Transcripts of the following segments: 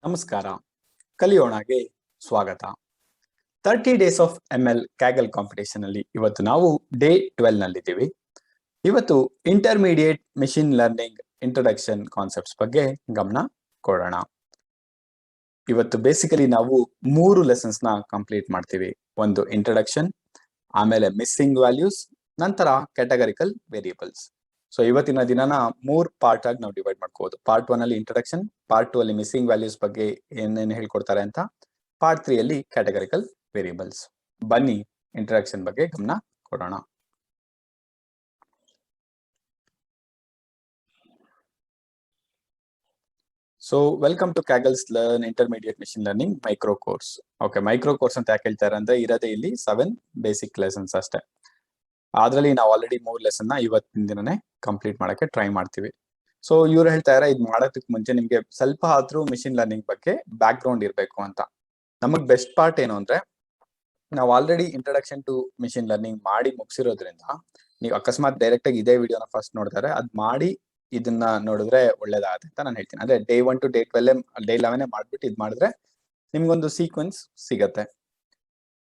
ನಮಸ್ಕಾರ. ಕಲಿಯೋಣಗೆ ಸ್ವಾಗತ. 30 days of ML ಕ್ಯಾಗಲ್ competition ಅಲ್ಲಿ ಇವತ್ತು ನಾವು ಡೇ 12 ನಲ್ಲಿದ್ದೀವಿ. ಇವತ್ತು intermediate machine learning introduction concepts ಬಗ್ಗೆ ಗಮನ ಕೊಡೋಣ. ಇವತ್ತು ಬೇಸಿಕಲಿ ನಾವು 3 ಲೆಸನ್ಸ್ ನ ಕಂಪ್ಲೀಟ್ ಮಾಡ್ತೀವಿ. ಒಂದು ಇಂಟ್ರೊಡಕ್ಷನ್, ಆಮೇಲೆ ಮಿಸ್ಸಿಂಗ್ ವ್ಯಾಲ್ಯೂಸ್, ನಂತರ ಕ್ಯಾಟಗರಿಕಲ್ ವೇರಿಯೇಬಲ್ಸ್. ಸೊ ಇವತ್ತಿನ ದಿನನ 3 ಪಾರ್ಟ್ ಆಗಿ ನಾವು ಡಿವೈಡ್ ಮಾಡ್ಕೋಬಹುದು. ಪಾರ್ಟ್ 1 ಅಲ್ಲಿ ಇಂಟ್ರೊಡಕ್ಷನ್, ಪಾರ್ಟ್ 2 ಅಲ್ಲಿ ಮಿಸ್ಸಿಂಗ್ ವ್ಯಾಲ್ಯೂಸ್ ಬಗ್ಗೆ ಏನೇನು ಹೇಳ್ಕೊಡ್ತಾರೆ ಅಂತ, ಪಾರ್ಟ್ 3 ಅಲ್ಲಿ ಕ್ಯಾಟಗರಿಕಲ್ ವೇರಿಯೇಬಲ್ಸ್. ಬನ್ನಿ ಇಂಟ್ರೊಡಕ್ಷನ್ ಬಗ್ಗೆ ಗಮನ ಕೊಡೋಣ. So welcome to Kaggle's learn intermediate machine learning micro course. Okay, micro course ಅಂತ ಯಾಕೆ ಹೇಳ್ತಾರೆ ಅಂದ್ರೆ ಇರೋದೇ ಇಲ್ಲಿ 7 ಬೇಸಿಕ್ ಲೆಸನ್ಸ್ ಅಷ್ಟೇ. ಅದ್ರಲ್ಲಿ ನಾವು ಆಲ್ರೆಡಿ 3 ಲೆಸನ್ ನ ಇವತ್ತಿನ ದಿನನೇ ಕಂಪ್ಲೀಟ್ ಮಾಡಕ್ಕೆ ಟ್ರೈ ಮಾಡ್ತೀವಿ. ಸೊ ಇವ್ರು ಹೇಳ್ತಾ ಇದಾರೆ ಇದು ಮಾಡೋದಕ್ಕೆ ಮುಂಚೆ ನಿಮ್ಗೆ ಸ್ವಲ್ಪ ಆದ್ರೂ ಮಿಷಿನ್ ಲರ್ನಿಂಗ್ ಬಗ್ಗೆ ಬ್ಯಾಕ್ ಗ್ರೌಂಡ್ ಇರಬೇಕು ಅಂತ. ನಮಗ್ ಬೆಸ್ಟ್ ಪಾರ್ಟ್ ಏನು ಅಂದ್ರೆ ನಾವು already introduction to machine learning ಮಾಡಿ ಮುಗಿಸಿರೋದ್ರಿಂದ ನೀವು ಅಕಸ್ಮಾತ್ ಡೈರೆಕ್ಟ್ ಆಗಿ ಇದೇ ವಿಡಿಯೋನ ಫಸ್ಟ್ ನೋಡ್ತಾರೆ ಅದ್ ಮಾಡಿ ಇದನ್ನ ನೋಡಿದ್ರೆ ಒಳ್ಳೇದಾಗುತ್ತೆ ಅಂತ ನಾನು ಹೇಳ್ತೀನಿ. ಅಂದ್ರೆ ಡೇ 1 ಟು ಡೇ 12 ಡೇ 11 ಮಾಡ್ಬಿಟ್ಟು ಇದ್ ಮಾಡಿದ್ರೆ ನಿಮ್ಗೊಂದು ಸೀಕ್ವೆನ್ಸ್ ಸಿಗತ್ತೆ.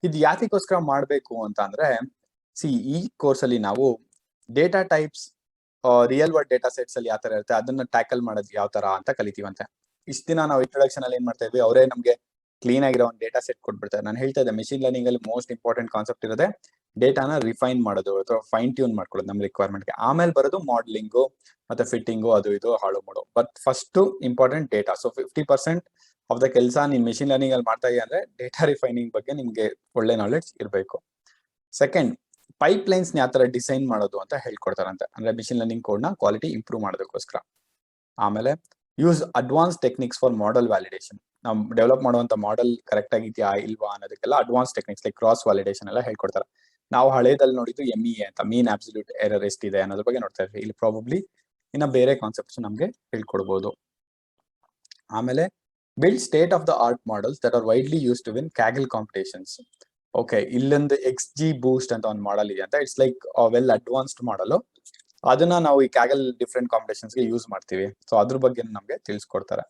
ಇದು ಯಾತಿಗೋಸ್ಕರ ಮಾಡ್ಬೇಕು ಅಂತ ಅಂದ್ರೆ ಈ ಕೋರ್ಸ್ ಅಲ್ಲಿ ನಾವು data types, real word data sets ಅಲ್ಲಿ ಯಾವ ತರ ಇರುತ್ತೆ ಅದನ್ನ ಟ್ಯಾಕಲ್ ಮಾಡೋದು ಯಾವ ತರ ಅಂತ ಕಲಿತೀವಂತೆ. ಇಷ್ಟ ದಿನ ನಾವು ಇಂಟ್ರೊಡಕ್ಷನ್ ಅಲ್ಲಿ ಏನ್ ಮಾಡ್ತಾ ಇದ್ವಿ, ಅವರೇ ನಮ್ಗೆ ಕ್ಲೀನ್ ಆಗಿರೋ ಒಂದು ಡೇಟಾ ಸೆಟ್ ಕೊಟ್ಬಿಡ್ತಾರೆ. ನಾನು ಹೇಳ್ತಾ ಇದ್ದೆ ಮೆಷಿನ್ ಲರ್ನಿಂಗ್ ಅಲ್ಲಿ ಮೋಸ್ಟ್ ಇಂಪಾರ್ಟೆಂಟ್ ಕಾನ್ಸೆಪ್ಟ್ ಇರೋದೇ ಡೇಟಾನ ರಿಫೈನ್ ಮಾಡೋದು ಅಥವಾ ಫೈನ್ ಟ್ಯೂನ್ ಮಾಡ್ಕೊಳ್ಳೋದು ನಮ್ಮ ರಿಕ್ವೈರ್ಮೆಂಟ್ಗೆ. ಆಮೇಲೆ ಬರೋದು ಮಾಡಲಿಂಗು ಮತ್ತೆ ಫಿಟ್ಟಿಂಗು, ಅದು ಇದು ಹಾಳು ಮಾಡೋ. But first important data. So 50% of the ಕೆಲಸ ನೀವು ಮೆಷಿನ್ ಲರ್ನಿಂಗ್ ಅಲ್ಲಿ ಮಾಡ್ತಾ ಇದೀಯ ಅಂದ್ರೆ ಡೇಟಾ ರಿಫೈನಿಂಗ್ ಬಗ್ಗೆ ನಿಮ್ಗೆ ಒಳ್ಳೆ ನಾಲೆಡ್ಜ್ ಇರಬೇಕು. ಸೆಕೆಂಡ್, ಪೈಪ್ ಲೈನ್ಸ್ ಯಾವ ತರ ಡಿಸೈನ್ ಮಾಡೋದು ಅಂತ ಹೇಳ್ಕೊಡ್ತಾರಂತೆ, ಅಂದ್ರೆ ಮಿಷಿನ್ ಲರ್ನಿಂಗ್ ಕೋಡ್ ನ ಕ್ವಾಲಿಟಿ ಇಂಪ್ರೂವ್ ಮಾಡೋದಕ್ಕೋಸ್ಕರ. ಆಮೇಲೆ use advance techniques for model validation. ನಾವು ಡೆವಲಪ್ ಮಾಡುವಂತ ಮಾಡೆಲ್ ಕರೆಕ್ಟ್ ಆಗಿದೆಯಾ ಇಲ್ವಾ ಅನ್ನೋದಕ್ಕೆಲ್ಲ advance techniques like cross validation ಎಲ್ಲ ಹೇಳ್ಕೊಡ್ತಾರೆ. ನಾವು ಹಳೇದಲ್ಲಿ ನೋಡಿದ್ದು MEA ಅಂತ, ಮೀನ್ ಅಬ್ಸಲ್ಯೂಟ್ ಎರರ್ ಎಷ್ಟಿದೆ ಅನ್ನೋದ್ರ ಬಗ್ಗೆ ನೋಡ್ತಾ ಇದ್ವಿ. ಇಲ್ಲಿ ಪ್ರಾಬಬ್ಲಿ ಇನ್ನ ಬೇರೆ ಕಾನ್ಸೆಪ್ಟ್ಸ್ ನಮ್ಗೆ ಹೇಳ್ಕೊಡ್ಬೋದು. ಆಮೇಲೆ build state of the art models that are widely use to win Kaggle competitions. Okay, ಇಲ್ಲೊಂದು XG ಬೂಸ್ಟ್ ಅಂತ ಒಂದು ಮಾಡಲ್ ಇದೆ ಅಂತ. It's like well advanced model. ಅದನ್ನ ನಾವು ಈ ಕ್ಯಾಗಲ್ ಡಿಫ್ರೆಂಟ್ ಕಾಂಪಿಟೇಷನ್ಸ್ ಗೆ ಯೂಸ್ ಮಾಡ್ತೀವಿ. ಸೊ ಅದ್ರ ಬಗ್ಗೆ ನಮ್ಗೆ ತಿಳಿಸ್ಕೊಡ್ತಾರೆ.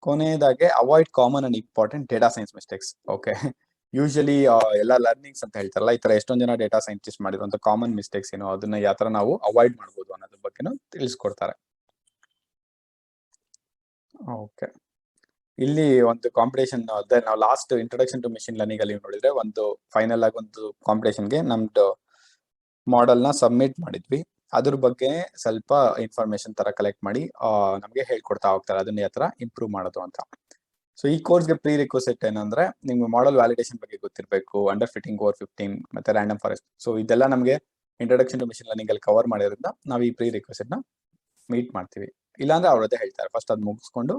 ಕೊನೆಯದಾಗೆ avoid common and important data science mistakes. Okay, usually ಎಲ್ಲ ಲರ್ನಿಂಗ್ಸ್ ಅಂತ ಹೇಳ್ತಾರಲ್ಲ, ಈ ತರ ಎಷ್ಟೊಂದ್ ಜನ ಡೇಟಾ ಸೈಂಟಿಸ್ಟ್ ಮಾಡಿರುವಂತ ಕಾಮನ್ ಮಿಸ್ಟೇಕ್ಸ್ ಏನು, ಅದನ್ನ ಯಾವ ತರ ನಾವು ಅವಾಯ್ಡ್ ಮಾಡ್ಬೋದು ಅನ್ನೋದ್ರ ಬಗ್ಗೆನೂ ತಿಳಿಸ್ಕೊಡ್ತಾರೆ. ಓಕೆ, ಇಲ್ಲಿ ಒಂದು ಕಾಂಪಿಟೇಷನ್ ಅದೇ ನಾವು last introduction to machine learning ಅಲ್ಲಿ ನೋಡಿದ್ರೆ ಒಂದು ಫೈನಲ್ ಆಗಿ ಒಂದು ಕಾಂಪಿಟೇಷನ್ಗೆ ನಮ್ದು ಮಾಡೆಲ್ ನ ಸಬ್ಮಿಟ್ ಮಾಡಿದ್ವಿ. ಅದ್ರ ಬಗ್ಗೆ ಸ್ವಲ್ಪ ಇನ್ಫಾರ್ಮೇಶನ್ ತರ ಕಲೆಕ್ಟ್ ಮಾಡಿ ನಮ್ಗೆ ಹೇಳ್ಕೊಡ್ತಾ ಹೋಗ್ತಾರೆ ಅದನ್ನ ಯಾವ ತರ ಇಂಪ್ರೂವ್ ಮಾಡೋದು ಅಂತ. ಸೊ ಈ ಕೋರ್ಸ್ಗೆ ಪ್ರೀ ರಿಕ್ವೆಸ್ಟ್ ಏನಂದ್ರೆ ನಿಮ್ಗೆ ಮಾಡೆಲ್ ವ್ಯಾಲಿಡೇಷನ್ ಬಗ್ಗೆ ಗೊತ್ತಿರಬೇಕು, ಅಂಡರ್ ಫಿಟ್ಟಿಂಗ್ ಓವರ್ 15 ಮತ್ತೆ ರ್ಯಾಂಡಮ್ ಫಾರೆಸ್ಟ್. ಸೊ ಇದೆಲ್ಲ ನಮ್ಗೆ ಇಂಟ್ರೊಡಕ್ಷನ್ ಟು ಮಿಷಿನ್ ಲರ್ನಿಂಗ್ ಅಲ್ಲಿ ಕವರ್ ಮಾಡಿರೋದ್ರಿಂದ ನಾವು ಈ ಪ್ರೀ ರಿಕ್ವೆಸ್ಟ್ ನ ಮೀಟ್ ಮಾಡ್ತೀವಿ. ಇಲ್ಲಾಂದ್ರೆ ಅವ್ರದ್ದೇ ಹೇಳ್ತಾರೆ ಫಸ್ಟ್ ಅದ್ ಮುಗಿಸ್ಕೊಂಡು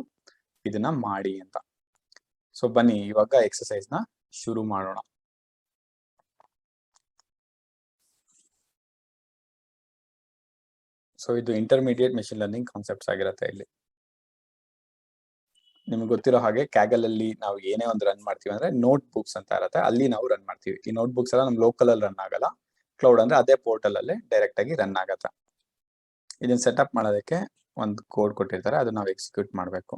ಇದನ್ನ ಮಾಡಿ ಅಂತ. ಸೊ ಬನ್ನಿ ಇವಾಗ ಎಕ್ಸರ್ಸೈಸ್ ನ ಶುರು ಮಾಡೋಣ. ಸೊ ಇದು ಇಂಟರ್ಮೀಡಿಯೇಟ್ ಮೆಷಿನ್ ಲರ್ನಿಂಗ್ ಕಾನ್ಸೆಪ್ಟ್ಸ್ ಆಗಿರುತ್ತೆ. ಇಲ್ಲಿ ನಿಮ್ಗೆ ಗೊತ್ತಿರೋ ಹಾಗೆ ಕ್ಯಾಗಲ್ ಅಲ್ಲಿ ನಾವು ಏನೇ ಒಂದು ರನ್ ಮಾಡ್ತೀವಿ ಅಂದ್ರೆ ನೋಟ್ ಬುಕ್ಸ್ ಅಂತ ಇರುತ್ತೆ, ಅಲ್ಲಿ ನಾವು ರನ್ ಮಾಡ್ತೀವಿ. ಈ ನೋಟ್ ಬುಕ್ಸ್ ಎಲ್ಲ ನಮ್ ಲೋಕಲ್ ಅಲ್ಲಿ ರನ್ ಆಗಲ್ಲ, ಕ್ಲೌಡ್ ಅಂದ್ರೆ ಅದೇ ಪೋರ್ಟಲ್ ಅಲ್ಲೇ ಡೈರೆಕ್ಟ್ ಆಗಿ ರನ್ ಆಗತ್ತೆ. ಇದನ್ನ ಸೆಟಪ್ ಮಾಡೋದಕ್ಕೆ ಒಂದು ಕೋಡ್ ಕೊಟ್ಟಿರ್ತಾರೆ, ಅದನ್ನ ನಾವು ಎಕ್ಸಿಕ್ಯೂಟ್ ಮಾಡಬೇಕು.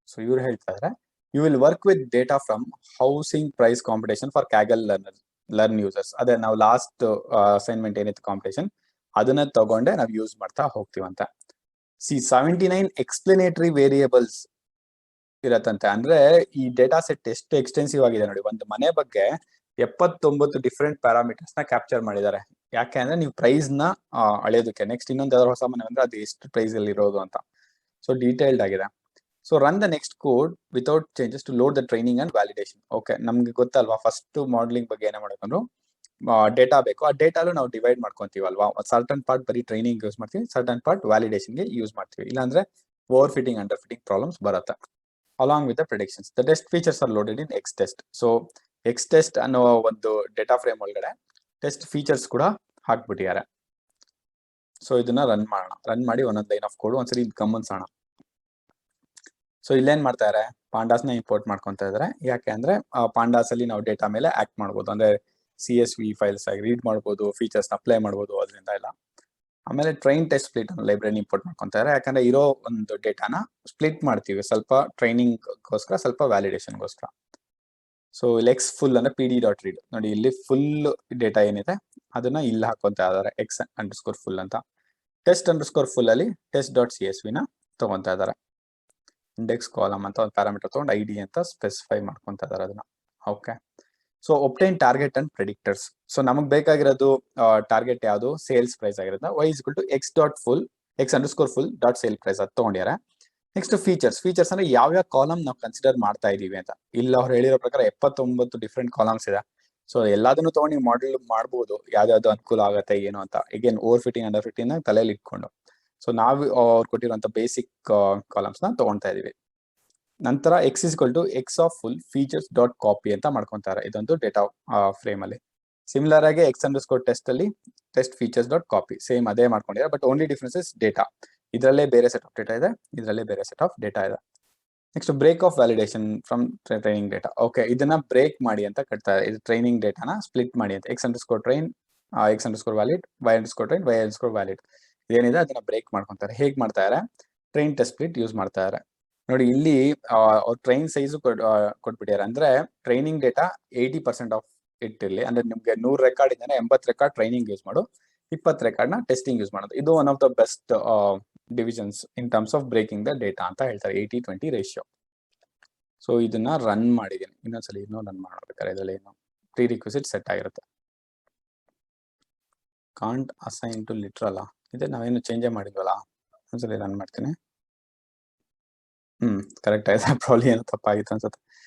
ಸೊ ಇವ್ರು ಹೇಳ್ತಾ ಇದಾರೆ you will work with data from housing price competition for Kaggle learn users. ಅದೇ ನಾವು ಲಾಸ್ಟ್ ಅಸೈನ್ಮೆಂಟ್ ಏನಿತ್ತು ಕಾಂಪಿಟೇಷನ್, ಅದನ್ನ ತಗೊಂಡೆ ನಾವು ಯೂಸ್ ಮಾಡ್ತಾ ಹೋಗ್ತೀವಂತ. 79 ಎಕ್ಸ್ಪ್ಲನೇಟರಿ ವೇರಿಯೇಬಲ್ಸ್ ಇರತ್ತಂತೆ. ಅಂದ್ರೆ ಈ ಡೇಟಾ ಸೆಟ್ ಎಷ್ಟು ಎಕ್ಸ್ಟೆನ್ಸಿವ್ ಆಗಿದೆ ನೋಡಿ. ಒಂದು ಮನೆ ಬಗ್ಗೆ 79 ಡಿಫ್ರೆಂಟ್ ಪ್ಯಾರಾಮೀಟರ್ಸ್ ನ ಕ್ಯಾಪ್ಚರ್ ಮಾಡಿದ್ದಾರೆ. ಯಾಕೆ ಅಂದ್ರೆ ನೀವು ಪ್ರೈಸ್ ನ ಅಳೆಯೋದಕ್ಕೆ. ನೆಕ್ಸ್ಟ್ ಇನ್ನೊಂದು ಯಾವ್ದಾದ್ರು ಹೊಸ ಮನೆ ಅಂದ್ರೆ ಅದು ಎಷ್ಟು ಪ್ರೈಸ್ ಅಲ್ಲಿ ಇರೋದು ಅಂತ. ಸೊ ಡೀಟೇಲ್ಡ್ ಆಗಿದೆ. So run the next code without changes to load the training and validation. Okay, ನಮ್ಗೆ ಗೊತ್ತಲ್ವಾ ಫಸ್ಟ್ ಮಾಡಲಿಂಗ್ ಬಗ್ಗೆ ಏನೇ ಮಾಡ್ಕೊಂಡ್ರು ಡೇಟಾ ಬೇಕು. ಆ ಡೇಟಾಲು ನಾವು ಡಿವೈಡ್ ಮಾಡ್ಕೊಂತೀವಲ್ವಾ, ಸರ್ಟನ್ ಪಾರ್ಟ್ ಬರೀ ಟ್ರೈನಿಂಗ್ ಯೂಸ್ ಮಾಡ್ತೀವಿ, ಸರ್ಟನ್ ಪಾರ್ಟ್ ವ್ಯಾಲಿಡೇಷನ್ ಗೆ ಯೂಸ್ ಮಾಡ್ತೀವಿ. ಇಲ್ಲಾಂದ್ರೆ overfitting underfitting problems ಬರುತ್ತೆ. Along with the predictions the test features are loaded in XTest. So XTest ಅನ್ನೋ ಒಂದು ಡೇಟಾ ಫ್ರೇಮ್ ಒಳಗಡೆ ಟೆಸ್ಟ್ ಫೀಚರ್ಸ್ ಕೂಡ ಹಾಕ್ಬಿಟ್ಟಿದ್ದಾರೆ. ಸೊ ಇದನ್ನ ರನ್ ಮಾಡೋಣ. ರನ್ ಮಾಡಿ ಒಂದೊಂದು ಲೈನ್ ಆಫ್ ಕೋಡ್ ಒಂದ್ಸರಿ ಗಮನಿಸೋಣ. ಸೊ ಇಲ್ಲೇನ್ ಮಾಡ್ತಾ ಇದಾರೆ, ಪಾಂಡಾಸ್ ನ ಇಂಪೋರ್ಟ್ ಮಾಡ್ಕೊಂತ ಇದಾರೆ. ಯಾಕೆ ಅಂದ್ರೆ ಪಾಂಡಾಸ್ ಅಲ್ಲಿ ನಾವು ಡೇಟಾ ಮೇಲೆ ಆಕ್ಟ್ ಮಾಡ್ಬೋದು, ಅಂದ್ರೆ CSV ಫೈಲ್ಸ್ ಆಗಿ ರೀಡ್ ಮಾಡ್ಬೋದು, ಫೀಚರ್ಸ್ ಅಪ್ಲೈ ಮಾಡ್ಬೋದು ಅದರಿಂದ ಎಲ್ಲ. ಆಮೇಲೆ ಟ್ರೈನ್ ಟೆಸ್ಟ್ ಸ್ಪ್ಲಿಟ್ ಅನ್ನೋ ಲೈಬ್ರರಿ ಇಂಪೋರ್ಟ್ ಮಾಡ್ಕೊಂತಾರೆ. ಯಾಕಂದ್ರೆ ಇರೋ ಒಂದು ಡೇಟಾನ ಸ್ಪ್ಲಿಟ್ ಮಾಡ್ತೀವಿ, ಸ್ವಲ್ಪ ಟ್ರೈನಿಂಗ್ಗೋಸ್ಕರ, ಸ್ವಲ್ಪ ವ್ಯಾಲಿಡೇಷನ್ಗೋಸ್ಕರ. ಸೊ ಇಲ್ಲಿ ಎಕ್ಸ್ ಫುಲ್ ಅಂದ್ರೆ pd.read ನೋಡಿ, ಇಲ್ಲಿ ಫುಲ್ ಡೇಟಾ ಏನಿದೆ ಅದನ್ನ ಇಲ್ಲಿ ಹಾಕೊಂತ ಇದಾರೆ, x_full ಅಂತ. test_full ಅಲ್ಲಿ test.csv ನ ತಗೊಂತ ಇದಾರೆ. ಇಂಡೆಕ್ಸ್ ಕಾಲಮ್ ಅಂತ ಒಂದು ಪ್ಯಾರಾಮೀಟರ್ ತಗೊಂಡು ID ಅಂತ ಸ್ಪೆಸಿಫೈ ಮಾಡ್ಕೊಂತ ಇದಾರೆ ಅದನ್ನ. Okay, so obtain target and predictors. So ನಮಗ್ ಬೇಕಾಗಿರೋದು ಟಾರ್ಗೆಟ್ ಯಾವುದು, ಸೇಲ್ಸ್ ಪ್ರೈಸ್ ಆಗಿರೋದ್ರಿಂದ y=x_full.sale price ಅದು ತಗೊಂಡಿದ್ದಾರೆ. ನೆಕ್ಸ್ಟ್ ಫೀಚರ್ಸ್ ಅಂದ್ರೆ ಯಾವ ಕಾಲಮ್ ನಾವು ಕನ್ಸಿಡರ್ ಮಾಡ್ತಾ ಇದೀವಿ ಅಂತ. ಇಲ್ಲಿ ಅವ್ರು ಹೇಳಿರೋ ಪ್ರಕಾರ 79 ಡಿಫ್ರೆಂಟ್ ಕಾಲಮ್ಸ್ ಇದೆ. ಸೊ ಎಲ್ಲದನ್ನು ತಗೊಂಡು ನೀವು ಮಾಡೆಲ್ ಮಾಡ್ಬೋದು, ಯಾವ್ದಾವ್ದು ಅನುಕೂಲ ಆಗತ್ತೆ ಏನು ಅಂತ. Again over fitting under fitting ತಲೆಯಲ್ಲಿ ಇಟ್ಕೊಂಡು. ಸೊ ನಾವು ಅವ್ರು ಕೊಟ್ಟಿರುವಂತ ಬೇಸಿಕ್ ಕಾಲಮ್ಸ್ ನ ತಗೊಳ್ತಾ ಇದೀವಿ. ನಂತರ x=x_full features.copy ಅಂತ ಮಾಡ್ಕೊಂತಾರೆ, ಇದೊಂದು ಡೇಟಾ ಫ್ರೇಮ್ ಅಲ್ಲಿ. ಸಿಮಿಲರ್ ಆಗಿ x_test ಅಲ್ಲಿ test features.copy ಸೇಮ್ ಅದೇ ಮಾಡ್ಕೊಂಡಿದ್ದಾರೆ, but only difference is data. ಇದರಲ್ಲೇ ಬೇರೆ ಸೆಟ್ ಆಫ್ ಡೇಟಾ ಇದೆ, ಇದರಲ್ಲೇ ಬೇರೆ ಸೆಟ್ ಆಫ್ ಡೇಟಾ ಇದೆ. Next break off validation from training data. Okay, ಇದನ್ನ ಬ್ರೇಕ್ ಮಾಡಿ ಅಂತ ಕಟ್ತಾರೆ. ಇದು ಟ್ರೈನಿಂಗ್ ಡೇಟಾನ ಸ್ಪ್ಲಿಟ್ ಮಾಡಿ ಅಂತ. x_train x_valid y_train y_valid ಏನಿದೆ ಅದನ್ನ ಬ್ರೇಕ್ ಮಾಡ್ಕೊಂತಾರೆ. ಹೇಗ್ ಮಾಡ್ತಾರೆ, ಟ್ರೈನ್ ಟೆಸ್ಟ್ ಸ್ಪ್ಲಿಟ್ ಯೂಸ್ ಮಾಡ್ತಾರೆ. ನೋಡಿ ಇಲ್ಲಿ ಟ್ರೈನ್ ಸೈಜ್ ಕೊಟ್ಬಿಟ್ಟಿದ್ದಾರೆ. ಅಂದ್ರೆ ಟ್ರೈನಿಂಗ್ ಡೇಟಾ 80% ಆಫ್ ಇಟ್ಟಿರ್ಲಿ, ಅಂದ್ರೆ ನಿಮ್ಗೆ 100 ರೆಕಾರ್ಡ್ ಇಂದಾನೆ 80 ರೆಕಾರ್ಡ್ ಟ್ರೈನಿಂಗ್ ಯೂಸ್ ಮಾಡು, 20 ರೆಕಾರ್ಡ್ ನ ಟೆಸ್ಟಿಂಗ್ ಯೂಸ್ ಮಾಡೋದು. ಇದು one of the best divisions in terms of breaking the data ಅಂತ ಹೇಳ್ತಾರೆ, 80-20 ರೇಷಿಯೋ. ಸೊ ಇದನ್ನ ರನ್ ಮಾಡಿದೀನಿ, ಇನ್ನೊಂದ್ಸಲಿ ಇನ್ನೂ ರನ್ ಮಾಡ್ಬೇಕಾದ್ರೆ ಇದರಲ್ಲಿ ಏನು ಪ್ರೀ ರಿಕ್ವಿಸಿಟ್ ಸೆಟ್ ಆಗಿರುತ್ತೆ. ಕಾಂಟ್ ಅಸೈನ್ ಟು ಲಿಟ್ರಲ್ ಇದೆ, ನಾವೇನು ಚೇಂಜೇ ಮಾಡಿದ್ವಲ್ಲ. ಒಂದ್ಸಲಿ ರನ್ ಮಾಡ್ತೀನಿ. ಕರೆಕ್ಟ್ ಆಯ್ತಾ? ಪ್ರಾಬ್ಲಿ ಏನೋ ತಪ್ಪಾಗಿತ್ತು ಅನ್ಸುತ್ತೆ.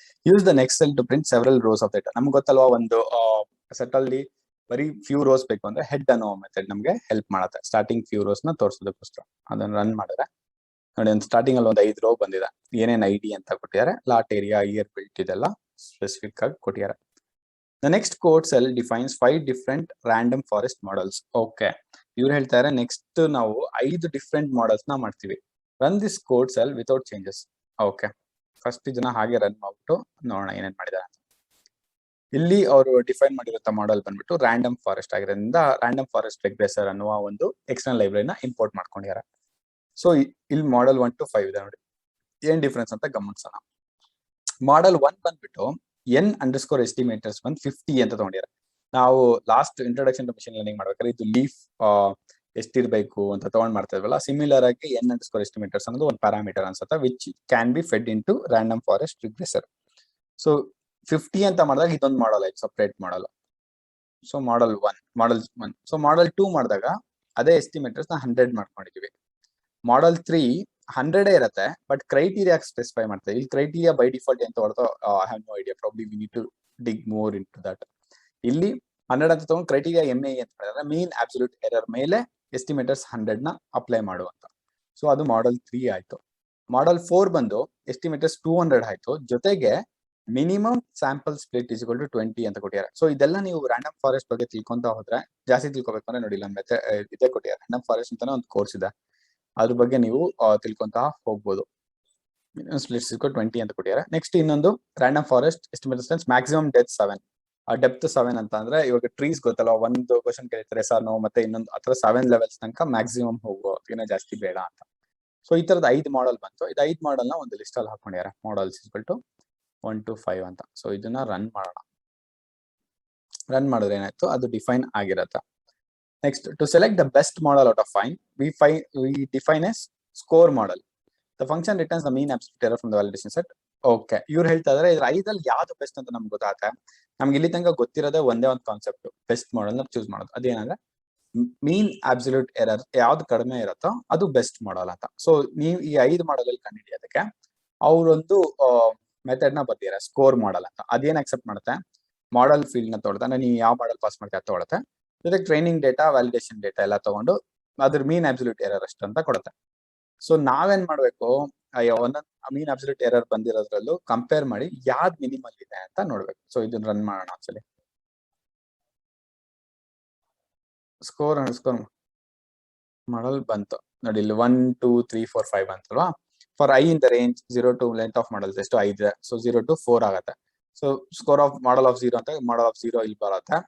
Use the next cell to print several rows of data. ನಮ್ಗೆ ಗೊತ್ತಲ್ವಾ, ಒಂದು ಸೆಟ್ ಅಲ್ಲಿ ಬರೀ ಫ್ಯೂ ರೋಸ್ ಬೇಕು ಅಂದ್ರೆ ಹೆಡ್ ಅನ್ನೋ ಮೆಥಡ್ ನಮ್ಗೆ ಹೆಲ್ಪ್ ಮಾಡುತ್ತೆ, ಸ್ಟಾರ್ಟಿಂಗ್ ಫ್ಯೂ ರೋಸ್ ನ ತೋರಿಸೋದಕ್ಕೋಸ್ಕರ. ಅದನ್ನ ರನ್ ಮಾಡಿದ್ರೆ ನೋಡಿ, ಒಂದು ಸ್ಟಾರ್ಟಿಂಗ್ ಅಲ್ಲಿ ಒಂದು 5 ರೋ ಬಂದಿದೆ. ಏನೇನ್ ID ಅಂತ ಕೊಟ್ಟಿದ್ದಾರೆ, ಲಾಟ್ ಏರಿಯಾ, ಇಯರ್ ಬಿಲ್ಟ್, ಇದೆಲ್ಲ ಸ್ಪೆಸಿಫಿಕ್ ಆಗಿ ಕೊಟ್ಟಿದ್ದಾರೆ. The next code cell defines 5 different random forest models. Okay, ಇವ್ರು ಹೇಳ್ತಾರೆ ನೆಕ್ಸ್ಟ್ ನಾವು 5 ಡಿಫ್ರೆಂಟ್ ಮಾಡೆಲ್ಸ್ ನ ಮಾಡ್ತೀವಿ. Run this code cell without changes. Okay, first ಇದನ್ನ ಹಾಗೆ ರನ್ ಮಾಡ್ಬಿಟ್ಟು ನೋಡೋಣ ಏನೇನ್ ಮಾಡಿದ್ದಾರೆ. ಇಲ್ಲಿ ಅವರು ಡಿಫೈನ್ ಮಾಡಿರುವಂತ ಮಾಡೆಲ್ ಬಂದ್ಬಿಟ್ಟು ರ್ಯಾಂಡಮ್ ಫಾರೆಸ್ಟ್ ಆಗಿರೋದ್ರಿಂದ ರ್ಯಾಂಡಮ್ ಫಾರೆಸ್ಟ್ ರೆಗ್ರೆಸರ್ ಅನ್ನುವ ಒಂದು ಎಕ್ಸ್ಟರ್ನಲ್ ಲೈಬ್ರರಿನ ಇಂಪೋರ್ಟ್ ಮಾಡ್ಕೊಂಡಿದ್ದಾರೆ. ಸೊ ಇಲ್ಲಿ ಮಾಡೆಲ್ 1 to 5 ಇದೆ ನೋಡಿ, ಏನ್ ಡಿಫ್ರೆನ್ಸ್ ಅಂತ ಗಮನಿಸೋಣ. ಮಾಡೆಲ್ 1 ಬಂದ್ಬಿಟ್ಟು n_estimators 50 ಅಂತ ತಗೊಂಡಿದ್ದಾರೆ. ನಾವು last introduction to machine learning ಮಾಡ್ಬೇಕಾದ್ರೆ ಇದು ಲೀಫ್ ಎಷ್ಟಿರ್ಬೇಕು ಅಂತ ತಗೊಂಡ್ ಮಾಡ್ತಾ ಇದ್ವಲ್ಲ, ಸಿಮಿಲರ್ ಆಗಿ n_estimators ಅನ್ನೋದು ಒಂದು ಪ್ಯಾರಾಮೀಟರ್ ಅನ್ಸುತ್ತೆ, which can be fed into random forest regressor. So 50 ಅಂತ ಮಾಡಿದಾಗ ಇದೊಂದು ಮಾಡಲ್ ಆಯ್ತು, separate model. So model 1. So model 2 ಮಾಡಿದಾಗ ಅದೇ ಎಸ್ಟಿಮೇಟರ್ಸ್ ನ 100 ಮಾಡ್ಕೊಂಡಿದೀವಿ. ಮಾಡೆಲ್ 3 100 ಇರುತ್ತೆ, ಬಟ್ ಕ್ರೈಟೀರಿಯಾ ಸ್ಪೆಸಿಫೈ ಮಾಡ್ತಾರೆ. ಇಲ್ಲಿ ಕ್ರೈಟೀರಿಯಾ ಬೈ ಡಿಫಾಲ್ಟ್ ಅಂತ ಹೊರತು I have no idea, probably we need to dig more into that. ಇಲ್ಲಿ 100 ಅಂತ ತಗೊಂಡು ಕ್ರೈಟೀರಿಯಾ MAE ಅಂತ ಮಾಡಿದ್ರೆ ಮೀನ್ ಅಬ್ಸಲ್ಯೂಟ್ ಎರರ್ ಮೇಲೆ ಎಸ್ಟಿಮೇಟರ್ಸ್ 100 ನ ಅಪ್ಲೈ ಮಾಡುವಂತ. ಸೊ ಅದು ಮಾಡೆಲ್ 3 ಆಯ್ತು. ಮಾಡೆಲ್ 4 ಬಂದು ಎಸ್ಟಿಮೇಟರ್ಸ್ 200 ಆಯ್ತು, ಜೊತೆಗೆ minimum sample split is equal to 20 ಅಂತ ಕೊಟ್ಟಿದ್ದಾರೆ. ಸೊ ಇದೆಲ್ಲ ನೀವು ರ್ಯಾಂಡಮ್ ಫಾರೆಸ್ಟ್ ಬಗ್ಗೆ ತಿಳ್ಕೊಂತ ಹೋದ್ರೆ, ಜಾಸ್ತಿ ತಿಳ್ಕೊಬೇಕು ಅಂದ್ರೆ ನೋಡಿ, ನಮ್ಮ ಇದೇ ಕೊಟ್ಟಿದ್ದಾರೆ, ರ್ಯಾಂಡಮ್ ಫಾರೆಸ್ಟ್ ಅಂತಾನೆ ಒಂದು ಕೋರ್ಸ್ ಇದೆ, ಅದ್ರ ಬಗ್ಗೆ ನೀವು ತಿಳ್ಕೊಂತ ಹೋಗ್ಬೋದು. ಸ್ಪ್ಲಿಟ್ಸ್ ಇಸ್ ಈಕ್ವಲ್ 20 ಅಂತ ಕೊಟ್ಟಿದ್ದಾರೆ. ನೆಕ್ಸ್ಟ್ ಇನ್ನೊಂದು ರ್ಯಾಂಡಮ್ ಫಾರೆಸ್ಟ್ ಎಸ್ಟಿಮೇಟರ್ಸ್ ಮ್ಯಾಕ್ಸಿಮಮ್ ಡೆಪ್ತ್ 7 ಅಂತ ಅಂದ್ರೆ, ಇವಾಗ ಟ್ರೀಸ್ ಗೊತ್ತಲ್ಲ, ಒಂದು ಕ್ವಶನ್ ಕೇಳ್ತಾರೆ ಸರ್ ನೋ, ಮತ್ತೆ ಇನ್ನೊಂದು ಆತರ 7 ಲೆವೆಲ್ಸ್ ತನಕ ಮ್ಯಾಕ್ಸಿಮಮ್ ಹೋಗೋ, ಏನೋ ಜಾಸ್ತಿ ಬೇಡ ಅಂತ. ಸೊ ಈ ತರದ 5 ಮಾಡೆಲ್ ಬಂತು. ಇದು 5 ಮಾಡೆಲ್ ನ ಒಂದು ಲಿಸ್ಟ್ ಅಲ್ಲಿ ಹಾಕೊಂಡಿದ್ದಾರೆ, ಮಾಡೆಲ್ಸ್ ಈಕ್ವಲ್ ಟು 1 to 5 ಅಂತ. ಸೊ ಇದನ್ನ ರನ್ ಮಾಡೋಣ. ರನ್ ಮಾಡಿದ್ರೆ ಏನಾಯ್ತು, ಅದು ಡಿಫೈನ್ ಆಗಿರತ್ತೆ. Next, to select the best model out of 5, we define a score model. The function returns the mean absolute error from the validation set. Okay, ಇವ್ರು ಹೇಳ್ತಾ ಇದಾರೆ ಇದ್ರ 5 ಯಾವ್ದು ಬೆಸ್ಟ್ ಅಂತ ನಮ್ಗೆ ಗೊತ್ತಾಗುತ್ತೆ. ನಮ್ಗೆ ಇಲ್ಲಿ ತನಕ ಗೊತ್ತಿರೋದೇ ಒಂದೇ ಒಂದು ಕಾನ್ಸೆಪ್ಟ್, ಬೆಸ್ಟ್ ಮಾಡೆಲ್ ನ ಚೂಸ್ ಮಾಡೋದು. ಅದೇನಂದ್ರೆ ಮೀನ್ ಅಬ್ಸಲ್ಯೂಟ್ ಎರರ್ ಯಾವ್ದು ಕಡಿಮೆ ಇರುತ್ತೋ ಅದು ಬೆಸ್ಟ್ ಮಾಡೆಲ್ ಅಂತ. ಸೊ ನೀವು ಈ 5 ಮಾಡೆಲ್ ಅಲ್ಲಿ ಕಂಡುಹಿಡಿಯೋದಕ್ಕೆ ಅವರೊಂದು ಮೆಥಡ್ ನ ಬರ್ದಿದ್ದಾರೆ, ಸ್ಕೋರ್ ಮಾಡೆಲ್ ಅಂತ. ಅದೇನ್ ಅಕ್ಸೆಪ್ಟ್ ಮಾಡುತ್ತೆ, ಮಾಡೆಲ್ ಫೀಲ್ಡ್ ನ ತೊಗೊಳುತ್ತೆ, ಅಂದ್ರೆ ನೀವು ಯಾವ ಮಾಡೆಲ್ ಪಾಸ್ ಮಾಡ್ತೀವಿ ಅದು ತೊಗೊಳುತ್ತೆ, ಜೊತೆಗೆ ಟ್ರೈನಿಂಗ್ ಡೇಟಾ, ವ್ಯಾಲಿಡೇಷನ್ ಡೇಟಾ ಎಲ್ಲ ತಗೊಂಡು ಅದ್ರ ಮೀನ್ ಅಬ್ಸಲ್ಯೂಟ್ ಎರರ್ ಅಷ್ಟು ಅಂತ ಕೊಡುತ್ತೆ. ಸೊ ನಾವೇನ್ ಮಾಡ್ಬೇಕು, ಒಂದೊಂದು ಮೀನ್ ಅಬ್ಸಲ್ಯೂಟ್ ಎರರ್ ಬಂದಿರೋದ್ರಲ್ಲೂ ಕಂಪೇರ್ ಮಾಡಿ ಯಾವ್ದು ಮಿನಿಮಲ್ ಇದೆ ಅಂತ ನೋಡ್ಬೇಕು. ಸೊ ಇದನ್ನ ರನ್ ಮಾಡೋಣ ಒಂದ್ಸಲಿ. ಸ್ಕೋರ್ ಮಾಡಲ್ ಬಂತು ನೋಡಿ, ಇಲ್ಲಿ 1 2 3 4 5 ಅಂತಲ್ವಾ. For I in the range 0 to length of models ಎಷ್ಟು 5 ಇದೆ. ಸೊ 0 to 4 ಆಗುತ್ತೆ. So score of model of 0 ಅಂತ ಮಾಡಲ್ ಆಫ್ 0 ಇಲ್ಲಿ ಬರುತ್ತೆ.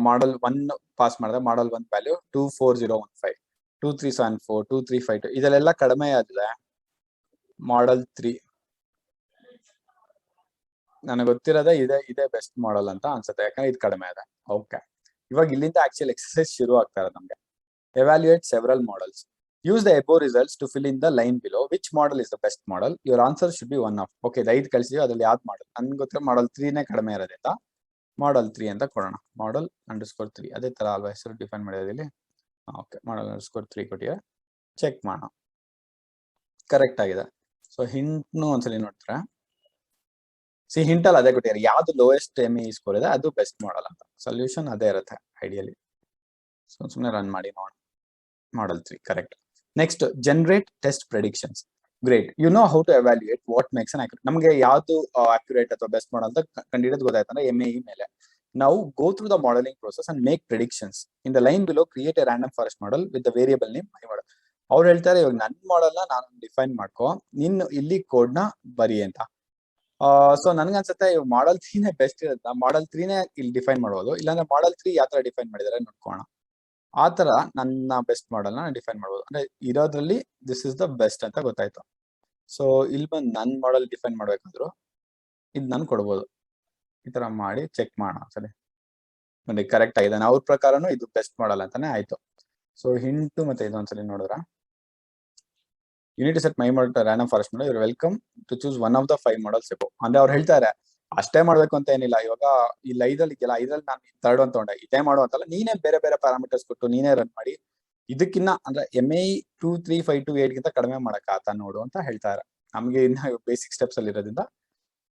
ಮಾಡಲ್ 1 ಪಾಸ್ ಮಾಡಿದ್ರೆ ಮಾಡಲ್ 1 ವ್ಯಾಲ್ಯೂ 24015. 2374 2352 ಇದೆಲ್ಲ ಕಡಿಮೆ ಆದ್ರೆ ಮಾಡೆಲ್ 3 ನನಗೆ ಗೊತ್ತಿರೋದೇ ಇದೇ ಬೆಸ್ಟ್ ಮಾಡೆಲ್ ಅಂತ ಅನ್ಸುತ್ತೆ, ಯಾಕಂದ್ರೆ ಇದು ಕಡಿಮೆ ಇದೆ. ಓಕೆ, ಇವಾಗ ಇಲ್ಲಿಂದ ಆಕ್ಚುಲ್ ಎಕ್ಸರ್ಸೈಸ್ ಶುರು ಆಗ್ತಾ ಇರೋದು ನಮ್ಗೆ. Evaluate several models, use the above results to fill in the line below which model is the best model, your answer should be one of. Okay, 5 ಕಳಿಸಿದ್ವಿ, ಅದ್ರಲ್ಲಿ ಯಾವ್ದು ಮಾಡೆಲ್ ನನ್ಗೆ ಗೊತ್ತಿರೋ ಮಾಡೆಲ್ 3ನೇ ಕಡಿಮೆ ಇರೋದ್ರಿಂದ ಮಾಡೆಲ್ 3 ಅಂತ ಕೊಡೋಣ. ಮಾಡೆಲ್ ಅಂಡರ್ಸ್ಕೋರ್ 3 ಅದೇ ತರ ಅಲ್ವಾ ಹೆಸರು ಡಿಫೈನ್ ಮಾಡಿರೋದಿಲ್ಲಿ. ಓಕೆ, ಮಾಡೆಲ್ ಅಂಡರ್ಸ್ಕೋರ್ 3 ಕೊಟ್ಟಿದೆ, ಚೆಕ್ ಮಾಡೋಣ ಕರೆಕ್ಟ್ ಆಗಿದೆ. ಸೊ ಹಿಂಟ್ನು ಒಂದ್ಸಲಿ ನೋಡ್ತಾರೆ, ಹಿಂಟ್ ಅಲ್ಲಿ ಅದೇ ಕೊಟ್ಟಿದ್ದಾರೆ, ಯಾವ್ದು ಲೋಯೆಸ್ಟ್ ME ಸ್ಕೋರ್ ಇದೆ ಅದು ಬೆಸ್ಟ್ ಮಾಡೆಲ್ ಅಂತ. ಸೊಲ್ಯೂಷನ್ ಅದೇ ಇರುತ್ತೆ ಐಡಿಯಲಿ. ಸೊ ಸುಮ್ಮನೆ ರನ್ ಮಾಡಿ ನೋಡೋಣ. Model 3 correct. Next, generate test predictions. Great, you know how to evaluate what makes an accurate. ನಮಗೆ ಯಾವ್ದು ಅಕ್ಯುರೇಟ್ ಅಥವಾ ಬೆಸ್ಟ್ ಮಾಡೆಲ್ ಅಂತ ಕಂಡಿಡಿಯೋದು ಗೊತ್ತಾಯ್ತಂದ್ರೆ ME ಮೇಲೆ ನಾವು go through the modelling process and make predictions in the line below, create A random forest model with the variable name my model. ಅವ್ರು ಹೇಳ್ತಾರೆ, ಇವಾಗ ನನ್ನ ಮಾಡೆಲ್ ನಾನು ಡಿಫೈನ್ ಮಾಡ್ಕೊ, ನೀನ್ ಇಲ್ಲಿ ಕೋಡ್ ನ ಬರಿ ಅಂತ. ಸೊ ನನ್ಗನ್ಸುತ್ತೆ ಇವಾಗ ಮಾಡೆಲ್ 3ನೇ ಬೆಸ್ಟ್ ಇರುತ್ತೆ. ಮಾಡೆಲ್ 3ನೇ ಇಲ್ಲಿ ಡಿಫೈನ್ ಮಾಡ್ಬೋದು, ಇಲ್ಲಾಂದ್ರೆ ಮಾಡೆಲ್ 3 ಯಾವ ತರ ಡಿಫೈನ್ ಮಾಡಿದಾರೆ ನೋಡ್ಕೋಣ. ಆ ತರ ನನ್ನ ಬೆಸ್ಟ್ ಮಾಡೆಲ್ ನ ಡಿಫೈನ್ ಮಾಡ್ಬೋದು. ಅಂದ್ರೆ ಇರೋದ್ರಲ್ಲಿ ದಿಸ್ ಇಸ್ ದ ಬೆಸ್ಟ್ ಅಂತ ಗೊತ್ತಾಯ್ತು. ಸೊ ಇಲ್ಲಿ ಬಂದು ನನ್ ಮಾಡೆಲ್ ಡಿಫೈನ್ ಮಾಡ್ಬೇಕಾದ್ರು ಇದು ನನ್ ಕೊಡ್ಬೋದು. ಈ ತರ ಮಾಡಿ ಚೆಕ್ ಮಾಡೋಣ ಸರಿ, ನೋಡಿ ಕರೆಕ್ಟ್ ಆಗಿದೆ. ಅವ್ರ ಪ್ರಕಾರನು ಇದು ಬೆಸ್ಟ್ ಮಾಡೆಲ್ ಅಂತಾನೆ ಆಯ್ತು. ಸೊ ಹಿಂಟು ಮತ್ತೆ ಇದೊಂದ್ಸಲಿ ನೋಡಿದ್ರ, unit set my model random forest model, ಇವ್ರು welcome to choose one of the 5 models above. ಅಂದ್ರೆ ಅವ್ರು ಹೇಳ್ತಾರೆ ಅಷ್ಟೇ ಮಾಡ್ಬೇಕು ಅಂತ ಏನಿಲ್ಲ. ಇವಾಗ ಇಲ್ಲಿ 5 ಇದೆಯಲ್ಲ, 5ರಲ್ಲಿ ನಾನು ಥರ್ಡ್ ಅಂತ ತಗೊಂಡೆ, ಇದೇ ಮಾಡುವಂತಲ್ಲ, ನೀನೇ ಬೇರೆ ಬೇರೆ ಪ್ಯಾರಾಮೀಟರ್ಸ್ ಕೊಟ್ಟು ನೀನೇ ರನ್ ಮಾಡಿ ಇದಕ್ಕಿನ್ನ ಅಂದ್ರೆ ME 2 3 5 2 8 ಗಿಂತ ಕಡಿಮೆ ಮಾಡಕ್ ಆತ ನೋಡು ಅಂತ ಹೇಳ್ತಾರೆ. ನಮ್ಗೆ ಇನ್ನ ಬೇಸಿಕ್ ಸ್ಟೆಪ್ಸ್ ಅಲ್ಲಿ ಇರೋದ್ರಿಂದ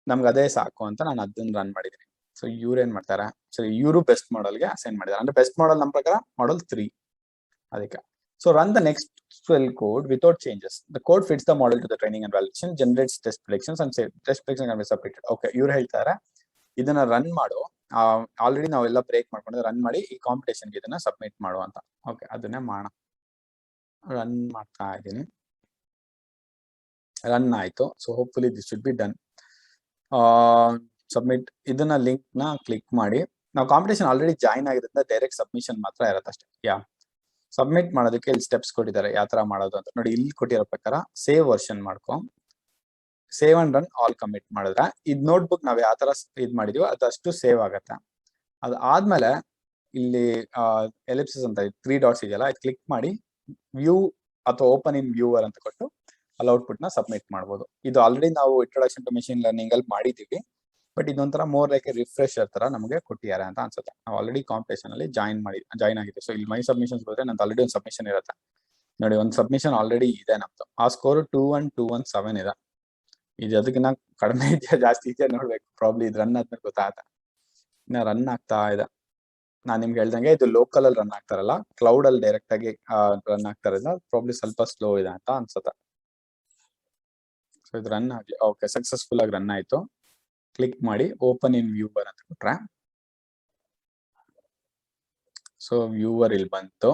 ನಮ್ಗೆ ಅದೇ ಸಾಕು ಅಂತ ನಾನು ಅದನ್ನ ರನ್ ಮಾಡಿದೀನಿ. ಸೊ ಇವ್ರು ಏನ್ ಮಾಡ್ತಾರೆ, ಸರಿ ಇವರು ಬೆಸ್ಟ್ ಮಾಡೆಲ್ಗೆ ಅಸೈನ್ ಮಾಡಿದ್ದಾರೆ. ಅಂದ್ರೆ ಬೆಸ್ಟ್ ಮಾಡೆಲ್ ನಮ್ಮ ಪ್ರಕಾರ ಮಾಡೆಲ್ 3 ಅದಕ್ಕೆ. So run the next code without changes. The code fits the model to the training and validation, generates test predictions and say test prediction can be submitted. Okay, ಇವ್ರು ಹೇಳ್ತಾರೆ ಇದನ್ನ run ಮಾಡು, already ನಾವೆಲ್ಲ break ಮಾಡ್ಕೊಂಡು run ಮಾಡಿ ಈ ಕಾಂಪಿಟೇಷನ್ಗೆ ಇದನ್ನ submit ಮಾಡು ಅಂತ. ಓಕೆ, ಅದನ್ನೇ ಮಾಡೋಣ. ರನ್ ಮಾಡ್ತಾ ಇದ್ದೀನಿ, ರನ್ ಆಯ್ತು. So hopefully this should be done. Submit ಇದನ್ನ ಲಿಂಕ್ ನ ಕ್ಲಿಕ್ ಮಾಡಿ, ನಾವು ಕಾಂಪಿಟೇಷನ್ ಆಲ್ರೆಡಿ ಜಾಯಿನ್ ಆಗಿರೋದ್ರಿಂದ ಡೈರೆಕ್ಟ್ ಸಬ್ಮಿಷನ್ ಮಾತ್ರ ಇರತ್ತೆ ಅಷ್ಟೇ. ಸಬ್ಮಿಟ್ ಮಾಡೋದಕ್ಕೆ ಇಲ್ಲಿ ಸ್ಟೆಪ್ಸ್ ಕೊಟ್ಟಿದ್ದಾರೆ ಯಾವ ತರ ಮಾಡೋದು ಅಂತ ನೋಡಿ. ಇಲ್ಲಿ ಕೊಟ್ಟಿರೋ ಪ್ರಕಾರ ಸೇವ್ ವರ್ಷನ್ ಮಾಡ್ಕೊ, save and run all commit ಮಾಡಿದ್ರೆ ಇದ್ ನೋಟ್ಬುಕ್ ನಾವ್ ಯಾವ ತರ ಇದ್ ಮಾಡಿದೀವೋ ಅದಷ್ಟು ಸೇವ್ ಆಗತ್ತೆ. ಅದಾದ್ಮೇಲೆ ಇಲ್ಲಿ ಎಲಿಪ್ಸಿಸ್ ಅಂತ 3 ಡಾಟ್ಸ್ ಇದೆಯಲ್ಲ, ಕ್ಲಿಕ್ ಮಾಡಿ ವ್ಯೂ ಅಥವಾ ಓಪನ್ ಇನ್ ವ್ಯೂವರ್ ಅಂತ ಕೊಟ್ಟು ಅಲ್ಲಿ ಔಟ್ಪುಟ್ ನ ಸಬ್ಮಿಟ್ ಮಾಡ್ಬೋದು. ಇದು ಆಲ್ರೆಡಿ ನಾವು ಇಂಟ್ರೊಡಕ್ಷನ್ ಟು ಮೆಷಿನ್ ಲರ್ನಿಂಗ್ ಅಲ್ಲಿ ಮಾಡಿದೀವಿ, ಬಟ್ ಇದೊಂಥರ ಮೋರ್ ಲೈಕ್ ರಿಫ್ರೆಶರ್ ತರ ನಮಗೆ ಕೊಟ್ಟಿದ್ದಾರೆ ಅಂತ ಅನ್ಸುತ್ತೆ. ನಾವು ಆಲ್ರೆಡಿ ಕಾಂಪಿಟೇಷನ್ ಅಲ್ಲಿ ಜಾಯಿನ್ ಆಗಿದೆ. ಸೊ ಇಲ್ಲಿ ಮೈ ಸಬ್ಮಿಷನ್ಸ್ ಬಂದ್ರೆ ನಂದು ಆಲ್ರೆಡಿ ಒಂದು ಸಬ್ಮಿಷನ್ ಇರುತ್ತೆ ನೋಡಿ. ಒಂದು ಸಬ್ಮಿಷನ್ ಆಲ್ರೆಡಿ ಇದೆ ನಮ್ದು. ಆ ಸ್ಕೋರ್ 21217 ಇದೆ. ಇದು ಅದಕ್ಕಿನ್ನ ಕಡಿಮೆ ಇದೆಯಾ ಜಾಸ್ತಿ ಇದೆಯಾ ನೋಡ್ಬೇಕು. ಪ್ರಾಬ್ಲಿ ಇದು ರನ್ ಆದ್ಮೇಲೆ ಗೊತ್ತಾಗತ್ತೆ. ಇನ್ನ ರನ್ ಆಗ್ತಾ ಇದೆ. ನಾನ್ ನಿಮ್ಗೆ ಹೇಳ್ದಂಗೆ ಇದು ಲೋಕಲ್ ಅಲ್ಲಿ ರನ್ ಆಗ್ತಾರಲ್ಲ, ಕ್ಲೌಡ್ ಅಲ್ಲಿ ಡೈರೆಕ್ಟ್ ಆಗಿ ರನ್ ಆಗ್ತಾ ಇರೋದ್ರಿಂದ ಪ್ರಾಬ್ಲಿ ಸ್ವಲ್ಪ ಸ್ಲೋ ಇದೆ ಅಂತ ಅನ್ಸುತ್ತೆ. ಸೊ ಇದು ರನ್ ಆಗ್ಲಿ. ಓಕೆ, ಸಕ್ಸಸ್ಫುಲ್ ಆಗಿ ರನ್ ಆಯ್ತು. ಕ್ಲಿಕ್ ಮಾಡಿ ಓಪನ್ ಇನ್ ವ್ಯೂವರ್ ಅಂತ ಕೊಟ್ರೆ, ಸೊ ವ್ಯೂವರ್ ಇಲ್ಲಿ ಬಂತು.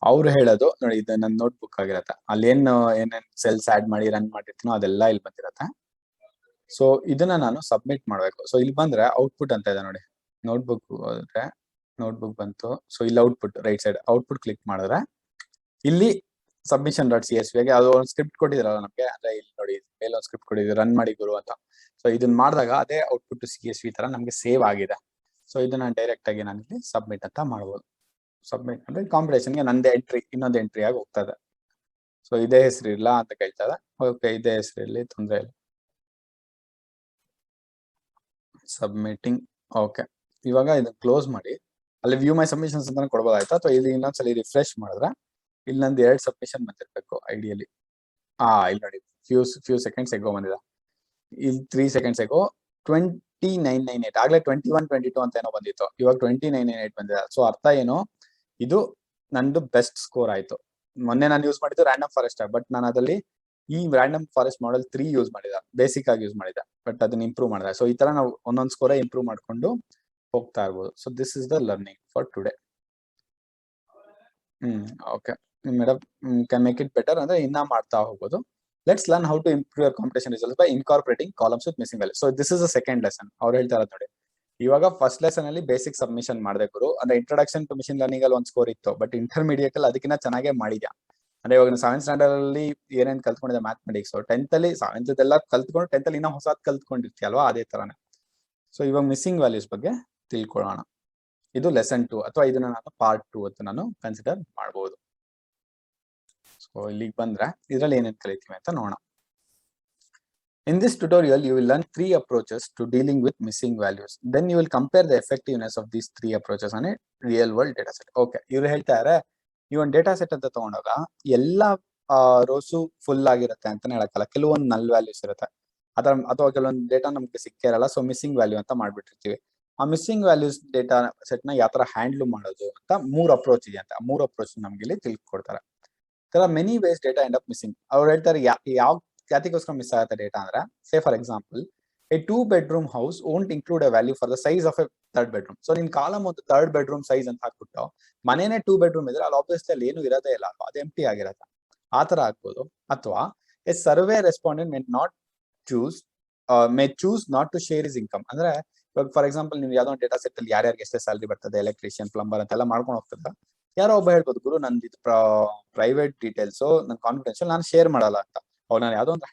ಅವ್ರು ಹೇಳೋದು ನೋಡಿ, ಇದು ನನ್ನ ನೋಟ್ಬುಕ್ ಆಗಿರತ್ತೆ, ಅಲ್ಲಿ ಏನೇನ್ ಸೆಲ್ಸ್ ಆಡ್ ಮಾಡಿ ರನ್ ಮಾಡಿರ್ತೀನೋ ಅದೆಲ್ಲ ಇಲ್ಲಿ ಬಂದಿರತ್ತೆ. ಸೊ ಇದನ್ನ ನಾನು ಸಬ್ಮಿಟ್ ಮಾಡ್ಬೇಕು. ಸೊ ಇಲ್ಲಿ ಬಂದ್ರೆ ಔಟ್ಪುಟ್ ಅಂತ ಇದೆ ನೋಡಿ, ನೋಟ್ಬುಕ್ ಹೋದ್ರೆ ನೋಟ್ಬುಕ್ ಬಂತು. ಸೊ ಇಲ್ಲಿ output right side output click ಮಾಡಿದ್ರೆ ಇಲ್ಲಿ ಸಬ್ಮಿಷನ್ ಡಾಟ್ CSV ಗೆ ಅದು ಒಂದು ಸ್ಕ್ರಿಪ್ಟ್ ಕೊಟ್ಟಿದ್ರಲ್ಲ ನಮ್ಗೆ, ಅಂದ್ರೆ ಇಲ್ಲಿ ನೋಡಿ ಮೇಲೆ ಒಂದು ಸ್ಕ್ರಿಪ್ಟ್ ಕೊಟ್ಟಿದ್ರು ರನ್ ಮಾಡಿ ಗುರು ಅಂತ. ಸೊ ಇದನ್ನ ಮಾಡಿದಾಗ ಅದೇ ಔಟ್ಪುಟ್ ಟು CSV ತರ ನಮ್ಗೆ ಸೇವ್ ಆಗಿದೆ. ಸೊ ಇದನ್ನ ಡೈರೆಕ್ಟ್ ಆಗಿ ನಾನು ಇಲ್ಲಿ ಸಬ್ಮಿಟ್ ಅಂತ ಮಾಡ್ಬೋದು. ಸಬ್ಮಿಟ್ ಅಂದ್ರೆ ಕಾಂಪಿಟೇಷನ್ಗೆ ನಂದೇ ಎಂಟ್ರಿ ಇನ್ನೊಂದು ಎಂಟ್ರಿ ಆಗಿ ಹೋಗ್ತದೆ. ಸೊ ಇದೇ ಹೆಸರು ಇಲ್ಲ ಅಂತ ಕೇಳ್ತಾ ಇದೆ. ಓಕೆ, ಇದೇ ಹೆಸರಲ್ಲಿ ತೊಂದರೆ ಇಲ್ಲ. ಸಬ್ಮಿಟಿಂಗ್. ಓಕೆ, ಇವಾಗ ಇದನ್ನ ಕ್ಲೋಸ್ ಮಾಡಿ ಅಲ್ಲಿ ವ್ಯೂ ಮೈ ಸಬ್ಮಿಷನ್ಸ್ ಅಂತ ಕೊಡ್ಬೋದಾಯ್ತಾ, ಅಥವಾ ಇಲ್ಲಿ ಇನ್ನೊಂದ್ಸಲಿ ರಿಫ್ರೆಶ್ ಮಾಡಿದ್ರೆ ಇಲ್ಲಿ ನಂದು 2 ಸಬ್ಮಿಷನ್ ಬಂದಿರ್ಬೇಕು ಐಡಿಯಲಿ. ಇಲ್ಲಿ ನೋಡಿ ಫ್ಯೂ ಸೆಕೆಂಡ್ಸ್ ಎಗೋ ಬಂದಿದೆ. ಇಲ್ಲಿ 3 ಸೆಕೆಂಡ್ಸ್ ಎಗೋ 20998 ಆಗ್ಲೇ 2122 ಅಂತ ಏನೋ ಬಂದಿತ್ತು, ಇವಾಗ 2998 ಬಂದಿದೆ. ಸೊ ಅರ್ಥ ಏನು, ಇದು ನಂದು ಬೆಸ್ಟ್ ಸ್ಕೋರ್ ಆಯ್ತು. ಮೊನ್ನೆ ನಾನು ಯೂಸ್ ಮಾಡಿದ್ದು ರ್ಯಾಂಡಮ್ ಫಾರೆಸ್ಟ್, ಬಟ್ ನಾನು ಅದ್ರಲ್ಲಿ ಈ ರ್ಯಾಂಡಮ್ ಫಾರೆಸ್ಟ್ ಮಾಡೆಲ್ 3 ಯೂಸ್ ಮಾಡಿದ, ಬೇಸಿಕ್ ಆಗಿ ಯೂಸ್ ಮಾಡಿದೆ, ಬಟ್ ಅದನ್ನ ಇಂಪ್ರೂವ್ ಮಾಡಿದೆ. ಸೊ ಈ ತರ ನಾವು ಒಂದೊಂದು ಸ್ಕೋರ್ ಇಂಪ್ರೂವ್ ಮಾಡ್ಕೊಂಡು ಹೋಗ್ತಾ ಇರ್ಬೋದು. So this is the learning for today. Okay madam, can make it better ಅಂದ್ರೆ ಇನ್ನ ಮಾಡ್ತಾ ಹೋಗೋದು. Let's learn how to improve your competition results by incorporating columns with missing values. So this is the second lesson. ಅವ್ರು ಹೇಳ್ತಾ ಇರೋದು ನೋಡಿ, ಇವಾಗ first lesson ಅಲ್ಲಿ ಬೇಸಿಕ್ ಸಬ್ಮಿಷನ್ ಮಾಡಿದೆ ಗುರು. ಅಂದ್ರೆ ಇಂಟ್ರೊಡಕ್ಷನ್ ಟು ಮಿಷಿನ್ ಲರ್ನಿಂಗ್ ಅಲ್ಲಿ ಒಂದು ಸ್ಕೋರ್ ಇತ್ತು, ಬಟ್ ಇಂಟರ್ಮೀಡಿಯೇಟ್ ಅಲ್ಲಿ ಅದಕ್ಕಿಂತ ಚೆನ್ನಾಗೇ ಮಾಡಿದ್ಯಾ. ಅಂದ್ರೆ ಇವಾಗ ಸೆವೆಂತ್ ಸ್ಟ್ಯಾಂಡರ್ಡ್ ಅಲ್ಲಿ ಏನೇನ್ ಕಲ್ತ್ಕೊಂಡಿದೆ ಮ್ಯಾಥಮೆಟಿಕ್ಸ್, ಟೆಂತ್ ಅಲ್ಲಿ ಸೆವೆಂತ್ ಎಲ್ಲ ಕಲ್ತ್ಕೊಂಡು ಟೆಂತ್ ಅಲ್ಲಿ ಇನ್ನೂ ಹೊಸದ್ ಕಲ್ತ್ಕೊಂಡಿರ್ತೀಯಲ್ವಾ, ಅದೇ ತರಾನೇ. ಸೊ ಇವಾಗ ಮಿಸ್ಸಿಂಗ್ ವ್ಯಾಲ್ಯೂಸ್ ಬಗ್ಗೆ ತಿಳ್ಕೊಳ್ಳೋಣ. ಇದು ಲೆಸನ್ 2, ಅಥವಾ ಇದನ್ನ ನಾನು ಪಾರ್ಟ್ 2 ಅಂತ ನಾನು ಕನ್ಸಿಡರ್ ಮಾಡಬಹುದು. ಸೊ ಇಲ್ಲಿಗೆ ಬಂದ್ರೆ ಇದ್ರಲ್ಲಿ ಏನೇನ್ ಕಲಿತೀವಿ ಅಂತ ನೋಡೋಣ. In this tutorial, you will learn 3 approaches to dealing with missing values. Then you will compare the effectiveness of these 3 approaches on a real world data set. Okay, ಇವ್ರು ಹೇಳ್ತಾರೆ ಈ ಒಂದು ಡೇಟಾ ಸೆಟ್ ಅಂತ ತಗೊಂಡಾಗ ಎಲ್ಲಾ ರೋಸು ಫುಲ್ ಆಗಿರುತ್ತೆ ಅಂತಾನೆ ಹೇಳಕ್ಕಲ್ಲ, ಕೆಲವೊಂದು ನಲ್ ವ್ಯಾಲ್ಯೂಸ್ ಇರುತ್ತೆ ಅಥವಾ ಕೆಲವೊಂದು ಡೇಟಾ ನಮ್ಗೆ ಸಿಕ್ಕೇ ಇರಲ್ಲ, ಸೊ ಮಿಸ್ಸಿಂಗ್ ವ್ಯಾಲ್ಯೂ ಅಂತ ಮಾಡ್ಬಿಟ್ಟಿರ್ತೀವಿ. ಆ ಮಿಸ್ಸಿಂಗ್ ವ್ಯಾಲ್ಯೂಸ್ ಡೇಟಾ ಸೆಟ್ ನ ಯಾವ ತರ ಹ್ಯಾಂಡಲ್ ಮಾಡೋದು ಅಂತ 3 ಅಪ್ರೋಚ್ ಇದೆ ಅಂತ. 3 ಅಪ್ರೋಚ್ ನಮ್ಗೆ ಇಲ್ಲಿ ತಿಳ್ಕೊಡ್ತಾರೆ. there are many ways data end up missing. ಅವ್ರು ಹೇಳ್ತಾರೆ ಯಾವ ಯಾತಿಗೋಸ್ಕರ ಮಿಸ್ ಆಗುತ್ತೆ ಡೇಟಾ ಅಂದ್ರೆ, say for example A 2-bedroom house won't include a value for the size of a 3rd bedroom. So ನಿನ್ ಕಾಲಮ್ ಒಂದು 3rd bedroom ಸೈಜ್ ಅಂತ ಹಾಕ್ಬಿಟ್ಟು ಮನೇನೆ 2 bedroom ಇದ್ರೆ ಅಲ್ಲಿ ಆಬ್ವಿಯಸ್ಲಿ ಅಲ್ಲಿ ಏನು ಇರೋದೇ ಇಲ್ಲ, ಅದು ಎಂಟಿ ಆಗಿರತ್ತೆ. ಆ ತರ ಆಗ್ಬೋದು. ಅಥವಾ a survey respondent may choose not to share is income. ಅಂದ್ರೆ ಇವಾಗ ಫಾರ್ ಎಕ್ಸಾಂಪಲ್ ನೀವು ಯಾವ್ದೋ ಒಂದು ಡೇಟಾ ಸೆಟ್ ಅಲ್ಲಿ ಯಾರ್ಯಾರಿಗೆ ಎಷ್ಟೇ ಸ್ಯಾಲರಿ ಬರ್ತದೆ, ಎಲೆಕ್ಟ್ರಿಷಿಯನ್, ಪ್ಲಂಬರ್ ಅಂತೆಲ್ಲ ಮಾಡ್ಕೊಂಡು ಹೋಗ್ತದ, ಯಾರೋ ಒಬ್ಬ ಹೇಳ್ಬೋದು ಗುರು ನಂದು ಇದು ಪ್ರೈವೇಟ್ ಡೀಟೇಲ್ಸ್, ನನ್ ಕಾನ್ಫಿಡೆನ್ಶಿಯಲ್, ನಾನು ಶೇರ್ ಮಾಡಲ್ಲ ಅಂತ. ಅವ್ರು ನಾನು ಯಾವ್ದೋ ಒಂದು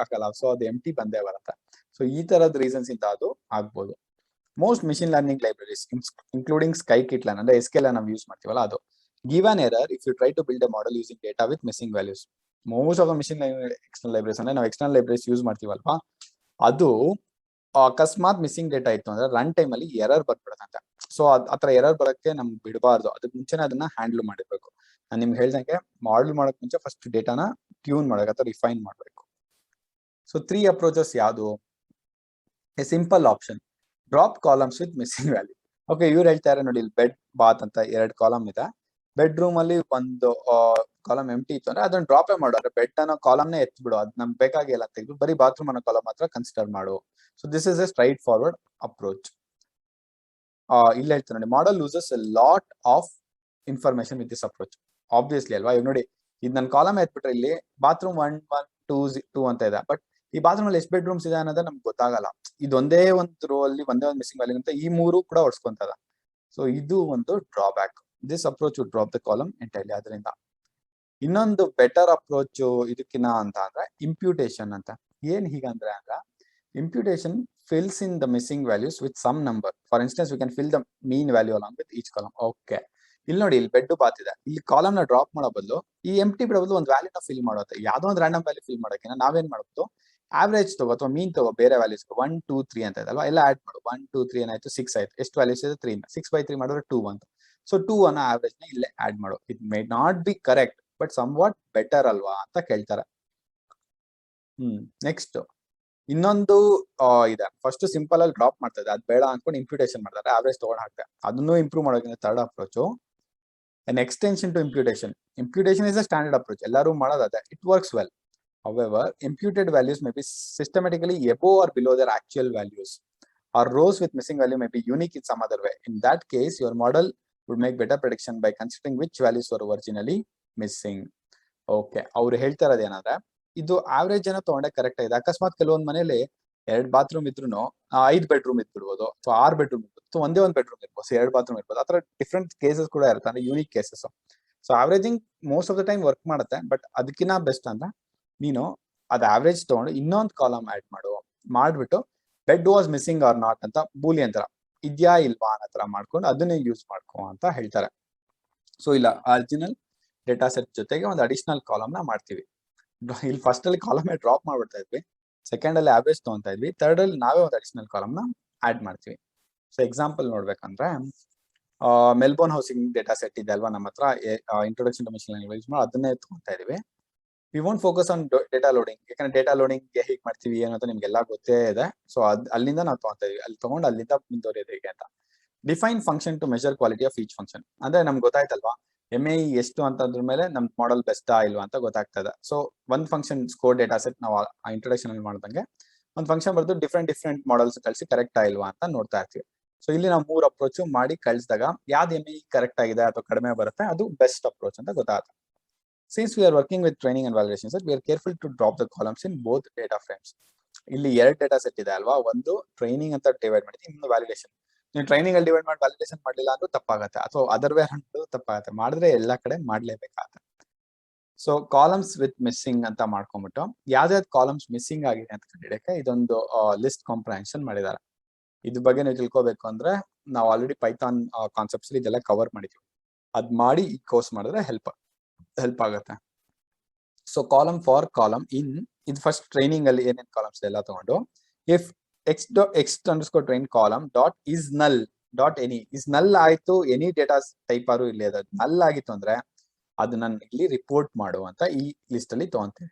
ಹಾಕಲ್ಲ, ಸೊ ಅದು ಎಂಟಿ ಬಂದೇ ಬರುತ್ತೆ. ಸೊ ಈ ತರದ ರೀಸನ್ಸ್ ಇಂದ ಅದು ಆಗ್ಬೋದು. Most machine learning libraries including scikit learn ಅಂದ್ರೆ SKLerr ನಾವು ಯೂಸ್ ಮಾಡ್ತೀವಲ್ಲ ಅದು, give an error if you try to build a model using data with missing values. Most of the machine external libraries ಅಂದ್ರೆ ನಾವು ಎಕ್ಸ್ಟರ್ನಲ್ ಲೈಬ್ರರೀಸ್ ಯೂಸ್ ಮಾಡ್ತೀವಲ್ವಾ, ಅದು ಅಕಸ್ಮಾತ್ missing data ಇತ್ತು ಅಂದ್ರೆ ರನ್ ಟೈಮ್ ಅಲ್ಲಿ ಎರರ್ ಬರ್ಬಿಡುತ್ತೆ. ಸೊ ಆತರ ಎರರ್ ಬರಕ್ಕೆ ನಮ್ಗೆ ಬಿಡಬಾರ್ದು, ಅದಕ್ಕೆ ಮುಂಚೆನೆ ಅದನ್ನ ಹ್ಯಾಂಡಲ್ ಮಾಡಿರ್ಬೇಕು. ನಾನು ನಿಮ್ಗೆ ಹೇಳ್ದಂಗೆ ಮಾಡೆಲ್ ಮಾಡಕ್ ಮುಂಚೆ ಫಸ್ಟ್ ಡೇಟಾನ ಟ್ಯೂನ್ ಮಾಡಬೇಕು ಅಥವಾ ರಿಫೈನ್ ಮಾಡಬೇಕು. ಸೊ 3 ಅಪ್ರೋಚಸ್ ಯಾವುದು? A simple option, drop columns with missing value. Okay, ಇವ್ರು ಹೇಳ್ತಾರೆ ನೋಡಿ, ಇಲ್ಲಿ ಬೆಡ್ ಬಾತ್ ಅಂತ 2 ಕಾಲಮ್ ಇದೆ. ಬೆಡ್ರೂಮ್ ಅಲ್ಲಿ ಒಂದು ಕಾಲಮ್ ಎಂಟಿ ಇತ್ತು ಅಂದ್ರೆ ಅದನ್ನ ಡ್ರಾಪೇ ಮಾಡೋದ್ರೆ ಬೆಡ್ ಅನ್ನೋ ಕಾಲಮ್ನೇ ಎತ್ಬಿಡು, ಅದ್ ನಮ್ಗೆ ಬೇಕಾಗಿಲ್ಲ ತೆಗೆದು ಬರೀ ಬಾತ್ರೂಮ್ ಅನ್ನೋ ಕಾಲಮ್ ಮಾತ್ರ ಕನ್ಸಿಡರ್ ಮಾಡು. So this is A straight forward approach. ಇಲ್ಲಿ ಹೇಳ್ತಾರೆ ನೋಡಿ, model loses A lot of information with this approach. Obviously ಅಲ್ವಾ, ಇವ್ ನೋಡಿ ಇದು ನನ್ನ ಕಾಲಮ್ ಎತ್ಬಿಟ್ರೆ ಇಲ್ಲಿ ಬಾತ್ರೂಮ್ 1 1 2 ಅಂತ ಇದೆ, ಬಟ್ ಈ ಬಾತ್ರೂಮ್ ಅಲ್ಲಿ ಎಷ್ಟು ಬೆಡ್ರೂಮ್ಸ್ ಇದೆ ಅನ್ನೋದು ನಮ್ಗೆ ಗೊತ್ತಾಗಲ್ಲ. ಇದೊಂದೇ ಒಂದು ರೋ ಅಲ್ಲಿ ಒಂದೇ ಒಂದು ಮಿಸ್ಸಿಂಗ್ ವ್ಯಾಲ್ಯೂ ಅಂತ ಈ 3 ಕೂಡ ಹೊಡ್ಸ್ಕೊಂತದ. ಸೊ ಇದು ಒಂದು drawback. This approach would drop the column entirely. ಅದರಿಂದ ಇನ್ನೊಂದು ಬೆಟರ್ ಅಪ್ರೋಚ್ ಇದಕ್ಕಿನ್ನ ಅಂತ ಅಂದ್ರೆ ಇಂಪ್ಯೂಟೇಷನ್ ಅಂತ. ಏನ್ ಹೀಗಂದ್ರೆ imputation fills in the missing values with some number. For instance, we can fill the mean value along with each column. Okay, ಇಲ್ಲಿ ನೋಡಿ, ಇಲ್ಲಿ bed Baat ಇದೆ, ಇಲ್ಲಿ ಕಾಲಮ್ ನ ಡ್ರಾಪ್ ಮಾಡೋ ಬದಲು ಈ ಎಂಟಿ ಬಿಡೋ ಬದಲು ಒಂದು ವ್ಯಾಲ್ಯೂನ ಫಿಲ್ ಮಾಡುತ್ತೆ. ಯಾವ್ದೋ ಒಂದು ರ್ಯಾಂಡಮ್ ವ್ಯಾಲ್ಯೂ ಫಿಲ್ ಮಾಡೋಕೆ ನಾವೇನ್ ಮಾಡಬಹುದು, ಆವರೇಜ್ ತಗೋ ಅಥವಾ ಮೀನ್ ತಗೋ, ಬೇರೆ ವ್ಯಾಲ್ಯೂಸ್ 1 2 3 ಅಂತ ಇದಲ್ವಾ, ಎಲ್ಲ ಆಡ್ ಮಾಡು. 1 2 3 ಏನಾಯ್ತು, 6 ಆಯ್ತು. ಎಷ್ಟು ವ್ಯಾಲ್ಯೂಸ್ ಇದೆ? 3. 6/3 ಮಾಡಿದ್ರೆ 2 ಬಂತು. ಸೊ 2 ಅನ್ನ ಆವರೇಜ್ ನ ಇಲ್ಲೇ ಆಡ್ ಮಾಡು. It may not be correct but somewhat better ಅಲ್ವಾ ಅಂತ ಕೇಳ್ತಾರೆ. ನೆಕ್ಸ್ಟ್ ಇನ್ನೊಂದು ಇದೆ. ಫಸ್ಟ್ ಸಿಂಪಲ್ ಅಲ್ಲಿ ಡ್ರಾಪ್ ಮಾಡ್ತದೆ, ಅದ್ ಬೇಡ ಅನ್ಕೊಂಡು ಇಂಪ್ಯೂಟೇಷನ್ ಮಾಡ್ತಾರೆ, ಆವರೇಜ್ ತಗೊಂಡ್ ಹಾಕ್ತಾರೆ. ಅದನ್ನು ಇಂಪ್ರೂವ್ ಮಾಡೋಕೆ third approach, an extension to imputation. Imputation is a standard approach. ಎಲ್ಲರೂ ಮಾಡೋದು. It works well. However, imputed values may be systematically above or below their actual values. Or rows with missing value may be unique in some other way. In that case, your model would make better prediction by considering which values were originally missing. Okay, ಅವ್ರು ಹೇಳ್ತಾ ಇರೋದು ಏನಂದ್ರೆ, ಇದು average ಏನೋ ತಗೊಂಡೆ correct ಆಗಿದೆ. ಅಕಸ್ಮಾತ್ ಕೆಲವೊಂದ್ ಮನೇಲಿ 2 ಬಾತ್ರೂಮ್ ಇದ್ರು 5 ಬೆಡ್ರೂಮ್ ಇದ್ಬಿಡ್ಬೋದು, ಅಥವಾ 6 ಬೆಡ್ರೂಮ್ ಇರ್ಬೋದು, ಅಥವಾ ಒಂದೇ ಒಂದು ಬೆಡ್ರೂಮ್ ಇರ್ಬೋದು, 2 ಬಾತ್ರೂಮ್ ಇರ್ಬೋದು. ಆತರ ಡಿಫ್ರೆಂಟ್ ಕೇಸಸ್ ಕೂಡ ಇರುತ್ತೆ, ಅಂದ್ರೆ unique cases. So averaging most of the time work ಮಾಡುತ್ತೆ, ಬಟ್ ಅದಕ್ಕಿಂತ ಬೆಸ್ಟ್ ಅಂದ್ರೆ ನೀನು ಅದ್ ಆವರೇಜ್ ತಗೊಂಡು ಇನ್ನೊಂದು ಕಾಲಮ್ ಆಡ್ ಮಾಡ್ಬಿಟ್ಟು bed was missing or not ಅಂತ ಬೂಲಿಯನ್ ತರ ಇದ್ಯಾ ಇಲ್ವಾ ಅನ್ನೋ ತರ ಮಾಡ್ಕೊಂಡು ಅದನ್ನೇ ಯೂಸ್ ಮಾಡ್ಕೋ ಅಂತ ಹೇಳ್ತಾರೆ. ಸೊ ಇಲ್ಲ, ಒರಿಜಿನಲ್ ಡೇಟಾ ಸೆಟ್ ಜೊತೆಗೆ ಒಂದು ಅಡಿಷನಲ್ ಕಾಲಮ್ ನ ಮಾಡ್ತೀವಿ. ಇಲ್ಲಿ ಫಸ್ಟ್ ಅಲ್ಲಿ ಕಾಲಮ್ ಡ್ರಾಪ್ ಮಾಡ್ಬಿಡ್ತಾ ಇದ್ವಿ, ಸೆಕೆಂಡ್ ಅಲ್ಲಿ ಆವರೇಜ್ ತಗೊಂತಾ ಇದ್ವಿ, ಥರ್ಡ್ ಅಲ್ಲಿ ನಾವೇ ಒಂದು ಅಡಿಷನಲ್ ಕಾಲಮ್ ನ ಆಡ್ ಮಾಡ್ತೀವಿ. ಸೊ ಎಕ್ಸಾಂಪಲ್ ನೋಡ್ಬೇಕಂದ್ರೆ, ಮೆಲ್ಬೋರ್ನ್ ಹೌಸಿಂಗ್ ಡೇಟಾ ಸೆಟ್ ಇದೆ ಅಲ್ವಾ ನಮ್ಮ ಹತ್ರ, introduction to machine learning use ಮಾಡಿ ಅದನ್ನೇ ತಗೊಂತಾ ಇದೀವಿ. We won't focus on data loading, ಯಾಕಂದ್ರೆ ಡೇಟಾ ಲೋಡಿಂಗ್ ಹೇಗೆ ಮಾಡ್ತೀವಿ ಅನ್ನೋದು ನಿಮ್ಗೆಲ್ಲ ಗೊತ್ತೇ ಇದೆ. ಸೊ ಅಲ್ಲಿಂದ ನಾವು ತಗೊಂತಾ ಇದೀವಿ, ಅಲ್ಲಿ ತಗೊಂಡು ಅಲ್ಲಿಂದ ಮುಂದುವರಿಯೋದು ಹೇಗೆ ಅಂತ. Define function to measure quality of each function. ಅಂದ್ರೆ ನಮ್ಗೆ ಗೊತ್ತಾಯ್ತಲ್ವಾ MAE ಎಷ್ಟು ಅಂತಂದ್ರ ಮೇಲೆ ನಮ್ ಮಾಡೆಲ್ ಬೆಸ್ಟಾ ಇಲ್ವಾ ಅಂತ ಗೊತ್ತಾಗ್ತದೆ. ಸೊ ಒಂದ್ ಫಂಕ್ಷನ್ ಸ್ಕೋರ್ ಡೇಟಾ ಸೆಟ್ ನಾವು ಇಂಟ್ರೊಡಕ್ಷನ್ ಅಲ್ಲಿ ಮಾಡ್ದಂಗೆ ಒಂದ್ ಫಂಕ್ಷನ್ ಬರ್ದು ಡಿಫ್ರೆಂಟ್ ಮಾಡೆಲ್ಸ್ ಕಳಿಸಿ ಕರೆಕ್ಟಾ ಇಲ್ವಾ ಅಂತ ನೋಡ್ತಾ ಇರ್ತೀವಿ. ಸೊ ಇಲ್ಲಿ ನಾವು 3 ಅಪ್ರೋಚ್ ಮಾಡಿ ಕಳಿಸಿದಾಗ ಯಾವ್ದು MAE ಕರೆಕ್ಟ್ ಆಗಿದೆ ಅಥವಾ ಕಡಿಮೆ ಬರುತ್ತೆ ಅದು ಬೆಸ್ಟ್ ಅಪ್ರೋಚ್ ಅಂತ ಗೊತ್ತಾಗುತ್ತೆ. Since we are working with training and validation set, we are careful to drop the columns in both data frames. ಇಲ್ಲಿ 2 ಡೇಟಾ ಸೆಟ್ ಇದೆ ಅಲ್ವಾ, ಒಂದು ಟ್ರೈನಿಂಗ್ ಅಂತ ಡಿವೈಡ್ ಮಾಡಿದ್ವಿ, ಇನ್ನೊಂದು ವ್ಯಾಲಿಡೇಷನ್. ನೀವು ಟ್ರೈನಿಂಗ್ ಅಲ್ಲಿ ಡಿವೈಡ್ ಮಾಡಿ ವ್ಯಾಲಿಡೇಷನ್ ಮಾಡಲಿಲ್ಲ ಅಂದ್ರೂ ತಪ್ಪಾಗತ್ತೆ, ಅಥವಾ ಅದರ್ ವೇ ಅಂದ್ರೂ ತಪ್ಪಾಗತ್ತೆ. ಮಾಡಿದ್ರೆ ಎಲ್ಲಾ ಕಡೆ ಮಾಡ್ಲೇಬೇಕಾಗತ್ತೆ. ಸೊ ಕಾಲಮ್ಸ್ ವಿತ್ ಮಿಸ್ಸಿಂಗ್ ಅಂತ ಮಾಡ್ಕೊಂಡ್ಬಿಟ್ಟು ಯಾವ್ದಾವ್ದು ಕಾಲಮ್ಸ್ ಮಿಸ್ಸಿಂಗ್ ಆಗಿದೆ ಅಂತ ಕಂಡಿಡಿಯಕ್ಕೆ ಇದೊಂದು ಲಿಸ್ಟ್ ಕಾಂಪ್ರಹೆನ್ಷನ್ ಮಾಡಿದ್ದಾರೆ. ಇದ್ರ ಬಗ್ಗೆ ನೀವು ತಿಳ್ಕೊಬೇಕು ಅಂದ್ರೆ ನಾವು ಆಲ್ರೆಡಿ ಪೈಥಾನ್ ಕಾನ್ಸೆಪ್ಟ್ಸ್ ಇದೆಲ್ಲ ಕವರ್ ಮಾಡಿದ್ವಿ. ಅದ್ ಮಾಡಿ ಈ ಕೋರ್ಸ್ ಮಾಡಿದ್ರೆ ಹೆಲ್ಪ್ ಆಗುತ್ತೆ. ಸೊ ಕಾಲಮ್ ಫಾರ್ ಕಾಲಮ್ ಇನ್ ಇದು ಫಸ್ಟ್ ಟ್ರೈನಿಂಗ್ ಅಲ್ಲಿ ಏನೇನ್ ಕಾಲಮ್ಸ್ ಎಲ್ಲ ತಗೊಂಡು if X underscore train column dot is ನಲ್ ಡಾಟ್ ಎನಿ ಇಸ್ ನಲ್ ಆಯ್ತು, ಎನಿ ಡೇಟಾ ಟೈಪ್ ಆರು ಇಲ್ಲಿ ಅದು ನಲ್ ಆಗಿತ್ತು ಅಂದ್ರೆ ಅದು ನಾನು ಇಲ್ಲಿ ರಿಪೋರ್ಟ್ ಮಾಡುವಂತ ಈ ಲಿಸ್ಟ್ ಅಲ್ಲಿ ತಗೊಂತೀನಿ.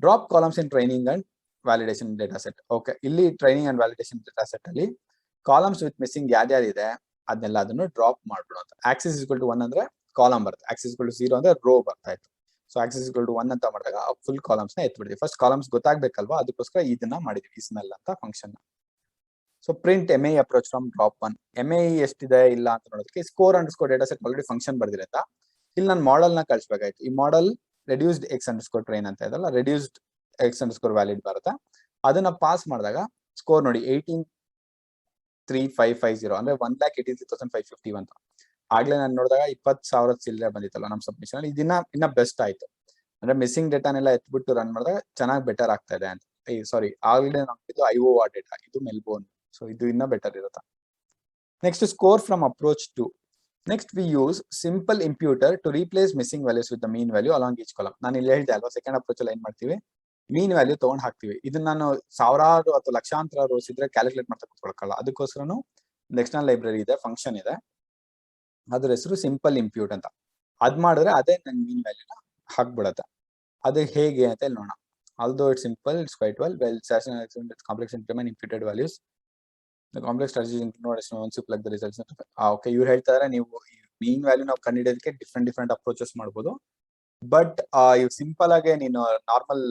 Drop columns in training and validation data set. Okay, ಇಲ್ಲಿ training and validation data set ಅಲ್ಲಿ ಕಾಲಮ್ಸ್ ವಿತ್ ಮಿಸ್ಸಿಂಗ್ ಯಾವ್ಯಾರಿದೆ ಅದನ್ನೆಲ್ಲ ಅದನ್ನು ಡ್ರಾಪ್ ಮಾಡ್ಬಿಡುವಂತ. ಆಕ್ಸಿಸ್ ಇಕ್ವಲ್ ಟು 1 ಅಂದ್ರೆ ಕಾಲಮ್ ಬರುತ್ತೆ, ಆಕ್ಸಿಸ್ ಇಕ್ವಲ್ ಟು 0 ಅಂದ್ರೆ ರೋ ಬರ್ತಾ ಇತ್ತು. ಸೊ ಆಕ್ಸಿಸ್ ಇಕ್ವಲ್ ಟು 1 ಅಂತ ಮಾಡಿದಾಗ ಫುಲ್ ಕಾಲಮ್ಸ್ ನ ಎತ್ಬಿಡ್ತೀವಿ. ಫಸ್ಟ್ ಕಾಲಮ್ಸ್ ಗೊತ್ತಾಗ್ಬೇಕಲ್ವಾ, ಅದಕ್ಕೋಸ್ಕರ ಇದನ್ನ ಮಾಡಿದ್ವಿ, ಸ್ಮೆಲ್ ಅಂತ function. So print MAE approach from drop 1. MAE ಎಷ್ಟಿದೆ ಇಲ್ಲ ಅಂತ ನೋಡೋದಕ್ಕೆ score underscore data set already function ಬರ್ದಿರಂತ ಇಲ್ಲಿ ನಾನು ಮಾಡೆಲ್ ನ ಕಳಿಸ್ಬೇಕಾಯ್ತು. ಈ model reduced X underscore train ಅಂತ ಇದಲ್ಲ, ರೆಡ್ಯೂಸ್ಡ್ ಎಕ್ಸ್ ಅಂಡರ್ಸ್ಕೋರ್ ವ್ಯಾಲಿಡ್ ಬರುತ್ತೆ. ಅದನ್ನ ಪಾಸ್ ಮಾಡಿದಾಗ ಸ್ಕೋರ್ ನೋಡಿ 18,3550 ಅಂದ್ರೆ 1,83,550 ಅಂತ. ಆಗ್ಲೇ ನಾನು ನೋಡಿದಾಗ 20,000 ಚಿಲ್ಲರೆ ಬಂದಿತ್ತಲ್ಲ ನಮ್ಮ ಸಬ್ಮಿಷನ್ ಅಲ್ಲಿ. ಇನ್ನ ಬೆಸ್ಟ್ ಆಯ್ತು, ಅಂದ್ರೆ ಮಿಸ್ಸಿಂಗ್ ಡೇಟಾನೆಲ್ಲ ಎತ್ಬಿಟ್ಟು ರನ್ ಮಾಡಿದಾಗ ಚೆನ್ನಾಗಿ ಬೆಟರ್ ಆಗ್ತಾ ಇದೆ ಅಂತ. ಸಾರಿ, ಆಗ್ಲೇ ಇದು IOR ಡೇಟಾ, ಇದು ಮೆಲ್ಬೋರ್ನ್. ಸೊ ಇದು ಇನ್ನ ಬೆಟರ್ ಇರುತ್ತೆ. Next score from approach two. Next we use simple imputer to replace missing values with the mean value along each column. ನಾನು ಇಲ್ಲಿ ಹೇಳಿದೆ ಅಲ್ವಾ, ಸೆಕೆಂಡ್ ಅಪ್ರೋಚ್ ಅಲ್ಲಿ ಏನ್ ಮಾಡ್ತೀವಿ, ಮೀನ್ ವ್ಯಾಲ್ಯೂ ತಗೊಂಡ್ ಹಾಕ್ತಿವಿ. ಇದನ್ನ ನಾನು ಸಾವಿರಾರು ಅಥವಾ ಲಕ್ಷಾಂತರ ರೋಸ್ ಇದ್ರೆ ಕ್ಯಾಲ್ಕುಲೇಟ್ ಮಾಡ್ತಾ ಕೂತ್ಕೊಳಕಲ್ಲ. ಅದಕ್ಕೋಸ್ಕರನು ಎಕ್ಸ್ಟರ್ನಲ್ ಲೈಬ್ರರಿ ಇದೆ, ಫಂಕ್ಷನ್ ಇದೆ, ಅದ್ರ ಹೆಸರು ಸಿಂಪಲ್ ಇಂಪ್ಯೂಟ್ ಅಂತ. ಅದ್ ಮಾಡಿದ್ರೆ ಅದೇ ನನ್ ಮೀನ್ ವ್ಯಾಲ್ಯೂನ ಹಾಕ್ಬಿಡತ್ತೆ. ಅದು ಹೇಗೆ ಅಂತ ಹೇಳಿ ನೋಡೋಣ. Although it simple, it's quite well complex implement imputed values. The complex strategy include once you plug the results. Okay, ಇವ್ರು ಹೇಳ್ತಾ ಇದಾರೆ ನೀವು ಮೀನ್ ವ್ಯಾಲ್ಯೂ ನಾವು ಕಂಡುಹಿಡಿಯೋದಕ್ಕೆ ಡಿಫ್ರೆಂಟ್ ಅಪ್ರೋಚಸ್ ಮಾಡ್ಬೋದು. ಬಟ್ ಇವ್ ಸಿಂಪಲ್ ಆಗಿ ನೀನು ನಾರ್ಮಲ್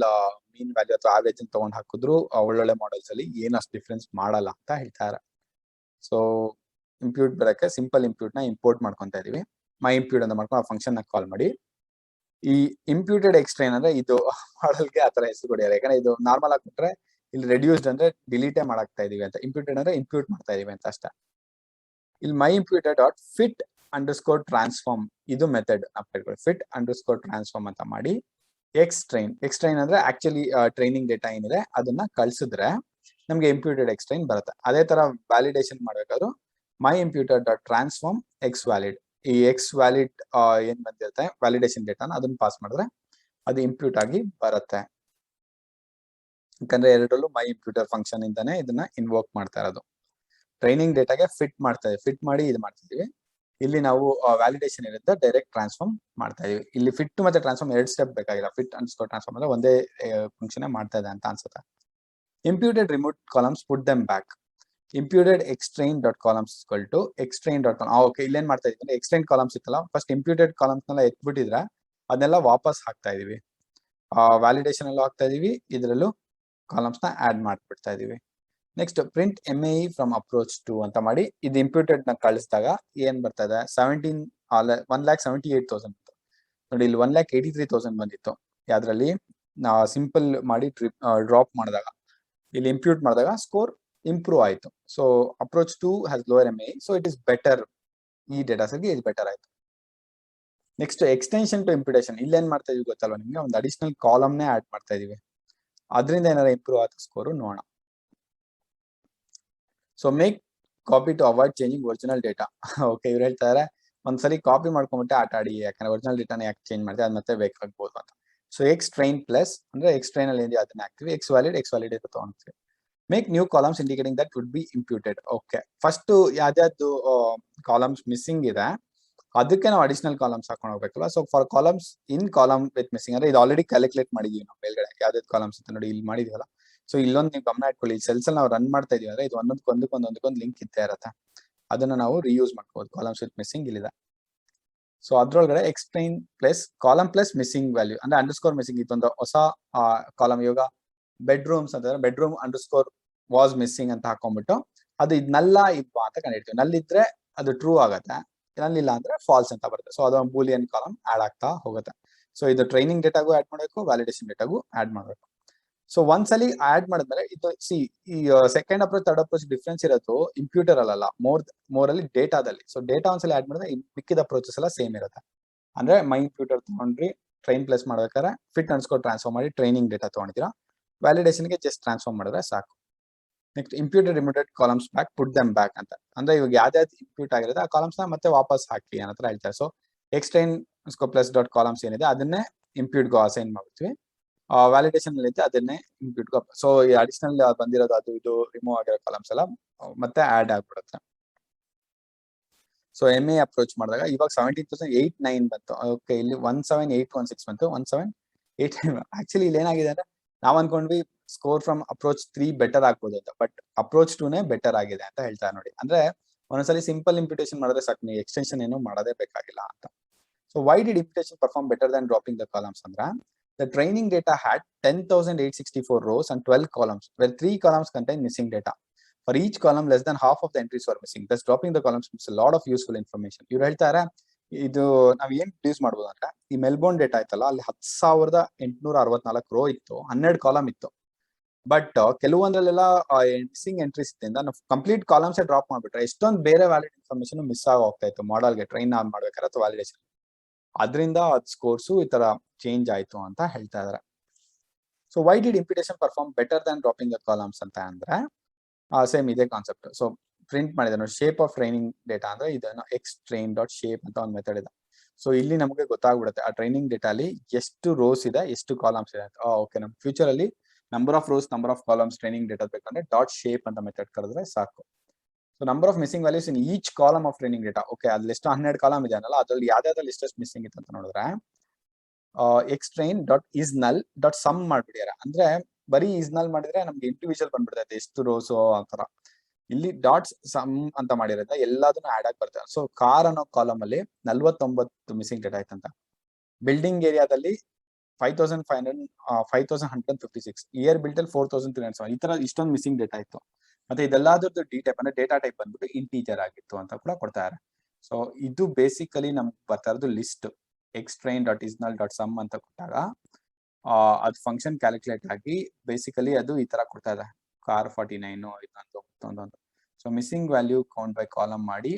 ಮೀನ್ ವ್ಯಾಲ್ಯೂ ಅಥವಾ ಆವರೇಜ್ ತಗೊಂಡ್ ಹಾಕಿದ್ರು ಒಳ್ಳೊಳ್ಳೆ ಮಾಡೆಲ್ಸ್ ಅಲ್ಲಿ ಏನು ಅಷ್ಟು ಡಿಫ್ರೆನ್ಸ್ ಮಾಡಲ್ಲ ಅಂತ ಹೇಳ್ತಾರೆ. ಸೊ ಇಂಪ್ಯೂಟ್ ಬರಕ್ಕೆ ಸಿಂಪಲ್ ಇಂಪ್ಯೂಟ್ ನ ಇಂಪೋರ್ಟ್ ಮಾಡ್ಕೊಂತ ಇದೀವಿ. ಮೈ ಇಂಪ್ಯೂಟ್ ಅಂತ ಮಾಡ್ಕೊಂಡು ಆ ಫಂಕ್ಷನ್ ನ ಕಾಲ್ ಮಾಡಿ ಈ ಇಂಪ್ಯೂಟೆಡ್ ಎಕ್ಸ್ಟ್ರೈನ್ ಅಂದ್ರೆ ಇದು ಮಾಡೆಲ್ಗೆ ಆತರ ಹೆಸರು ಕೊಡಿದ್ದಾರೆ. ಯಾಕಂದ್ರೆ ಇದು ನಾರ್ಮಲ್ ಆಗಿ ಕೊಟ್ರೆ ಇಲ್ಲಿ ರೆಡ್ಯೂಸ್ಡ್ ಅಂದ್ರೆ ಡಿಲೀಟೇ ಮಾಡಾಕ್ತಾ ಇದೀವಿ ಅಂತ, ಇಂಪ್ಯೂಟೆಡ್ ಅಂದ್ರೆ ಇಂಪ್ಯೂಟ್ ಮಾಡ್ತಾ ಇದೀವಿ ಅಂತ ಅಷ್ಟೇ. ಇಲ್ಲಿ my imputed dot fit underscore transform ಇದು ಮೆಥಡ್ ಫಿಟ್ ಅಂಡರ್ಸ್ಕೋರ್ ಟ್ರಾನ್ಸ್ಫಾರ್ಮ್ ಅಂತ ಮಾಡಿ ಎಕ್ಸ್ಟ್ರೈನ್ ಅಂದ್ರೆ ಆಕ್ಚುಲಿ ಟ್ರೈನಿಂಗ್ ಡೇಟಾ ಏನಿದೆ ಅದನ್ನ ಕಳ್ಸಿದ್ರೆ ನಮ್ಗೆ ಇಂಪ್ಯೂಟೆಡ್ ಎಕ್ಸ್ಟ್ರೈನ್ ಬರುತ್ತೆ. ಅದೇ ತರ ವ್ಯಾಲಿಡೇಷನ್ ಮಾಡ್ಬೇಕಾದ್ರು my imputed dot transform X valid, ಈ ಎಕ್ಸ್ ವ್ಯಾಲಿಡ್ ಏನ್ ಬಂದಿರುತ್ತೆ ವ್ಯಾಲಿಡೇಷನ್ ಡೇಟಾನ ಅದನ್ನ ಪಾಸ್ ಮಾಡಿದ್ರೆ ಅದು ಇಂಪ್ಯೂಟ್ ಆಗಿ ಬರುತ್ತೆ. ಯಾಕಂದ್ರೆ ಎರಡರಲ್ಲೂ ಮೈ ಇಂಪ್ಯೂಟರ್ ಫಂಕ್ಷನ್ ಇಂದಾನೆ ಇದನ್ನ ಇನ್ವೋಕ್ ಮಾಡ್ತಾ ಇರೋದು. ಟ್ರೈನಿಂಗ್ ಡೇಟಾಗೆ ಫಿಟ್ ಮಾಡ್ತಾ ಇದೀವಿ, ಫಿಟ್ ಮಾಡಿ ಇದು ಮಾಡ್ತಿದೀವಿ. ಇಲ್ಲಿ ನಾವು ವ್ಯಾಲಿಡೇಷನ್ ಇರುತ್ತೆ ಡೈರೆಕ್ಟ್ ಟ್ರಾನ್ಸ್ಫಾರ್ಮ್ ಮಾಡ್ತಾ ಇದೀವಿ. ಇಲ್ಲಿ ಫಿಟ್ ಮತ್ತೆ ಟ್ರಾನ್ಸ್ಫಾರ್ಮ್ 2 ಸ್ಟೆಪ್ ಬೇಕಾಗಿಲ್ಲ, ಫಿಟ್ ಅಂಡರ್ಸ್ಕೋರ್ ಟ್ರಾನ್ಸ್ಫಾರ್ಮ್ ಅಂದ್ರೆ ಒಂದೇ ಫಂಕ್ಷನ್ ಮಾಡ್ತಾ ಇದೆ ಅಂತ ಅನ್ಸುತ್ತೆ. Imputed remove columns put them back. Imputed X train dot columns equal to X train dot column. Okay, ಇಲ್ಲೇನ್ ಮಾಡ್ತಾ ಇದೀವಿ, ಎಕ್ಸ್ಟ್ರೈನ್ ಕಾಲಮ್ಸ್ ಇತ್ತಲ್ಲ, ಫಸ್ಟ್ ಇಂಪ್ಯೂಟೆಡ್ ಕಾಲಮ್ಸ್ ನೆಲ್ಲ ಎತ್ಬಿಟ್ಟಿದ್ರೆ ಅದನ್ನೆಲ್ಲ ವಾಪಸ್ ಹಾಕ್ತಾ ಇದೀವಿ. ವ್ಯಾಲಿಡೇಷನ್ ಅಲ್ಲೂ ಹಾಕ್ತಾ ಇದೀವಿ, ಇದರಲ್ಲೂ ಕಾಲಮ್ಸ್ ನ ಆಡ್ ಮಾಡ್ಬಿಡ್ತಾ ಇದೀವಿ. Next print MAE from approach two ಅಂತ ಮಾಡಿ ಇದು ಇಂಪ್ಯೂಟೆಡ್ ನ ಕಳಿಸಿದಾಗ ಏನ್ ಬರ್ತಾ ಇದೆ 1,78,000 ನೋಡಿ. ಇಲ್ಲಿ 1,83,000 ಬಂದಿತ್ತು ಯಾವ್ದ್ರಲ್ಲಿ ಸಿಂಪಲ್ ಮಾಡಿ ಡ್ರಾಪ್ ಮಾಡಿದಾಗ. ಇಲ್ಲಿ ಇಂಪ್ಯೂಟ್ ಮಾಡಿದಾಗ ಸ್ಕೋರ್ ಇಂಪ್ರೂವ್ ಆಯ್ತು. So approach two has lower MAE, so it is better. ಈ ಡೇಟಾ ಸೆಟ್ಗೆ ಇದು ಬೆಟರ್ ಆಯ್ತು. Next extension to imputation. ಇಲ್ಲೇನ್ ಮಾಡ್ತಾ ಇದೀವಿ ಗೊತ್ತಲ್ವಾ ನಿಮ್ಗೆ, ಒಂದು ಅಡಿಷನಲ್ ಕಾಲಮ್ ನೇ ಆಡ್ ಮಾಡ್ತಾ ಇದೀವಿ. ಅದರಿಂದ ಏನಾರ ಇಂಪ್ರೂವ್ ಆದ ಸ್ಕೋರ್ ನೋಡೋಣ. So make copy to avoid changing original data. Okay, ಇವ್ರು ಹೇಳ್ತಾರೆ ಒಂದ್ಸರಿ ಕಾಪಿ ಮಾಡ್ಕೊಂಬಿಟ್ಟೆ ಆಟ ಆಡಿ, ಯಾಕಂದ್ರೆ ಒರಿಜಿನಲ್ ಡೇಟಾನ ಯಾಕೆ ಚೇಂಜ್ ಮಾಡ್ತೀವಿ, ಅದ್ ಮತ್ತೆ ಬೇಕಾಗ್ಬೋದು ಅಂತ. ಸೊ ಎಕ್ಸ್ಟ್ರೈನ್ ಪ್ಲಸ್ ಅಂದ್ರೆ ಎಕ್ಸ್ಟ್ರೈನ್ ಅಲ್ಲಿ ಏನಿದೆ ಅದನ್ನ ಹಾಕ್ತಿವಿ, ಎಕ್ಸ್ ವ್ಯಾಲಿಡ್ ಅಂತ ತಗೊಂತೀವಿ. Make new columns indicating that would be imputed. Okay, first ಯಾವ್ದು ಕಾಲಮ್ಸ್ ಮಿಸ್ಸಿಂಗ್ ಇದೆ ಅದಕ್ಕೆ ನಾವು ಅಡಿಷನಲ್ ಕಾಲಮ್ಸ್ ಹಾಕೊಂಡು ಹೋಗ್ಬೇಕಲ್ಲ. So for columns in column with missing ಅಂದ್ರೆ ಇದು ಆಲ್ರೆಡಿ ಕ್ಯಾಲ್ಕುಲೇಟ್ ಮಾಡಿದೀವಿ ನಾವು ಮೇಲ್ಗಡೆ ಯಾವ್ದಾವ್ದು ಕಾಲಮ್ಸ್ ಅಂತ ನೋಡಿ ಇಲ್ಲಿ ಮಾಡಿದೀವಲ್ಲ. ಸೊ ಇಲ್ಲೊಂದು ನೀವು ಗಮನ ಇಟ್ಕೊಳ್ಳಿ, ಸೆಲ್ಸ್ ಅಲ್ಲಿ ನಾವು ರನ್ ಮಾಡ್ತಾ ಇದೀವಿ ಅಂದ್ರೆ ಇದು ಒಂದಕ್ಕೊಂದು ಲಿಂಕ್ ಇದ್ದೇ ಇರುತ್ತೆ. ಅದನ್ನ ನಾವು ರಿಯೂಸ್ ಮಾಡ್ಕೋಬಹುದು. ಕಾಲಮ್ಸ್ ವಿತ್ ಮಿಸ್ಸಿಂಗ್ ಇಲ್ಲಿದೆ. ಸೊ ಅದ್ರೊಳಗಡೆ explain plus column plus missing value ಅಂದ್ರೆ ಅಂಡರ್ಸ್ಕೋರ್ ಮಿಸ್ಸಿಂಗ್ ಇದೊಂದು ಹೊಸ ಕಾಲಮ್. ಇವಾಗ ಬೆಡ್ರೂಮ್ಸ್ ಅಂತಂದ್ರೆ ಬೆಡ್ರೂಮ್ ಅಂಡರ್ಸ್ಕೋರ್ ವಾಸ್ ಮಿಸ್ಸಿಂಗ್ ಅಂತ ಹಾಕೊಂಡ್ಬಿಟ್ಟು ಅದು ಇದನ್ನೆಲ್ಲ ಇದ್ವಾ ಅಂತ ಕಂಡಿಡ್ತೀವಿ. ನಲ್ಲಿದ್ರೆ ಅದು ಟ್ರೂ ಆಗತ್ತೆ, ನಲ್ಲಿಲ್ಲ ಅಂದ್ರೆ ಫಾಲ್ಸ್ ಅಂತ ಬರುತ್ತೆ. ಸೊ ಅದು ಬೂಲಿಯನ್ ಕಾಲಮ್ ಆಡ್ ಆಗ್ತಾ ಹೋಗುತ್ತೆ. ಸೊ ಇದು ಟ್ರೈನಿಂಗ್ ಡೇಟಾಗೂ ಆಡ್ ಮಾಡಬೇಕು, ವ್ಯಾಲಿಡೇಷನ್ ಡೇಟಾಗೂ ಆಡ್ ಮಾಡಬೇಕು. ಸೊ ಒಂದ್ಸಲಿ ಆಡ್ ಮಾಡಿದ್ಮೇಲೆ ಇದು ಸಿ ಈ second approach third approach difference ಇರೋದು ಇಂಪ್ಯೂಟರ್ ಅಲ್ಲ ಮೋರ್ ಅಲ್ಲಿ ಡೇಟಾದಲ್ಲಿ. ಸೊ ಡೇಟಾ ಒಂದ್ಸಲಿ ಆಡ್ ಮಾಡಿದ್ರೆ ಮಿಕ್ಕಿದ ಅಪ್ರೋಚಸ್ ಎಲ್ಲ ಸೇಮ್ ಇರುತ್ತೆ. ಅಂದ್ರೆ ಮೈ ಇಂಪ್ಯೂಟರ್ ತಗೊಂಡ್ರಿ, ಟ್ರೈನ್ ಪ್ಲೇಸ್ ಮಾಡ್ಬೇಕಾದ್ರೆ ಫಿಟ್ ಅಂಡರ್ಸ್ಕೋರ್ ಟ್ರಾನ್ಸ್ಫಾರ್ಮ್ ಮಾಡಿ ಟ್ರೈನಿಂಗ್ ಡೇಟಾ ತಗೊಂಡಿದ್ದೀರಾ, ವ್ಯಾಲಿಡೇಷನ್ಗೆ ಜಸ್ಟ್ ಟ್ರಾನ್ಸ್ಫಾರ್ಮ್ ಮಾಡಿದ್ರೆ ಸಾಕು. ನೆಕ್ಸ್ಟ್ ಇಂಪ್ಯೂಟೆಡ್ ರಿಮೂಟೆಡ್ ಕಾಲಮ್ಸ್ ಬ್ಯಾಕ್ ಪುಟ್ ದಮ್ ಬ್ಯಾಕ್ ಅಂತ. ಅಂದ್ರೆ ಇವಾಗ ಯಾವ್ದಾವ್ದು ಇಂಪ್ಯೂಟ್ ಆಗಿರುತ್ತೆ ಆ ಕಾಲಮ್ಸ್ ನ ಮತ್ತೆ ವಾಪಸ್ ಹಾಕಿ ಅನ್ನತ್ರ ಹೇಳ್ತಾರೆ. ಸೊ ಎಕ್ಸ್ಟ್ರೈನ್ ಪ್ಲಸ್ ಡಾಟ್ ಕಾಲಮ್ಸ್ ಏನಿದೆ ಅದನ್ನೇ ಇಂಪ್ಯೂಟ್ ಗೋ ಅಸೈನ್ ಮಾಡ್ತೀವಿ. ವ್ಯಾಲಿಡೇಷನ್ ಅಲ್ಲಿ ಅದನ್ನೇ ಇಂಪ್ಯೂಟ್ ಗೋ. ಸೊ ಈ ಅಡಿಷನಲ್ ಬಂದಿರೋದು ಅದು ಇದು ರಿಮೂವ್ ಆಗಿರೋ ಕಾಲಮ್ಸ್ ಎಲ್ಲ ಮತ್ತೆ ಆಡ್ ಆಗ್ಬಿಡುತ್ತೆ. ಸೊ MA ಅಪ್ರೋಚ್ ಮಾಡಿದಾಗ ಇವಾಗ 17,809 ಬಂತು. ಓಕೆ, ಇಲ್ಲಿ 17,816 ಬಂತು. 17,809 ಆಕ್ಚುಲಿ ಇಲ್ಲಿ ಏನಾಗಿದೆ ಅಂದ್ರೆ ನಾವ್ ಅನ್ಕೊಂಡ್ವಿ ಸ್ಕೋರ್ ಫ್ರಮ್ ಅಪ್ರೋಚ್ 3 ಬೆಟರ್ ಆಗ್ಬೋದು ಅಂತ, ಬಟ್ ಅಪ್ರೋಚ್ 2ನೇ ಬೆಟರ್ ಆಗಿದೆ ಅಂತ ಹೇಳ್ತಾರೆ ನೋಡಿ. ಅಂದ್ರೆ ಒಂದೊಂದ್ಸಲಿ ಸಿಂಪಲ್ ಇಂಪ್ಯೂಟೇಷನ್ ಮಾಡಿದ್ರೆ ಸಾಕು, ನೀವು ಎಕ್ಸ್ಟೆನ್ಷನ್ ಏನು ಮಾಡೋದೇ ಬೇಕಾಗಿಲ್ಲ ಅಂತ. So why did imputation perform better than dropping the columns ಅಂದ್ರೆ the training data had 10,864 rows and 12 columns, where 3 columns contain missing data. For each column, less than half of the entries were missing. Thus, dropping the columns gives a lot of useful information. ಇವ್ರು ಹೇಳ್ತಾರೆ ಇದು ನಾವ್ ಏನ್ use ಮಾಡ್ಬೋದು ಅಂದ್ರೆ ಈ Melbourne data ಆಯ್ತಲ್ಲ, ಅಲ್ಲಿ 10,864 ರೋ ಇತ್ತು, 12 ಕಾಲಮ್ ಇತ್ತು. ಬಟ್ ಕೆಲವೊಂದ್ರಲ್ಲೆಲ್ಲ ಮಿಸ್ಸಿಂಗ್ ಎಂಟ್ರೀಸ್ ಇದ್ದಿಂದ ನಾವು ಕಂಪ್ಲೀಟ್ ಕಾಲಮ್ಸ್ ಡ್ರಾಪ್ ಮಾಡ್ಬಿಟ್ರೆ ಎಷ್ಟೊಂದು ಬೇರೆ ವ್ಯಾಲಿಡ್ ಇನ್ಫಾರ್ಮೇಶನ್ ಮಿಸ್ ಆಗಿ ಹೋಗ್ತಾ ಇತ್ತು ಮಾಡಲ್ಗೆ ಟ್ರೈನ್ ಆನ್ ಮಾಡ್ಬೇಕಾದ್ರೆ ಅಥವಾ ವ್ಯಾಲಿಡೇಷನ್. ಅದರಿಂದ ಅದ್ ಸ್ಕೋರ್ಸು ಈ ತರ ಚೇಂಜ್ ಆಯ್ತು ಅಂತ ಹೇಳ್ತಾ ಇದಾರೆ. So why did imputation perform better than dropping the columns ಅಂತ ಅಂದ್ರೆ ಸೇಮ್ ಇದೇ ಕಾನ್ಸೆಪ್ಟ್. ಸೊ ಪ್ರಿಂಟ್ ಮಾಡಿದ ಶೇಪ್ ಆಫ್ ಟ್ರೈನಿಂಗ್ ಡೇಟಾ ಅಂದ್ರೆ ಇದನ್ನು ಎಕ್ಸ್ ಟ್ರೈನ್ ಡಾಟ್ ಶೇಪ್ ಅಂತ ಒಂದು ಮೆಥಡ್ ಇದೆ. ಸೊ ಇಲ್ಲಿ ನಮಗೆ ಗೊತ್ತಾಗ್ಬಿಡುತ್ತೆ ಆ ಟ್ರೈನಿಂಗ್ ಡೇಟಾ ಅಲ್ಲಿ ಎಷ್ಟು ರೋಸ್ ಇದೆ, ಎಷ್ಟು ಕಾಲಮ್ಸ್ ಇದೆ ಅಂತ. ಓಕೆ, ನಮ್ ಫ್ಯೂಚರ್ ಅಲ್ಲಿ number of rows, number of columns training data ಬೇಕಂದ್ರೆ ಡಾಟ್ ಶೇಪ್ ಅಂತ ಮೆಥಡ್ ಕರೆದ್ರೆ ಸಾಕು. So number of missing values in each column of training data. Okay, ಅಲ್ಲಿ ಎಷ್ಟು 12 ಕಾಲಮ್ ಇದೆ ಅನ್ನಲ್ಲ, ಅದ್ರಲ್ಲಿ ಯಾವ್ದಾವ್ದು ಲಿಸ್ಟ್ ಮಿಸ್ಸಿಂಗ್ ಇತ್ತು ಅಂತ ನೋಡಿದ್ರೆ ಎಕ್ಸ್ ಟ್ರೈನ್ ಡಾಟ್ ಇಸ್ ನಲ್ ಡಾಟ್ ಸಮ್ ಮಾಡ್ಬಿಡ್ಯಾರ. ಅಂದ್ರೆ ಬರೀ ಇಸ್ ನಲ್ ಮಾಡಿದ್ರೆ ನಮ್ಗೆ ಇಂಡಿವಿಜುವಲ್ ಬಂದ್ಬಿಡ್ತೈತೆ ಎಷ್ಟು ರೋಸು ಆತರ. ಇಲ್ಲಿ ಡಾಟ್ಸ್ ಸಮ್ ಅಂತ ಮಾಡಿರೋದ್ರಿಂದ ಎಲ್ಲದನ್ನು ಆಡ್ ಆಗಿ ಬರ್ತದೆ. ಸೊ ಕಾರ್ ಅನ್ನೋ ಕಾಲಮ್ ಅಲ್ಲಿ 49 ಮಿಸ್ಸಿಂಗ್ ಡೇಟಾ ಆಯ್ತಂತ. ಬಿಲ್ಡಿಂಗ್ ಏರಿಯಾದಲ್ಲಿ 5,156, ಇಯರ್ ಬಿಲ್ಟ್ ಅಲ್ಲಿ 4,307, ಈ ತರ ಇಷ್ಟೊಂದು ಮಿಸ್ಸಿಂಗ್ ಡೇಟಾ ಇತ್ತು. ಮತ್ತೆ ಇದೆಲ್ಲದರದ್ದು ಡಿ ಟೈಪ್ ಅಂದ್ರೆ ಡೇಟಾ ಟೈಪ್ ಬಂದ್ಬಿಟ್ಟು ಇಂಟೀಜರ್ ಆಗಿತ್ತು ಅಂತ ಕೂಡ ಕೊಡ್ತಾರೆ. ಸೊ ಇದು ಬೇಸಿಕಲಿ ನಮ್ಗೆ ಬರ್ತಾ ಇರೋದು list. X train dot is ನಲ್ ಡಾಟ್ ಸಮ್ ಅಂತ ಕೊಟ್ಟಾಗ ಅದು ಫಂಕ್ಷನ್ ಕ್ಯಾಲ್ಕುಲೇಟ್ ಆಗಿ ಬೇಸಿಕಲಿ ಅದು ಈ ತರ ಕೊಡ್ತಾ ಇದೆ. ಕಾರ್ 49 ಇದೊಂದು. So missing value count by column ಮಾಡಿ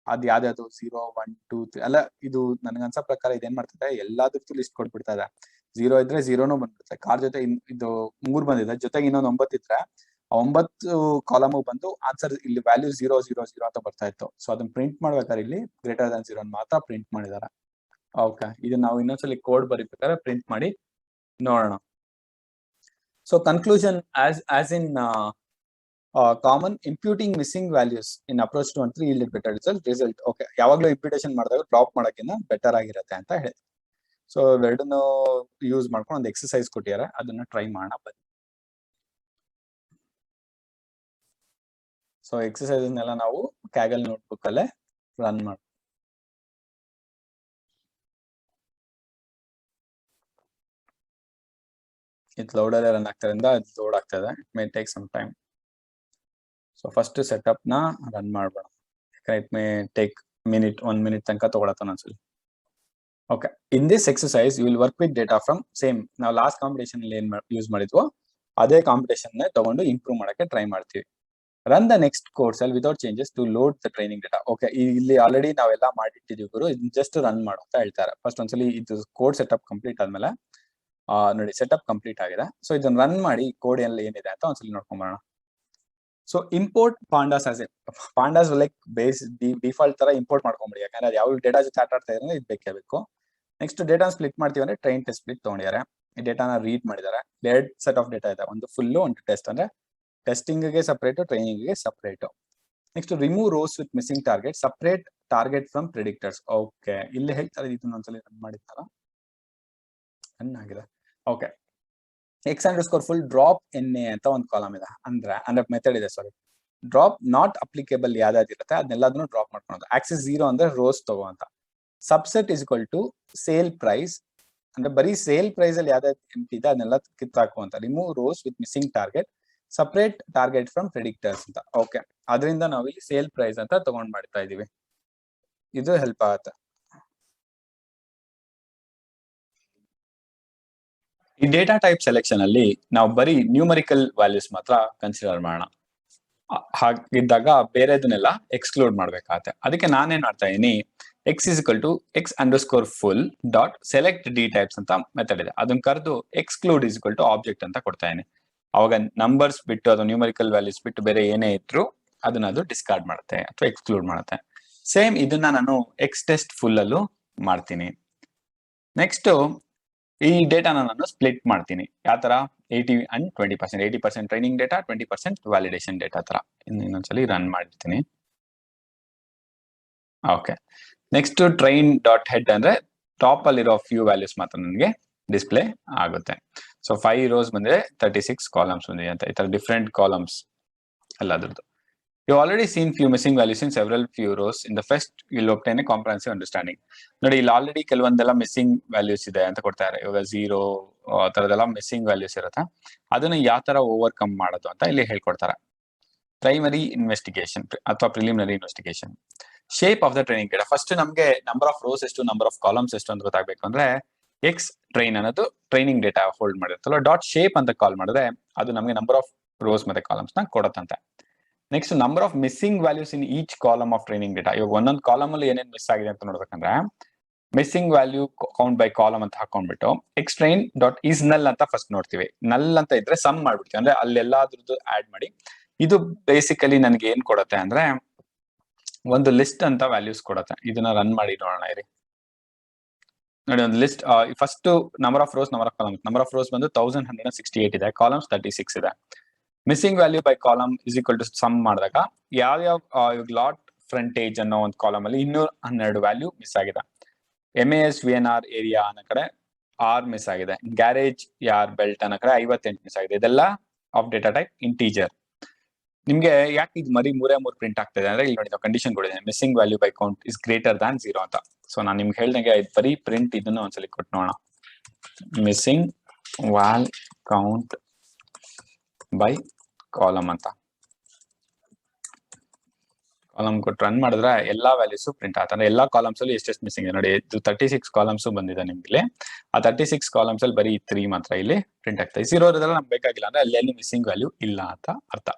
ಅದ್ ಯಾವ್ದು 0, 1, 2, 3 ಅಲ್ಲ, ಇದು ನನ್ಗೆ ಅನ್ಸೋ ಪ್ರಕಾರ ಇದೇನ್ ಮಾಡ್ತದೆ ಎಲ್ಲಾದ್ರದ್ದು ಲಿಸ್ಟ್ ಕೊಟ್ಬಿಡ್ತಾ ಇದೆ. 0 ಇದ್ರೆ 0ನೂ ಬಂದ್ಬಿಡುತ್ತೆ. ಕಾರ್ ಜೊತೆ ಇದು 3 ಬಂದಿದೆ, ಜೊತೆಗೆ ಇನ್ನೊಂದು 9 ಇದ್ರೆ 9 ಕಾಲಮ್ ಬಂದು ಆನ್ಸರ್ ಇಲ್ಲಿ ವ್ಯಾಲ್ಯೂ 0, 0, 0 ಅಂತ ಬರ್ತಾ ಇತ್ತು. ಸೊ ಅದನ್ನ ಪ್ರಿಂಟ್ ಮಾಡ್ಬೇಕಾದ್ರೆ ಇಲ್ಲಿ ಗ್ರೇಟರ್ ದನ್ 0 ಮಾತ್ರ ಪ್ರಿಂಟ್ ಮಾಡಿದಾರೆ. ಓಕೆ, ಇದು ನಾವು ಇನ್ನೊಂದ್ಸಲಿ ಕೋಡ್ ಬರೀಬೇಕಾದ್ರೆ ಪ್ರಿಂಟ್ ಮಾಡಿ ನೋಡೋಣ. So conclusion as in common imputing missing values in approach 2 and 3 yielded better result. Okay, ಯಾವಾಗ್ಲೂ ಇಂಪ್ಯೂಟೇಷನ್ ಮಾಡಿದಾಗ ಡ್ರಾಪ್ ಮಾಡೋಕ್ಕಿಂತ ಬೆಟರ್ ಆಗಿರುತ್ತೆ ಅಂತ ಹೇಳಿ. ಸೊ ಎರಡನ್ನು ಯೂಸ್ ಮಾಡ್ಕೊಂಡು ಒಂದು ಎಕ್ಸರ್ಸೈಸ್ ಕೊಟ್ಟಿದ್ದಾರೆ, ಅದನ್ನ ಟ್ರೈ ಮಾಡೋಣ ಬನ್ನಿ. ಸೊ ಎಕ್ಸರ್ಸೈಸ್ನೆಲ್ಲ ನಾವು ಕ್ಯಾಗಲ್ ನೋಟ್ಬುಕ್ ಅಲ್ಲೇ ರನ್ ಮಾಡಿ. ಇದು ಲೋಡಲ್ಲೇ ರನ್ ಆಗ್ತದ್ರಿಂದ ಅದು ಲೋಡ್ ಆಗ್ತದೆ. It may take some time. So first setup ನ ರನ್ ಮಾಡ್ಬೇಡ, ಯಾಕಂದ್ರೆ ಇಟ್ ಮೇ ಟೇಕ್ 1 minute ತನಕ ತಗೊಳತ್ತ ಅನ್ಸಲಿ. Okay, in this exercise you will work with data from same ನಾವು ಲಾಸ್ಟ್ ಕಾಂಪಿಟೇಷನ್ ಅಲ್ಲಿ ಏನ್ ಯೂಸ್ ಮಾಡಿದ್ವೋ ಅದೇ ಕಾಂಪಿಟೇಷನ್ ತಗೊಂಡು ಇಂಪ್ರೂವ್ ಮಾಡಕ್ಕೆ ಟ್ರೈ ಮಾಡ್ತೀವಿ. Run the next code cell without changes to load the training data. Okay, ಇಲ್ಲಿ ಆಲ್ರೆಡಿ ನಾವೆಲ್ಲ ಮಾಡಿಟ್ಟಿದೀವಿ ಗುರು, ಇದನ್ನ ಜಸ್ಟ್ ರನ್ ಮಾಡು ಅಂತ ಹೇಳ್ತಾರೆ. ಫಸ್ಟ್ ಒಂದ್ಸಲಿ ಇದು ಕೋಡ್ ಸೆಟಪ್ ಕಂಪ್ಲೀಟ್ ಆದ್ಮೇಲೆ ನೋಡಿ ಸೆಟಪ್ ಕಂಪ್ಲೀಟ್ ಆಗಿದೆ. ಸೊ ಇದನ್ನ ರನ್ ಮಾಡಿ ಕೋಡ್ ಎಲ್ಲ ಏನಿದೆ ಅಂತ ಒಂದ್ಸಲಿ ನೋಡ್ಕೊಂಡ್ ಬರೋಣ. So import pandas as pandas like base default ತರ ಇಂಪೋರ್ಟ್ ಮಾಡ್ಕೊಂಬಿಡಿ, ಯಾಕಂದ್ರೆ ಅದು ಯಾವ ಡೇಟಾ ಜೊತೆ ಆಟ ಆಡ್ತಾ ಇದ್ರೆ ಇದು ಬೇಕೇ ಬೇಕು. ನೆಕ್ಸ್ಟ್ ಡೇಟಾ ಸ್ಪ್ಲಿಟ್ ಮಾಡ್ತೀವಿ ಅಂದ್ರೆ ಟ್ರೈನ್ ಟೆಸ್ಟ್ ಸ್ಪ್ಲಿಟ್ ತಗೊಂಡಿದ್ದಾರೆ. ಈ ಡೇಟಾನ ರೀಡ್ ಮಾಡಿದ್ದಾರೆ. 2 ಸೆಟ್ ಆಫ್ ಡೇಟಾ ಇದೆ, ಒಂದು ಫುಲ್ ಒಂದು ಟೆಸ್ಟ್. ಅಂದ್ರೆ ಟೆಸ್ಟಿಂಗ್ ಗೆ ಸಪರೇಟ್, ಟ್ರೈನಿಂಗ್ ಗೆ separate. Next remove rows with missing target, separate target from predictors. Okay, ಇಲ್ಲಿ ಹೇಳ್ತಾರೆ ಇದನ್ನ ಒಂದ್ಸಲಿ ರನ್ ಮಾಡಿದ್ದಾರ, ರನ್ ಆಗಿದೆ. Okay, X underscore full drop NA ಅಂತ ಒಂದು ಕಾಲಮ್ ಇದೆ, ಅಂದ್ರೆ ಮೆಥಡ್ ಇದೆ. ಸಾರಿ, ಡ್ರಾಪ್ ನಾಟ್ ಅಪ್ಲಿಕೇಬಲ್ ಯಾವ್ದಾದ್ರು ಇರುತ್ತೆ ಅದನ್ನೆಲ್ಲದನ್ನು ಡ್ರಾಪ್ ಮಾಡ್ಕೊಳೋದು. ಆಕ್ಸಿಸ್ 0 ಅಂದ್ರೆ ರೋಸ್ ತಗೋ ಅಂತ. Subset is equal to sale price, ಅಂದ್ರೆ ಬರೀ ಸೇಲ್ ಪ್ರೈಸ್ ಅಲ್ಲಿ ಯಾವ್ದಾದ್ರು ಎಂಟಿ ಇದೆ ಅದನ್ನೆಲ್ಲ ಕಿತ್ತಾಕು ಅಂತ. Remove rows with missing target, separate target from predictors ಅಂತ. ಓಕೆ, ಅದರಿಂದ ನಾವು ಇಲ್ಲಿ ಸೇಲ್ ಪ್ರೈಸ್ ಅಂತ ತಗೊಂಡ್ ಮಾಡ್ತಾ ಇದೀವಿ. ಇದು ಹೆಲ್ಪ್ ಆಗುತ್ತೆ. ಈ ಡೇಟಾ ಟೈಪ್ ಸೆಲೆಕ್ಷನ್ ಅಲ್ಲಿ ನಾವು ಬರೀ ನ್ಯೂಮರಿಕಲ್ ವ್ಯಾಲ್ಯೂಸ್ ಮಾತ್ರ ಕನ್ಸಿಡರ್ ಮಾಡೋಣ. ಹಾಗಿದ್ದಾಗ ಬೇರೆದನ್ನೆಲ್ಲ ಎಕ್ಸ್ಕ್ಲೂಡ್ ಮಾಡ್ಬೇಕಾಗತ್ತೆ. ಅದಕ್ಕೆ ನಾನೇನ್ ಮಾಡ್ತಾ ಇದೀನಿ, x x_ full dot select D types ಅಂತ ಮೆಥಡ್ ಇದೆ. ಅದನ್ನ ಕರೆದು ಎಕ್ಸ್ಕ್ಲೂಡ್ ಆಬ್ಜೆಕ್ಟ್ ಅಂತ ಕೊಡ್ತಾ ಇದೀನಿ. ಅವಾಗ ನಂಬರ್ಸ್ ಬಿಟ್ಟು ಅಥವಾ ನ್ಯೂಮರಿಕಲ್ ವ್ಯಾಲ್ಯೂಸ್ ಬಿಟ್ಟು ಬೇರೆ ಏನೇ ಇದ್ರು ಅದನ್ನ ಅದು ಡಿಸ್ಕಾರ್ಡ್ ಮಾಡುತ್ತೆ ಅಥವಾ ಎಕ್ಸ್ಕ್ಲೂಡ್ ಮಾಡುತ್ತೆ. ಸೇಮ್ ಇದನ್ನ ನಾನು ಎಕ್ಸ್ಟೆಸ್ಟ್ ಫುಲ್ ಅಲ್ಲೂ ಮಾಡ್ತೀನಿ. ನೆಕ್ಸ್ಟ್ ಈ ಡೇಟಾನ ನಾನು ಸ್ಪ್ಲಿಟ್ ಮಾಡ್ತೀನಿ. ಯಾವ ತರ, 80 and 20%. 80% training data, 20% validation data ತರ. ಇನ್ನೊಂದ್ಸಲಿ ರನ್ ಮಾಡಿರ್ತೀನಿ. Okay, next train dot head ಅಂದ್ರೆ ಟಾಪ್ ಅಲ್ಲಿರೋ ಫ್ಯೂ ವ್ಯಾಲ್ಯೂಸ್ ಮಾತ್ರ ನನಗೆ ಡಿಸ್ಪ್ಲೇ ಆಗುತ್ತೆ. ಸೊ 5 rows ಬಂದಿದೆ, 36 ಕಾಲಮ್ಸ್ ಬಂದಿದೆ ಅಂತ. ಈ ತರ ಡಿಫ್ರೆಂಟ್ ಕಾಲಮ್ಸ್ ಎಲ್ಲದ್ರದ್ದು. You already seen few missing values in several few rows. In the first, you'll obtain a comprehensive understanding. ನೋಡಿ, ಇಲ್ಲಿ ಆಲ್ರೆಡಿ ಕೆಲವೊಂದೆಲ್ಲ ಮಿಸ್ಸಿಂಗ್ ವ್ಯಾಲ್ಯೂಸ್ ಇದೆ ಅಂತ ಕೊಡ್ತಾರೆ. ಇವಾಗ 0 ಆ ತರದೆಲ್ಲ ಮಿಸ್ಸಿಂಗ್ ವ್ಯಾಲ್ಯೂಸ್ ಇರುತ್ತೆ. ಅದನ್ನ ಯಾವ ತರ ಓವರ್ಕಮ್ ಮಾಡೋದು ಅಂತ ಇಲ್ಲಿ ಹೇಳ್ಕೊಡ್ತಾರೆ. ಪ್ರೈಮರಿ ಇನ್ವೆಸ್ಟಿಗೇಷನ್ ಅಥವಾ preliminary investigation. Shape of the training data. First ನಮಗೆ ನಂಬರ್ ಆಫ್ ರೋಸ್ ಎಷ್ಟು, ನಂಬರ್ ಆಫ್ ಕಾಲಮ್ಸ್ ಎಷ್ಟು ಅಂತ ಗೊತ್ತಾಗಬೇಕು ಅಂದ್ರೆ ಎಕ್ಸ್ ಟ್ರೈನ್ ಅನ್ನೋದು ಟ್ರೈನಿಂಗ್ ಡೇಟಾ ಹೋಲ್ಡ್ ಮಾಡಿರುತ್ತಲ್ಲ, ಡಾಟ್ ಶೇಪ್ ಅಂತ ಕಾಲ್ ಮಾಡಿದ್ರೆ ಅದು ನಮಗೆ ನಂಬರ್ ಆಫ್ ರೋಸ್ ಮತ್ತೆ ಕಾಲಮ್ಸ್ ನ ಕೊಡುತ್ತಂತೆ. Next number of missing values in each column of training data. ಇವಾಗ ಒಂದೊಂದು ಕಾಲಮ್ ಅಲ್ಲಿ ಏನೇನು ಮಿಸ್ ಆಗಿದೆ ಅಂತ ನೋಡ್ಬೇಕಂದ್ರೆ missing value count by column ಅಂತ ಹಾಕೊಂಡ್ಬಿಟ್ಟು ಎಕ್ಸ್ ಟ್ರೈನ್ ಡಾಟ್ ಈಸ್ ನಲ್ ಅಂತ ಫಸ್ಟ್ ನೋಡ್ತೀವಿ. ನಲ್ ಅಂತ ಇದ್ರೆ ಸಮ್ ಮಾಡ್ಬಿಡ್ತೀವಿ, ಅಂದ್ರೆ ಅಲ್ಲೆಲ್ಲಾದ್ರದ್ದು ಆಡ್ ಮಾಡಿ. ಇದು ಬೇಸಿಕಲಿ ನನಗೆ ಏನ್ ಕೊಡುತ್ತೆ ಅಂದ್ರೆ ಒಂದು ಲಿಸ್ಟ್ ಅಂತ ವ್ಯಾಲ್ಯೂಸ್ ಕೊಡುತ್ತೆ. ಇದನ್ನ ರನ್ ಮಾಡಿ ನೋಡೋಣ ಇರಿ. ನೋಡಿ, ಒಂದು list. First number of rows, number of columns. Number of rows ಬಂದು 1168 ಇದೆ, ಕಾಲಮ್ಸ್ 36 ಇದೆ. Missing value by column is equal to sum ಮಾಡಿದಾಗ ಯಾವ್ಯಾವ ಲಾಟ್ ಫ್ರಂಟೇಜ್ ಅನ್ನೋ ಒಂದು ಕಾಲಮ್ ಅಲ್ಲಿ 212 ವ್ಯಾಲ್ಯೂ ಮಿಸ್ ಆಗಿದೆ. MAS VNR ಏರಿಯಾ ಅನ್ನೋ ಕಡೆ 6 ಮಿಸ್ ಆಗಿದೆ. ಗ್ಯಾರೇಜ್ ಯಾರ್ ಬೆಲ್ಟ್ ಅನ್ನೋ ಕಡೆ 58 ಮಿಸ್ ಆಗಿದೆ. ಇದೆಲ್ಲ ಆಫ್ ಡೇಟಾ ಟೈಪ್ ಇಂಟೀಜರ್. ನಿಮ್ಗೆ ಯಾಕೆ ಇದು ಮರಿ 3 ಪ್ರಿಂಟ್ ಆಗ್ತದೆ ಅಂದ್ರೆ ಇಲ್ಲಿ ನೋಡಿ, ಕಂಡೀಷನ್ ಕೊಡಿದೆ missing value by count is greater than 0 ಅಂತ. ಸೊ ನಾನು ನಿಮ್ಗೆ ಹೇಳ್ದಂಗೆ ಬರೀ ಪ್ರಿಂಟ್ ಇದನ್ನ ಒಂದ್ಸಲಿ ಕೊಟ್ಟು ನೋಡೋಣ. ಮಿಸ್ಸಿಂಗ್ ವ್ಯಾಲ್ ಕೌಂಟ್ ಬೈ ಕಾಲಮ್ ಅಂತ ಕಾಲಮ್ ಕೊಟ್ಟು ರನ್ ಮಾಡಿದ್ರೆ ಎಲ್ಲಾ ವ್ಯಾಲ್ಯೂಸ್ ಪ್ರಿಂಟ್ ಆಗ್ತದೆ. ಎಲ್ಲಾ ಕಾಲಮ್ಸ್ ಅಲ್ಲಿ ಎಷ್ಟೆಷ್ಟು ಮಿಸ್ಸಿಂಗ್ ಇದೆ ನೋಡಿ. 36 ಕಾಲಮ್ಸ್ ಬಂದಿದೆ ನಿಮ್ಗೆ. ಆ 36 ಕಾಲಮ್ಸ್ ಅಲ್ಲಿ ಬರೀ 3 ಮಾತ್ರ ಇಲ್ಲಿ ಪ್ರಿಂಟ್ ಆಗ್ತದೆ. 0 ಇರೋದ್ರೆಲ್ಲ ನಮ್ಗೆ ಬೇಕಾಗಿಲ್ಲ, ಅಂದ್ರೆ ಅಲ್ಲಿ ಮಿಸ್ಸಿಂಗ್ ವ್ಯಾಲ್ಯೂ ಇಲ್ಲ ಅಂತ ಅರ್ಥ.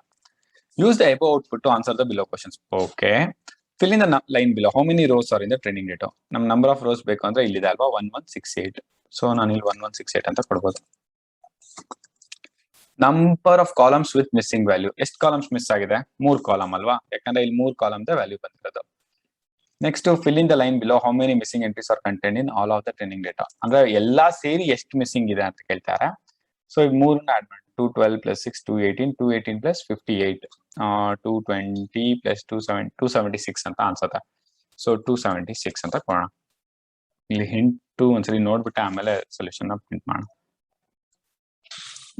Use the above output to answer the below questions. Okay. Fill in the line below. How many rows are in the training data? ನಮ್ ನಂಬರ್ ಆಫ್ ರೋಸ್ ಬೇಕು ಅಂದ್ರೆ ಇಲ್ಲಿದೆ ಅಲ್ವಾ, 1168. ಸೊ ನಾನು ಇಲ್ಲಿ 1168 ಅಂತ ಕೊಡ್ಬೋದು. Number of columns with missing value. ಎಷ್ಟು ಕಾಲಮ್ಸ್ ಮಿಸ್ ಆಗಿದೆ? 3 ಕಾಲಮ್ ಅಲ್ವಾ, ಯಾಕಂದ್ರೆ ಇಲ್ಲಿ 3 ಕಾಲಮ್ ವ್ಯಾಲ್ಯೂ ಬಂದಿರೋದು. Next fill in the line below. How many missing entries are contained in all of the training data. ಅಂದ್ರೆ ಎಲ್ಲಾ ಸೇರಿ ಎಷ್ಟು ಮಿಸ್ಸಿಂಗ್ ಇದೆ ಅಂತ ಕೇಳ್ತಾರೆ. ಸೊ ಈಗ 3 ಆಡ್ ಮಾಡಿ. 212 plus 6 218, 218 plus 58, 220 plus 276 ಅಂತ ಅನ್ಸುತ್ತೆ. ಸೊ 276 ಅಂತ ಕೊಡೋಣ. ಇಲ್ಲಿ ಹಿಂಟು ಒಂದ್ಸಲಿ ನೋಡ್ಬಿಟ್ಟು ಆಮೇಲೆ ಸೊಲ್ಯೂಷನ್ ನ ಪ್ರಿಂಟ್ ಮಾಡೋಣ.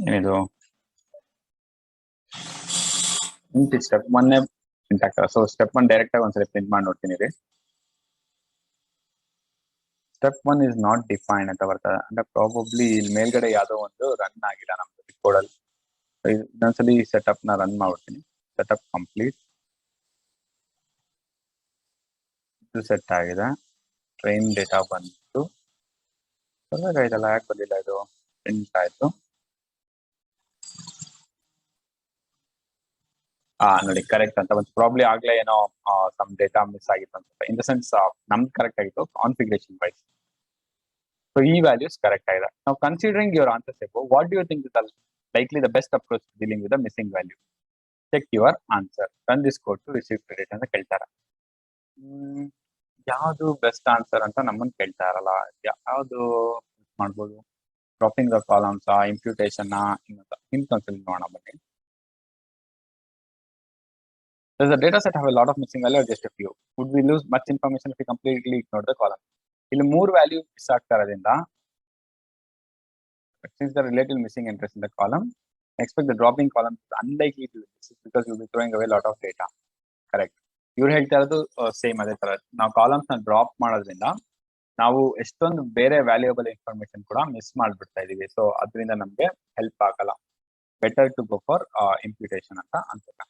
ಏನಿದು ಸ್ಟೆಪ್ 1 ಪ್ರಿಂಟ್ ಆಗ್ತದೆ. ಸೊ ಸ್ಟೆಪ್ 1 ಡೈರೆಕ್ಟ್ ಆಗಿ ಒಂದ್ಸಲಿ ಪ್ರಿಂಟ್ ಮಾಡಿ ನೋಡ್ತೀನಿ ರೀ. ಸ್ಟೆಪ್ 1 ಇಸ್ ನಾಟ್ ಡಿಫೈನ್ಡ್ ಅಂತ ಬರ್ತದೆ, ಅಂದ್ರೆ ಪ್ರಾಬಬ್ಲಿ ಇಲ್ಲಿ ಮೇಲ್ಗಡೆ ಯಾವ್ದೋ ಒಂದು ರನ್ ಆಗಿಲ್ಲ ನಮ್ದು ಕೋಡ್ ಅಲ್ಲಿ. ಇನ್ನೊಂದ್ಸಲಿ ಸೆಟಪ್ ನ ರನ್ ಮಾಡ್ಬಿಡ್ತೀನಿ. Setup complete. ಇದು ಸೆಟ್ ಆಗಿದೆ. ಟ್ರೈನ್ ಡೇಟಾ ಬಂತು. ಆಯ್ತಲ್ಲ, ಯಾಕೆ ಬಂದಿಲ್ಲ ಇದು? ಪ್ರಿಂಟ್ ಆಯ್ತು. ನೋಡಿ ಕರೆಕ್ಟ್ ಅಂತ ಬಂತು. ಪ್ರಾಬ್ಲಿ ಆಗ್ಲೇ ಏನೋ ಸಮ್ ಡೇಟಾ ಮಿಸ್ ಆಗಿತ್ತು ಅಂತ. ಇನ್ ದ ಸೆನ್ಸ್ ನಮ್ದು ಕರೆಕ್ಟ್ ಆಗಿತ್ತು ಕಾನ್ಫಿಗರೇಷನ್ ವೈಸ್. ಸೊ ಈ ವ್ಯಾಲ್ಯೂಸ್ ಕರೆಕ್ಟ್ ಆಗಿದೆ. ನಾವು considering your answers above, what do you think is likely the best approach to dealing with the missing value? Check your answer. Run this code to receive credit ಅಂತ ಕೇಳ್ತಾರೆ. ಯಾವುದು best answer ಅಂತ ನಮ್ಮನ್ನು ಕೇಳ್ತಾ ಇರಲ್ಲ. ಯಾವುದು ಮಾಡ್ಬೋದು? ಡ್ರಾಪಿಂಗ್ ದ ಕಾಲಮ್ಸ್, ಇಂಪ್ಯೂಟೇಷನ್, ಇನ್ನೊಂದ್ಸಲಿ ನೋಡೋಣ ಬನ್ನಿ. Does the data set have a lot of missing value or just a few? Would we lose much information if we completely ignore the column? ಇಲ್ಲಿ 3 ವ್ಯಾಲ್ಯೂ ಮಿಸ್ ಆಗ್ತಾ ಇರೋದ್ರಿಂದ since the relative missing entries in the column, expect the dropping column is unlikely to exist because you will be throwing away a lot of data. Correct. ಇವ್ರು ಹೇಳ್ತಾ ಇರೋದು same ಅದೇ ತರ. ನಾವು columns ನ drop ಮಾಡೋದ್ರಿಂದ ನಾವು ಎಷ್ಟೊಂದು ಬೇರೆ ವ್ಯಾಲ್ಯೂಯಬಲ್ ಇನ್ಫಾರ್ಮೇಶನ್ ಕೂಡ ಮಿಸ್ ಮಾಡ್ಬಿಡ್ತಾ ಇದೀವಿ. ಸೊ ಅದರಿಂದ ನಮ್ಗೆ ಹೆಲ್ಪ್ ಆಗಲ್ಲ. ಬೆಟರ್ ಟು ಗೋ ಫಾರ್ ಇಂಪ್ಯೂಟೇಷನ್ ಅಂತ ಅನ್ಸುತ್ತೆ.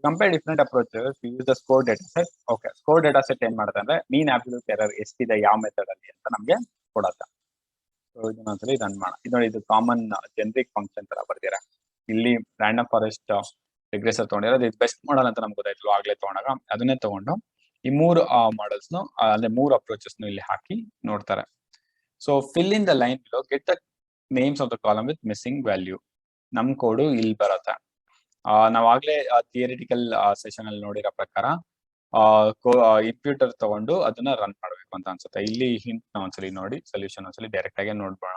Compare different approaches, use the score data set. Okay, score data set ಏನ್ ಮಾಡುತ್ತೆ ಅಂದ್ರೆ ಮೀನ್ ಅಬ್ಸಲ್ಯೂಟ್ ಎರರ್ ಎಷ್ಟಿದೆ ಯಾವ ಮೆಥಡ್ ಅಲ್ಲಿ ಅಂತ ನಮ್ಗೆ ಕೊಡತ್ತೆ. ಸೊ ಇದನ್ನ ಒಂದ್ಸಲಿ ರನ್ ಮಾಡೋಣ. ಇದು ನೋಡಿ, ಇದು ಕಾಮನ್ ಜನರಿಕ್ ಫಂಕ್ಷನ್ ತರ ಬರ್ದಿರ. ಇಲ್ಲಿ ರ್ಯಾಂಡಮ್ ಫಾರೆಸ್ಟ್ ರಿಗ್ರೆಸರ್ ತಗೊಂಡಿರೋದು ಇದು ಬೆಸ್ಟ್ ಮಾಡಲ್ ಅಂತ ನಮ್ಗೆ ಗೊತ್ತಾಯ್ತು ಆಗ್ಲೇ ತಗೊಂಡಾಗ. ಅದನ್ನೇ ತಗೊಂಡು ಈ ಮೂರು ಮಾಡೆಲ್ಸ್ ಅಂದ್ರೆ ಮೂರು ಅಪ್ರೋಚಸ್ ಇಲ್ಲಿ ಹಾಕಿ ನೋಡ್ತಾರೆ. So fill in the line below, get the names of the column with missing value. ನಮ್ ಕೋಡು ಇಲ್ಲಿ ಬರುತ್ತೆ. ನಾವಾಗ್ಲೇ ಥಿಯರಿಟಿಕಲ್ ಸೆಷನ್ ಅಲ್ಲಿ ನೋಡಿರೋ ಪ್ರಕಾರ ಇಂಪ್ಯೂಟರ್ ತಗೊಂಡು ಅದನ್ನ ರನ್ ಮಾಡ್ಬೇಕು ಅಂತ ಅನ್ಸುತ್ತೆ. ಇಲ್ಲಿ ಹಿಂಟ್ ಒಂದ್ಸಲಿ ನೋಡಿ, ಸೊಲ್ಯೂಷನ್ ಒಂದ್ಸಲಿ ಡೈರೆಕ್ಟ್ ಆಗಿ ನೋಡ್ಬೋಣ.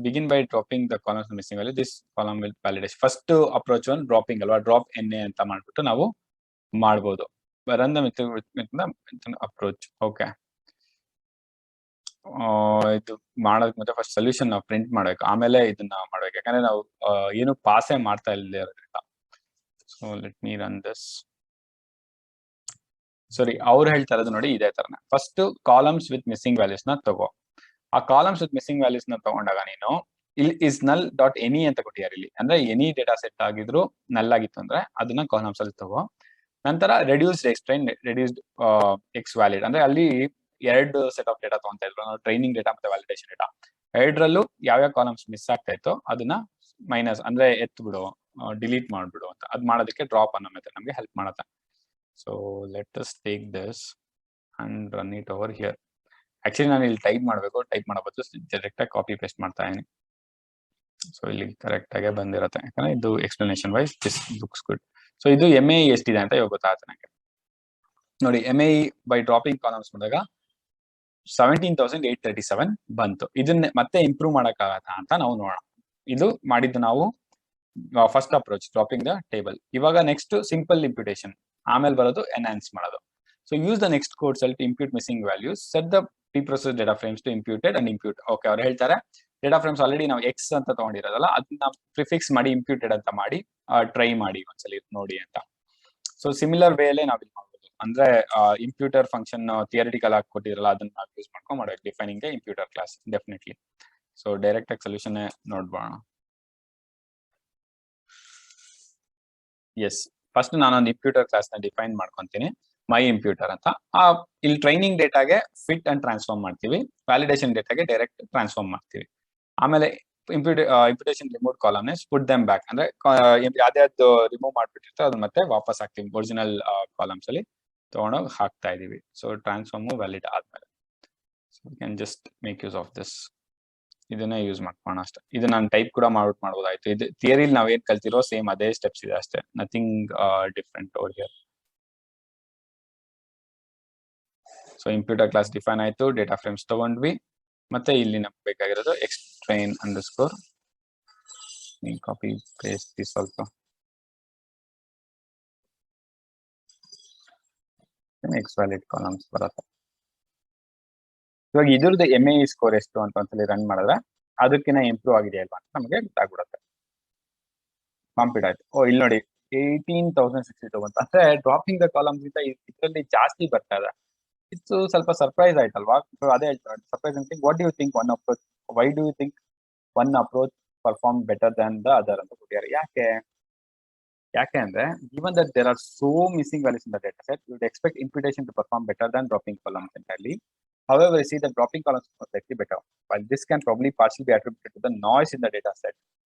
Begin by dropping the columns missing value, this column will validation. First approach ಒಂದು ಡ್ರಾಪಿಂಗ್ ಅಲ್ವಾ, ಡ್ರಾಪ್ ಎನ್ ಎ ಅಂತ ಮಾಡ್ಬಿಟ್ಟು ನಾವು ಮಾಡ್ಬೋದು. Run the approach. ಓಕೆ, ಇದು ಮಾಡೋದಕ್ಕೆ ಮತ್ತೆ ಫಸ್ಟ್ ಸೊಲ್ಯೂಷನ್ ನಾವು ಪ್ರಿಂಟ್ ಮಾಡ್ಬೇಕು, ಆಮೇಲೆ ಇದನ್ನ ಮಾಡ್ಬೇಕು. ಯಾಕಂದ್ರೆ ನಾವು ಏನು ಪಾಸೇ ಮಾಡ್ತಾ ಇರೋದ್ರಿಂದ. So let me run this. Sorry, ಅವ್ರು ಹೇಳ್ತಾ ಇರೋದು ನೋಡಿ ಇದೇ ತರನ. First columns with missing values ನ ತಗೋ. ಆ ಕಾಲಮ್ಸ್ ವಿತ್ ಮಿಸ್ಸಿಂಗ್ ವ್ಯಾಲ್ಯೂಸ್ ನ ತಗೊಂಡಾಗ ನೀನು ಇಲ್ಲಿ ಇಸ್ ನಲ್ ಡಾಟ್ ಎನಿ ಅಂತ ಕೊಟ್ಟಿದ್ದಾರೆ. ಇಲ್ಲಿ ಅಂದ್ರೆ ಎನಿ ಡೇಟಾ ಸೆಟ್ ಆಗಿದ್ರು ನಲ್ ಆಗಿತ್ತು ಅಂದ್ರೆ ಅದನ್ನ ಕಾಲಮ್ಸ್ ಅಲ್ಲಿ ತಗೋ. ನಂತರ reduced explain, reduced X valid, ಅಂದ್ರೆ ಅಲ್ಲಿ ಎರಡು ಸೆಟ್ ಆಫ್ ಡೇಟಾ ತಗೊಂತಾ ಇದ್ರು, ಟ್ರೈನಿಂಗ್ ಡೇಟಾ ಮತ್ತೆ ವ್ಯಾಲಿಡೇಷನ್ ಡೇಟಾ. ಎರಡರಲ್ಲೂ ಯಾವ್ಯಾವ ಕಾಲಮ್ಸ್ ಮಿಸ್ ಆಗ್ತಾ ಇತ್ತು ಅದನ್ನ ಮೈನಸ್ ಅಂದ್ರೆ ಎತ್ ಬಿಡು, ಡಿಲೀಟ್ ಮಾಡ್ಬಿಡು ಅಂತ. ಅದ್ ಮಾಡೋದಕ್ಕೆ ಡ್ರಾಪ್ ಅನ್ನೋ ಮೆಥಡ್ ನಮಗೆ ಹೆಲ್ಪ್ ಮಾಡುತ್ತೆ. So let us take this and run it over here. Actually ನಾನು ಇಲ್ಲಿ ಟೈಪ್ ಮಾಡಬೇಕು, ಟೈಪ್ ಮಾಡೋ ಬದಲು ಡೈರೆಕ್ಟ್ ಆಗಿ ಕಾಪಿ ಪೇಸ್ಟ್ ಮಾಡ್ತಾ ಇದೀನಿ. ಸೊ ಇಲ್ಲಿ ಕರೆಕ್ಟ್ ಆಗಿ ಬಂದಿರುತ್ತೆ, ಯಾಕಂದ್ರೆ ಇದು explanation wise this looks good. So ಇದು MAE ಎಷ್ಟಿದೆ ಅಂತ ಇವಾಗ ಗೊತ್ತಾಗುತ್ತೆ ನನಗೆ. ನೋಡಿ, MAE ಬೈ ಡ್ರಾಪಿಂಗ್ ಕಾಲಮ್ಸ್ ಮಾಡಿದಾಗ 17,837 ಬಂತು. ಇದನ್ನ ಮತ್ತೆ ಇಂಪ್ರೂವ್ ಮಾಡಕ್ಕಾಗತ್ತಾ ಅಂತ ನಾವು ನೋಡೋಣ. ಇದು ಮಾಡಿದ್ದು ನಾವು first approach, dropping the table. ಇವಾಗ ನೆಕ್ಸ್ಟ್ ಸಿಂಪಲ್ ಇಂಪ್ಯೂಟೇಷನ್, ಆಮೇಲೆ ಬರೋದು ಎನ್ಹಾನ್ಸ್ ಮಾಡೋದು. So use the next code cell to impute missing values, set the preprocess data frames to imputed and impute. Okay, ಅವ್ರು ಹೇಳ್ತಾರೆ ಡೇಟಾ ಫ್ರೇಮ್ಸ್ ಆಲ್ರೆಡಿ ನಾವು X ಅಂತ ತಗೊಂಡಿರೋದಲ್ಲ, ಅದನ್ನ ಪ್ರಿಫಿಕ್ಸ್ ಮಾಡಿ ಇಂಪ್ಯೂಟೆಡ್ ಅಂತ ಮಾಡಿ ಟ್ರೈ ಮಾಡಿ ಒಂದ್ಸಲಿ ನೋಡಿ ಅಂತ. ಸೊ ಸಿಮಿಲರ್ ವೇಲೆ ನಾವು ಇಲ್ಲಿ ಮಾಡ್ಬೋದು. ಅಂದ್ರೆ ಇಂಪ್ಯೂಟರ್ ಫಂಕ್ಷನ್ ಥಿಯರಿಟಿಕಲ್ ಆಗಿ ಕೊಟ್ಟಿರಲ್ಲ, ಅದನ್ನ ನಾವು ಯೂಸ್ ಮಾಡ್ಕೊಂಡು ಮಾಡಬೇಕು defining imputer class definitely. So direct ಆಗಿ ಸೊಲ್ಯೂಷನ್ ನೋಡ್ಬೋಣ. ಎಸ್, ಫಸ್ಟ್ ನಾನೊಂದು ಇಂಪ್ಯೂಟರ್ ಕ್ಲಾಸ್ ನ ಡಿಫೈನ್ ಮಾಡ್ಕೊಂತೀನಿ, ಮೈ ಇಂಪ್ಯೂಟರ್ ಅಂತ. ಇಲ್ಲಿ ಟ್ರೈನಿಂಗ್ ಡೇಟಾಗೆ ಫಿಟ್ ಅಂಡ್ ಟ್ರಾನ್ಸ್ಫಾರ್ಮ್ ಮಾಡ್ತೀವಿ, ವ್ಯಾಲಿಡೇಷನ್ ಡೇಟಾಗೆ ಡೈರೆಕ್ಟ್ ಟ್ರಾನ್ಸ್ಫಾರ್ಮ್ ಮಾಡ್ತೀವಿ. ಆಮೇಲೆ imputation remove column put them back, ಅಂದ್ರೆ ಯಾವ್ದು ರಿಮೂವ್ ಮಾಡ್ಬಿಟ್ಟಿರ್ತಾರೆ ಅದು ಮತ್ತೆ ವಾಪಸ್ ಹಾಕ್ತೀವಿ ಒರಿಜಿನಲ್ ಕಾಲಮ್ಸ್ ಅಲ್ಲಿ ತಗೊಂಡೋಗಿ ಹಾಕ್ತಾ ಇದೀವಿ. ಸೊ ಟ್ರಾನ್ಸ್ಫಾರ್ಮ್ ವ್ಯಾಲಿಡ್ ಆದ್ಮೇಲೆ can just make use of this. ಇದನ್ನೇ ಯೂಸ್ ಮಾಡ್ಕೋಣ ಅಷ್ಟೇ. ಇದು ನಾನು ಟೈಪ್ ಕೂಡ ಮಾಡ್ಬೋದಾಯ್ತು. ಇದು ಥಿಯರಿಲಿ ನಾವೇನ್ ಕಲ್ತಿರೋ ಸೇಮ್ ಅದೇ ಸ್ಟೆಪ್ಸ್ ಇದೆ ಅಷ್ಟೇ, nothing different over here. So imputer class define ಆಯ್ತು, ಡೇಟಾ ಫ್ರೇಮ್ಸ್ ತಗೊಂಡ್ವಿ, ಮತ್ತೆ ಇಲ್ಲಿ ನಮ್ಗೆ ಬೇಕಾಗಿರೋದು ಎಕ್ಸ್ಟ್ರೈನ್ ಅಂಡರ್ಸ್ಕೋರ್. ಕಾಪಿ ಪೇಸ್ಟ್ ಸ್ವಲ್ಪ ಎಕ್ಸ್ ವ್ಯಾಲಿಡ್ ಕಾಲಮ್ಸ್ ಬರುತ್ತೆ. ಇವಾಗ ಇದ್ರದ್ದು MAE ಸ್ಕೋರ್ ಎಷ್ಟು ಅಂತ ಒಂದ್ಸಲಿ ರನ್ ಮಾಡಿದ್ರೆ ಅದಕ್ಕಿಂತ ಇಂಪ್ರೂವ್ ಆಗಿದೆಯಾ ಅಲ್ವಾ ಅಂತ ನಮಗೆ ಗೊತ್ತಾಗ್ಬಿಡುತ್ತೆ. ಕಾಂಪ್ಲೀಟ್ ಆಯ್ತು. ಇಲ್ಲಿ ನೋಡಿ 18,062 ಅಂತ, ಅಂದ್ರೆ ಡ್ರಾಪಿಂಗ್ ದ ಕಾಲಮ್ಸ್ ಗಿಂತ ಇದರಲ್ಲಿ ಜಾಸ್ತಿ ಬರ್ತಾ ಇದೆ. ಇದು ಸ್ವಲ್ಪ ಸರ್ಪ್ರೈಸ್ ಆಯ್ತಲ್ವಾ? ಅದೇ ಹೇಳ್ತಾರೆ ಸರ್ಪ್ರೈಸ್ ಅಂತ. What do you think one approach, why do you think one approach perform better than the other ಅಂತ ಕೊಟ್ಟಿದ್ದಾರೆ. ಯಾಕೆ ಅಂದ್ರೆ given that there are so missing values in the data set, you would expect imputation to perform better than dropping columns entirely. However, we see that dropping columns is slightly better. While this can probably partially be attributed to the noise in the data set,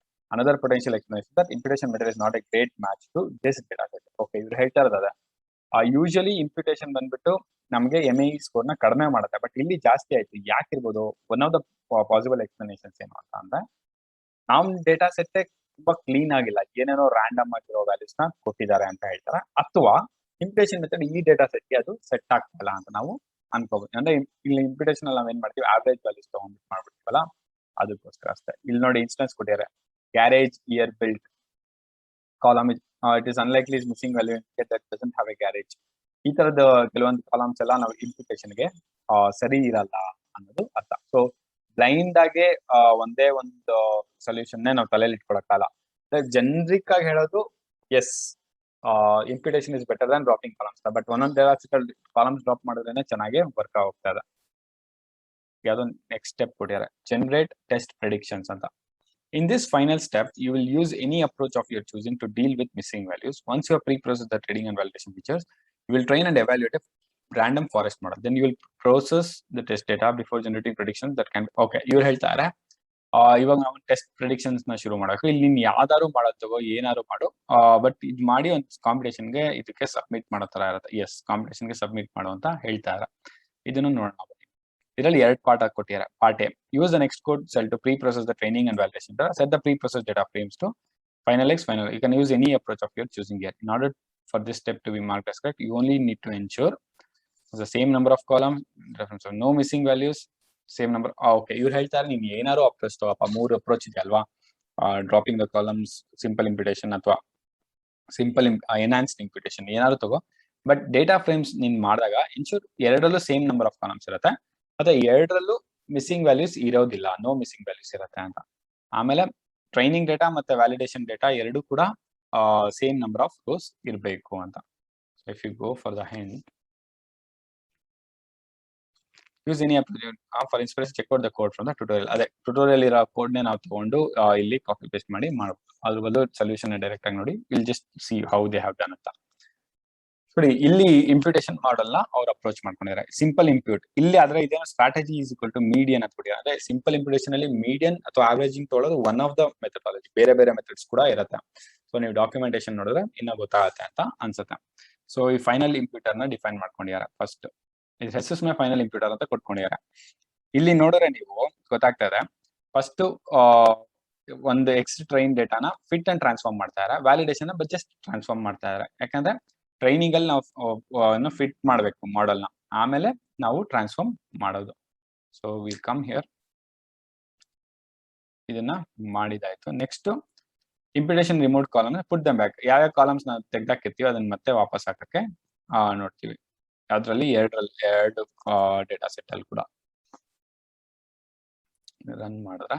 another potential explanation is that imputation method is not a great match to this data set. Okay, ಇವ್ರು ಹೇಳ್ತಾ ಇರೋದು usually ಇಂಪ್ಯೂಟೇಷನ್ ಬಂದ್ಬಿಟ್ಟು ನಮಗೆ MAE score ನ ಕಡಿಮೆ ಮಾಡುತ್ತೆ, but ಇಲ್ಲಿ ಜಾಸ್ತಿ ಆಯ್ತು. ಯಾಕಿರ್ಬೋದು? One of the possible explanations ಏನು ಅಂತ ಅಂದ್ರೆ, ನಮ್ ಡೇಟಾ ಸೆಟ್ ತುಂಬಾ ಕ್ಲೀನ್ ಆಗಿಲ್ಲ, ಏನೇನೋ ರ್ಯಾಂಡಮ್ ಆಗಿರೋ ವ್ಯಾಲ್ಯೂಸ್ ನ ಕೊಟ್ಟಿದ್ದಾರೆ ಅಂತ ಹೇಳ್ತಾರೆ. ಅಥವಾ ಇಂಪ್ಯೂಟೇಷನ್ ಮೆಥಡ್ ಈ ಡೇಟಾ ಸೆಟ್ಗೆ ಅದು ಸೆಟ್ ಆಗ್ತಿಲ್ಲ ಅಂತ ನಾವು ಅನ್ಕೋಬಹುದು. ಅಂದ್ರೆ ಇಲ್ಲಿ ಇಂಪ್ಯೂಟೇಷನ್ ಅಲ್ಲಿ ನಾವೇನ್ ಮಾಡ್ತೀವಿ, ಆವರೇಜ್ ವ್ಯಾಲ್ಯೂಸ್ ತಗೊಂಡ್ಬಿಟ್ಟು ಮಾಡ್ಬಿಡ್ತೀವಲ್ಲ, ಅದಕ್ಕೋಸ್ಕರ ಅಷ್ಟೇ. ಇಲ್ಲಿ ನೋಡಿ ಇನ್ಸ್ಟೆನ್ಸ್ ಕೊಟ್ಟಿದ್ದಾರೆ, garage year built column it is unlikely is missing value that doesn't have A garage. ಈ ತರದ ಕೆಲವೊಂದು ಕಾಲಮ್ಸ್ ಎಲ್ಲ ನಾವು ಇಂಪ್ಯೂಟೇಷನ್ಗೆ ಸರಿ ಇರಲ್ಲ ಅನ್ನೋದು ಅರ್ಥ. ಸೊ ಬ್ಲೈಂಡ್ ಆಗಿ ಒಂದೇ ಒಂದು ಸೊಲ್ಯೂಷನ್ ನಾವು ತಲೆಯಲ್ಲಿ ಇಟ್ಕೊಳಕ್ಕಲ್ಲ. ಜನರಿಕ್ ಆಗಿ ಹೇಳೋದು yes, imputation is better than dropping columns, but ಒಂದೊಂದು ಕಾಲಮ್ಸ್ ಡ್ರಾಪ್ ಮಾಡಿದ್ರೆ ಚೆನ್ನಾಗಿ ವರ್ಕ್ ಹೋಗ್ತಾ ಇದೆ. ಯಾವ್ದೋ ನೆಕ್ಸ್ಟ್ ಸ್ಟೆಪ್ ಕೊಟ್ಟಿದ್ದಾರೆ, ಜನರೇಟ್ ಟೆಸ್ಟ್ ಪ್ರೆಡಿಕ್ಷನ್ಸ್ ಅಂತ. In this final step, you will use any approach of your choosing to deal with missing values. Once you have pre-processed the trading and validation features, you will train and evaluate a random forest model. Then you will process the test data before generating predictions that can. Okay, ಇವ್ರು ಹೇಳ್ತಾರೆ ಇವಾಗ ನಾವು test predictions ನ ಶುರು ಮಾಡಬೇಕು. ಇಲ್ಲಿ ನೀನ್ ಯಾವ್ದಾರು ಮಾಡೋದು ಏನಾದ್ರು ಮಾಡು, ಬಟ್ ಇದ್ ಮಾಡಿ ಒಂದು ಕಾಂಪಿಟೇಷನ್ಗೆ ಇದಕ್ಕೆ ಸಬ್ಮಿಟ್ ಮಾಡೋ ತರ ಇರುತ್ತೆ. ಎಸ್, ಕಾಂಪಿಟೇಷನ್ಗೆ ಸಬ್ಮಿಟ್ ಮಾಡು ಅಂತ ಹೇಳ್ತಾರೆ. ಇದನ್ನು ನೋಡೋಣ. ಇದರಲ್ಲಿ 2 ಪಾರ್ಟ್ ಆಗಿ ಕೊಟ್ಟಿದ್ದಾರೆ. Part A, use the next code cell to preprocess the training and validation. Set the preprocess data frames to final x final. You can use any approach of your choosing here. In order for this step to be marked as correct, you only need to ensure the same number of columns, reference of no missing values, same number. Okay, ಇವ್ರು ಹೇಳ್ತಾರೆ ನೀನು ಏನಾರು approach ತಗೋಪ್ಪ, 3 approach ಇದೆ ಅಲ್ವಾ, dropping the columns, simple ಇಂಪ್ಯೂಟೇಷನ್ ಅಥವಾ simple enhanced ಇಂಪ್ಯೂಟೇಷನ್ ಏನಾದ್ರು ತಗೋ. But data frames ನೀನ್ ಮಾಡಿದಾಗ ಇನ್ಶೂರ್ 2ರಲ್ಲೂ ಸೇಮ್ ನಂಬರ್ ಆಫ್ ಕಾಲಮ್ಸ್ ಇರುತ್ತೆ, ಮತ್ತೆ 2ರಲ್ಲೂ ಮಿಸ್ಸಿಂಗ್ ವ್ಯಾಲ್ಯೂಸ್ ಇರೋದಿಲ್ಲ, ನೋ ಮಿಸ್ಸಿಂಗ್ ವ್ಯಾಲ್ಯೂಸ್ ಇರುತ್ತೆ ಅಂತ. ಆಮೇಲೆ ಟ್ರೈನಿಂಗ್ ಡೇಟಾ ಮತ್ತೆ ವ್ಯಾಲಿಡೇಷನ್ ಡೇಟಾ ಎರಡು ಕೂಡ ಸೇಮ್ ನಂಬರ್ ಆಫ್ ರೋಸ್ ಇರಬೇಕು ಅಂತ. So if you go for the hand, use any for inspiration, check out the code from the tutorial. ಅದೇ ಟ್ಯುಟೋರಿಯಲ್ ಇರೋ ಕೋಡ್ ನೇ ನಾವು ತಗೊಂಡು ಇಲ್ಲಿ ಕಾಪಿ ಪೇಸ್ಟ್ ಮಾಡಿ ಮಾಡಬಹುದು. ಅದ್ರ ಬದಲು ಸೊಲ್ಯೂಷನ್ ಡೈರೆಕ್ಟ್ ಆಗಿ ನೋಡಿ, will just C how they have done ಅಂತ. ನೋಡಿ, ಇಲ್ಲಿ ಇಂಪ್ಯೂಟೇಷನ್ ಮಾಡೆಲ್ ನ ಅವ್ರು ಅಪ್ರೋಚ್ ಮಾಡ್ಕೊಂಡಿದ್ದಾರೆ. ಸಿಂಪಲ್ ಇಂಪ್ಯೂಟ್ ಇಲ್ಲಿ ಆದ್ರೆ ಇದೇನೋ strategy is equal to median ಅಂತ ಕೊಟ್ಟಿದ್ದಾರೆ. ಅಂದ್ರೆ ಸಿಂಪಲ್ ಇಂಪ್ಯೂಟೇಷನ್ ಅಲ್ಲಿ ಮೀಡಿಯನ್ ಅಥವಾ ಆವರೇಜಿಂಗ್ ತೊಗೊಳ್ಳೋದು ಒನ್ ಆಫ್ ದ ಮೆಥಡಾಲಜಿ. ಬೇರೆ ಬೇರೆ ಮೆಥಡ್ಸ್ ಕೂಡ ಇರುತ್ತೆ. ಸೊ ನೀವು ಡಾಕ್ಯುಮೆಂಟೇಶನ್ ನೋಡಿದ್ರೆ ಇನ್ನ ಗೊತ್ತಾಗುತ್ತೆ ಅಂತ ಅನ್ಸುತ್ತೆ. ಸೊ ಈ ಫೈನಲ್ ಇಂಪ್ಯೂಟರ್ ನ ಡಿಫೈನ್ ಮಾಡ್ಕೊಂಡಿದ್ದಾರೆ. ಫಸ್ಟ್ ಹೆಸಸ್ಮೆ ಫೈನಲ್ ಇಂಪ್ಯೂಟರ್ ಅಂತ ಕೊಟ್ಕೊಂಡಿದ್ದಾರೆ. ಇಲ್ಲಿ ನೋಡಿದ್ರೆ ನೀವು ಗೊತ್ತಾಗ್ತಾ ಇದೆ, ಫಸ್ಟ್ ಒಂದು ಎಕ್ಸ್ ಟ್ರೈನ್ ಡೇಟಾನ ಫಿಟ್ ಅಂಡ್ ಟ್ರಾನ್ಸ್ಫಾರ್ಮ್ ಮಾಡ್ತಾ ಇದ್ದಾರೆ. ವ್ಯಾಲಿಡೇಷನ್ ಜಸ್ಟ್ ಟ್ರಾನ್ಸ್ಫಾರ್ಮ್ ಮಾಡ್ತಾ ಇದ್ದಾರೆ. ಯಾಕಂದ್ರೆ ಟ್ರೈನಿಂಗ್ ಅಲ್ಲಿ ನಾವು ಫಿಟ್ ಮಾಡಬೇಕು ಮಾಡೆಲ್ ನ, ಆಮೇಲೆ ನಾವು ಟ್ರಾನ್ಸ್ಫಾರ್ಮ್ ಮಾಡೋದು. ಸೊ ವಿಲ್ ಕಮ್ ಹಿಯರ್, ಇದನ್ನ ಮಾಡಿದಾಯ್ತು. ನೆಕ್ಸ್ಟ್ ಇಂಪ್ಯೂಟೇಷನ್ ರಿಮೋಟ್ ಕಾಲಮ್, ಪುಟ್ ದಮ್ ಬ್ಯಾಕ್. ಯಾವ ಕಾಲಮ್ಸ್ ನಾವು ತೆಗ್ದಾಕಿರ್ತೀವಿ ಅದನ್ನ ಮತ್ತೆ ವಾಪಸ್ ಹಾಕಕ್ಕೆ ನೋಡ್ತೀವಿ. ಅದ್ರಲ್ಲಿ 2 ಡೇಟಾ ಸೆಟ್ ಅಲ್ಲಿ ಕೂಡ ರನ್ ಮಾಡಿದ್ರೆ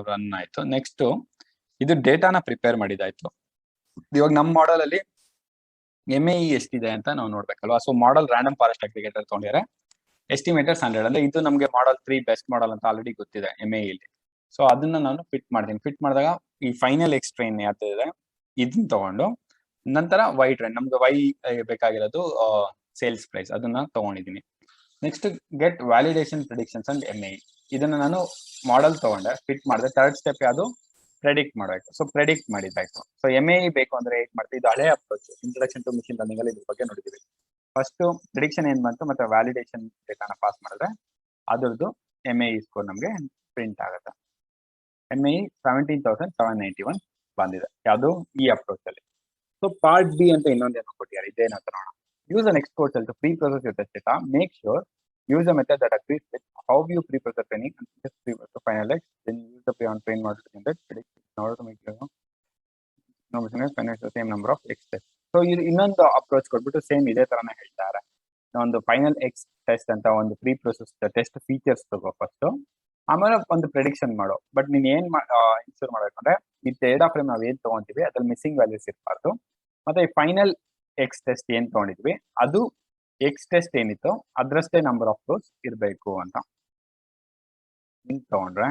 ರನ್ ಆಯ್ತು. ನೆಕ್ಸ್ಟ್ ಇದು ಡೇಟಾನ ಪ್ರಿಪೇರ್ ಮಾಡಿದಾಯ್ತು. ಇವಾಗ ನಮ್ಮ ಮಾಡೆಲ್ ಅಲ್ಲಿ MAE ಎಷ್ಟಿದೆ ಅಂತ ನಾವು ನೋಡ್ಬೇಕಲ್ವಾ. So model random forest aggregator ತಗೊಂಡಿದ್ದಾರೆ. ಎಸ್ಟಿಮೇಟರ್ 100 ಅಂದ್ರೆ ಇದು ನಮಗೆ ಮಾಡೆಲ್ 3 ಬೆಸ್ಟ್ ಮಾಡೆಲ್ ಅಂತ ಆಲ್ರೆಡಿ ಗೊತ್ತಿದೆ MAE ಇಲ್ಲಿ. ಸೊ ಅದನ್ನ ನಾನು ಫಿಟ್ ಮಾಡ್ತೀನಿ. ಫಿಟ್ ಮಾಡಿದಾಗ ಈ ಫೈನಲ್ ಎಕ್ಸ್ ಟ್ರೈನ್ ಯಾವ್ದಿದೆ ಇದನ್ನ ತಗೊಂಡು, ನಂತರ ವೈ ಟ್ರೈನ್, ನಮ್ಗೆ ವೈ ಬೇಕಾಗಿರೋದು ಸೇಲ್ಸ್ ಪ್ರೈಸ್, ಅದನ್ನ ತಗೊಂಡಿದ್ದೀನಿ. Next get validation predictions and MAE. ಇದನ್ನ ನಾನು ಮಾಡೆಲ್ ತಗೊಂಡೆ, ಫಿಟ್ ಮಾಡಿದೆ. 3rd ಸ್ಟೆಪ್ ಯಾವುದು, ಪ್ರೆಡಿಕ್ಟ್ ಮಾಡಬೇಕು. ಸೊ ಪ್ರೆಡಿಕ್ಟ್ ಮಾಡಿದ್ದಾಯ್ತು. ಸೊ MAE ಬೇಕು ಅಂದ್ರೆ ಹೇಗೆ ಮಾಡ್ತೀವಿ, ಇದು ಹಳೆ approach, introduction to machine learning ಅಲ್ಲಿ ಇದ್ರ ಬಗ್ಗೆ ನೋಡಿದೀವಿ. ಫಸ್ಟ್ ಪ್ರಿಡಿಕ್ಷನ್ ಏನ್ ಬಂತು ಮತ್ತೆ ವ್ಯಾಲಿಡೇಷನ್ ಡೇಟಾನ ಪಾಸ್ ಮಾಡಿದ್ರೆ ಅದ್ರದ್ದು MAE ಸ್ಕೋರ್ ನಮಗೆ ಪ್ರಿಂಟ್ ಆಗುತ್ತೆ. MAE 17,791 ಬಂದಿದೆ, ಯಾವುದು ಈ ಅಪ್ರೋಚ್ ಅಲ್ಲಿ. ಸೊ ಪಾರ್ಟ್ ಬಿ ಅಂತ ಇನ್ನೊಂದೇನೋ ಕೊಟ್ಟಿದ್ದಾರೆ, ಇದೇನಂತ ನೋಡೋಣ. Use the next code cell to preprocess your test data. Make sure use a method that agrees with how you pre-process training and just pre-process the final X. Then use the pre-trained model to generate prediction in order to make no business finish the same number of X tests. So ಇನ್ನೊಂದು approach ಕೊಟ್ಬಿಟ್ಟು same ಇದೇ ತರನೇ ಹೇಳ್ತಾರೆ. ಒಂದು final X test ಅಂತ ಒಂದು pre process test features ತಗೋ first, ಆಮೇಲೆ ಒಂದು ಪ್ರೆಡಿಕ್ಷನ್ ಮಾಡೋ. ಬಟ್ ನೀನ್ ಏನ್ ಇನ್ಶೂರ್ ಮಾಡ್ಬೇಕಂದ್ರೆ ಈ ಡೇಟಾ ಫ್ರೇಮ್ ನಾವ್ ಏನ್ ತಗೊಂತೀವಿ ಅದ್ರಲ್ಲಿ ಮಿಸ್ಸಿಂಗ್ ವ್ಯಾಲ್ಯೂಸ್ ಇರಬಾರ್ದು. ಮತ್ತೆ ಈ ಫೈನಲ್ X ಟೆಸ್ಟ್ ಏನ್ ತಗೊಂಡಿದ್ವಿ ಅದು ಎಕ್ಸ್ ಟೆಸ್ಟ್ ಏನಿತ್ತು ಅದ್ರಷ್ಟೇ ನಂಬರ್ ಆಫ್ ರೋಸ್ ಇರಬೇಕು ಅಂತ ತಗೊಂಡ್ರೆ,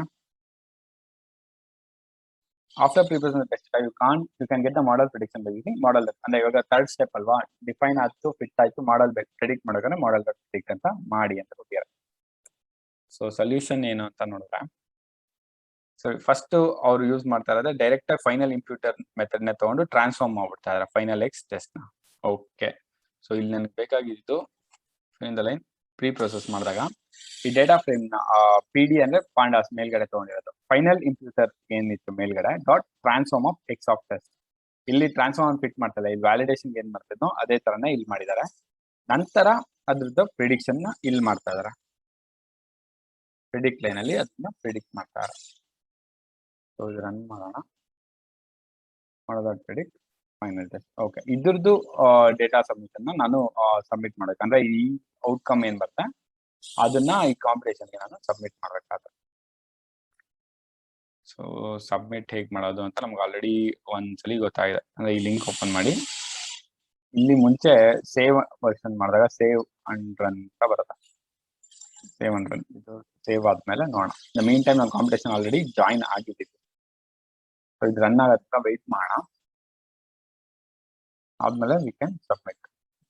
after preparation test you can get the model prediction by using model. ಅಂದ್ರೆ ಇವಾಗ 3rd ಸ್ಟೆಪ್ ಅಲ್ವಾ, ಡಿಫೈನ್ ಆಯ್ತು, ಫಿಟ್ ಆಯ್ತು, ಮಾಡೆಲ್ ಪ್ರಿಡಿಕ್ಟ್ ಮಾಡೋಕೆ ಮಾಡೆಲ್ ಪ್ರಿಡಿಕ್ಟ್ ಅಂತ ಮಾಡಿ ಅಂತ ಕೊಟ್ಟಿದ್ದಾರೆ. ಸೊ ಸೊಲ್ಯೂಷನ್ ಏನು ಅಂತ ನೋಡಿದ್ರೆ, ಸೊ ಫಸ್ಟ್ ಅವ್ರು ಯೂಸ್ ಮಾಡ್ತಾ ಇರೋದೇ ಡೈರೆಕ್ಟ್ ಆಗಿ ಫೈನಲ್ ಇಂಪ್ಯೂಟರ್ ಮೆಥಡ್ ನ ತಗೊಂಡು ಟ್ರಾನ್ಸ್ಫಾರ್ಮ್ ಮಾಡ್ಬಿಡ್ತಾ ಇದ್ದಾರೆ ಫೈನಲ್ ಎಕ್ಸ್ ಟೆಸ್ಟ್ ನ. ಓಕೆ, ಸೊ ಇಲ್ಲಿ ನನಗೆ ಬೇಕಾಗಿದ್ದು in the line preprocess ಮಾಡಿದಾಗ ಈ ಡೇಟಾ ಫ್ರೇಮ್ ನ PD ಅಂದ್ರೆ ಪಾಂಡಾಸ್ ಮೇಲ್ಗಡೆ ತಗೊಂಡಿರೋದು. ಫೈನಲ್ ಇಂಪ್ಯೂಟರ್ ಏನಿತ್ತು ಮೇಲ್ಗಡೆ dot transform of X of test. ಇಲ್ಲಿ ಟ್ರಾನ್ಸ್ಫಾರ್ಮ್ ಫಿಟ್ ಮಾಡ್ತಾರೆ, ಇಲ್ಲಿ ವ್ಯಾಲಿಡೇಷನ್ ಏನ್ ಮಾಡ್ತಿದ್ನೋ ಅದೇ ತರನೇ ಇಲ್ಲಿ ಮಾಡಿದ್ದಾರೆ. ನಂತರ ಅದ್ರದ್ದು ಪ್ರಿಡಿಕ್ಷನ್ ನ ಇಲ್ಲಿ ಮಾಡ್ತಾ ಇದಾರೆ, ಪ್ರಿಡಿಕ್ಟ್ ಲೈನ್ ಅಲ್ಲಿ ಅದನ್ನ ಪ್ರಿಡಿಕ್ಟ್ ಮಾಡ್ತಾರೆ. ಸೊ ಇದು ರನ್ ಮಾಡೋಣ, ಮಾಡೋದಾದ ಪ್ರಿಡಿಕ್ಟ್ ಫೈನಲ್ ಟೆಸ್ಟ್. ಓಕೆ, ಇದ್ರದ್ದು ಡೇಟಾ ಸಬ್ಮಿಷನ್ ನಾನು ಸಬ್ಮಿಟ್ ಮಾಡ್ಬೇಕು. ಅಂದ್ರೆ ಈ ಔಟ್ಕಮ್ ಏನ್ ಬರುತ್ತೆ ಅದನ್ನ ಈ ಕಾಂಪಿಟೇಷನ್ಗೆ ನಾನು ಸಬ್ಮಿಟ್ ಮಾಡ್ಬೇಕಾದ್ರೆ. ಸೊ ಸಬ್ಮಿಟ್ ಹೇಗ್ ಮಾಡೋದು ಅಂತ ನಮ್ಗೆ ಆಲ್ರೆಡಿ ಒಂದ್ಸಲಿ ಗೊತ್ತಾಗಿದೆ. ಅಂದ್ರೆ ಈ ಲಿಂಕ್ ಓಪನ್ ಮಾಡಿ, ಇಲ್ಲಿ ಮುಂಚೆ ಸೇವ್ ವರ್ಷನ್ ಮಾಡಿದಾಗ ಸೇವ್ ಅಂಡ್ ರನ್ ಅಂತ ಬರುತ್ತೆ. ಸೇವ್ ಅಂಡ್ ರನ್, ಇದು ಸೇವ್ ಆದ್ಮೇಲೆ ನೋಡೋಣ. ಮೀನ್ ಟೈಮ್ ನಾನು ಕಾಂಪಿಟೇಷನ್ ಆಲ್ರೆಡಿ ಜಾಯಿನ್ ಆಗಿದ್ದೀನಿ. ಸೊ ಇದು ರನ್ ಆಗತ್ತ ವೆಯ್ಟ್ ಮಾಡೋಣ, ಆದ್ಮೇಲೆ ವಿ ಕ್ಯಾನ್ ಸಬ್ಮಿಟ್.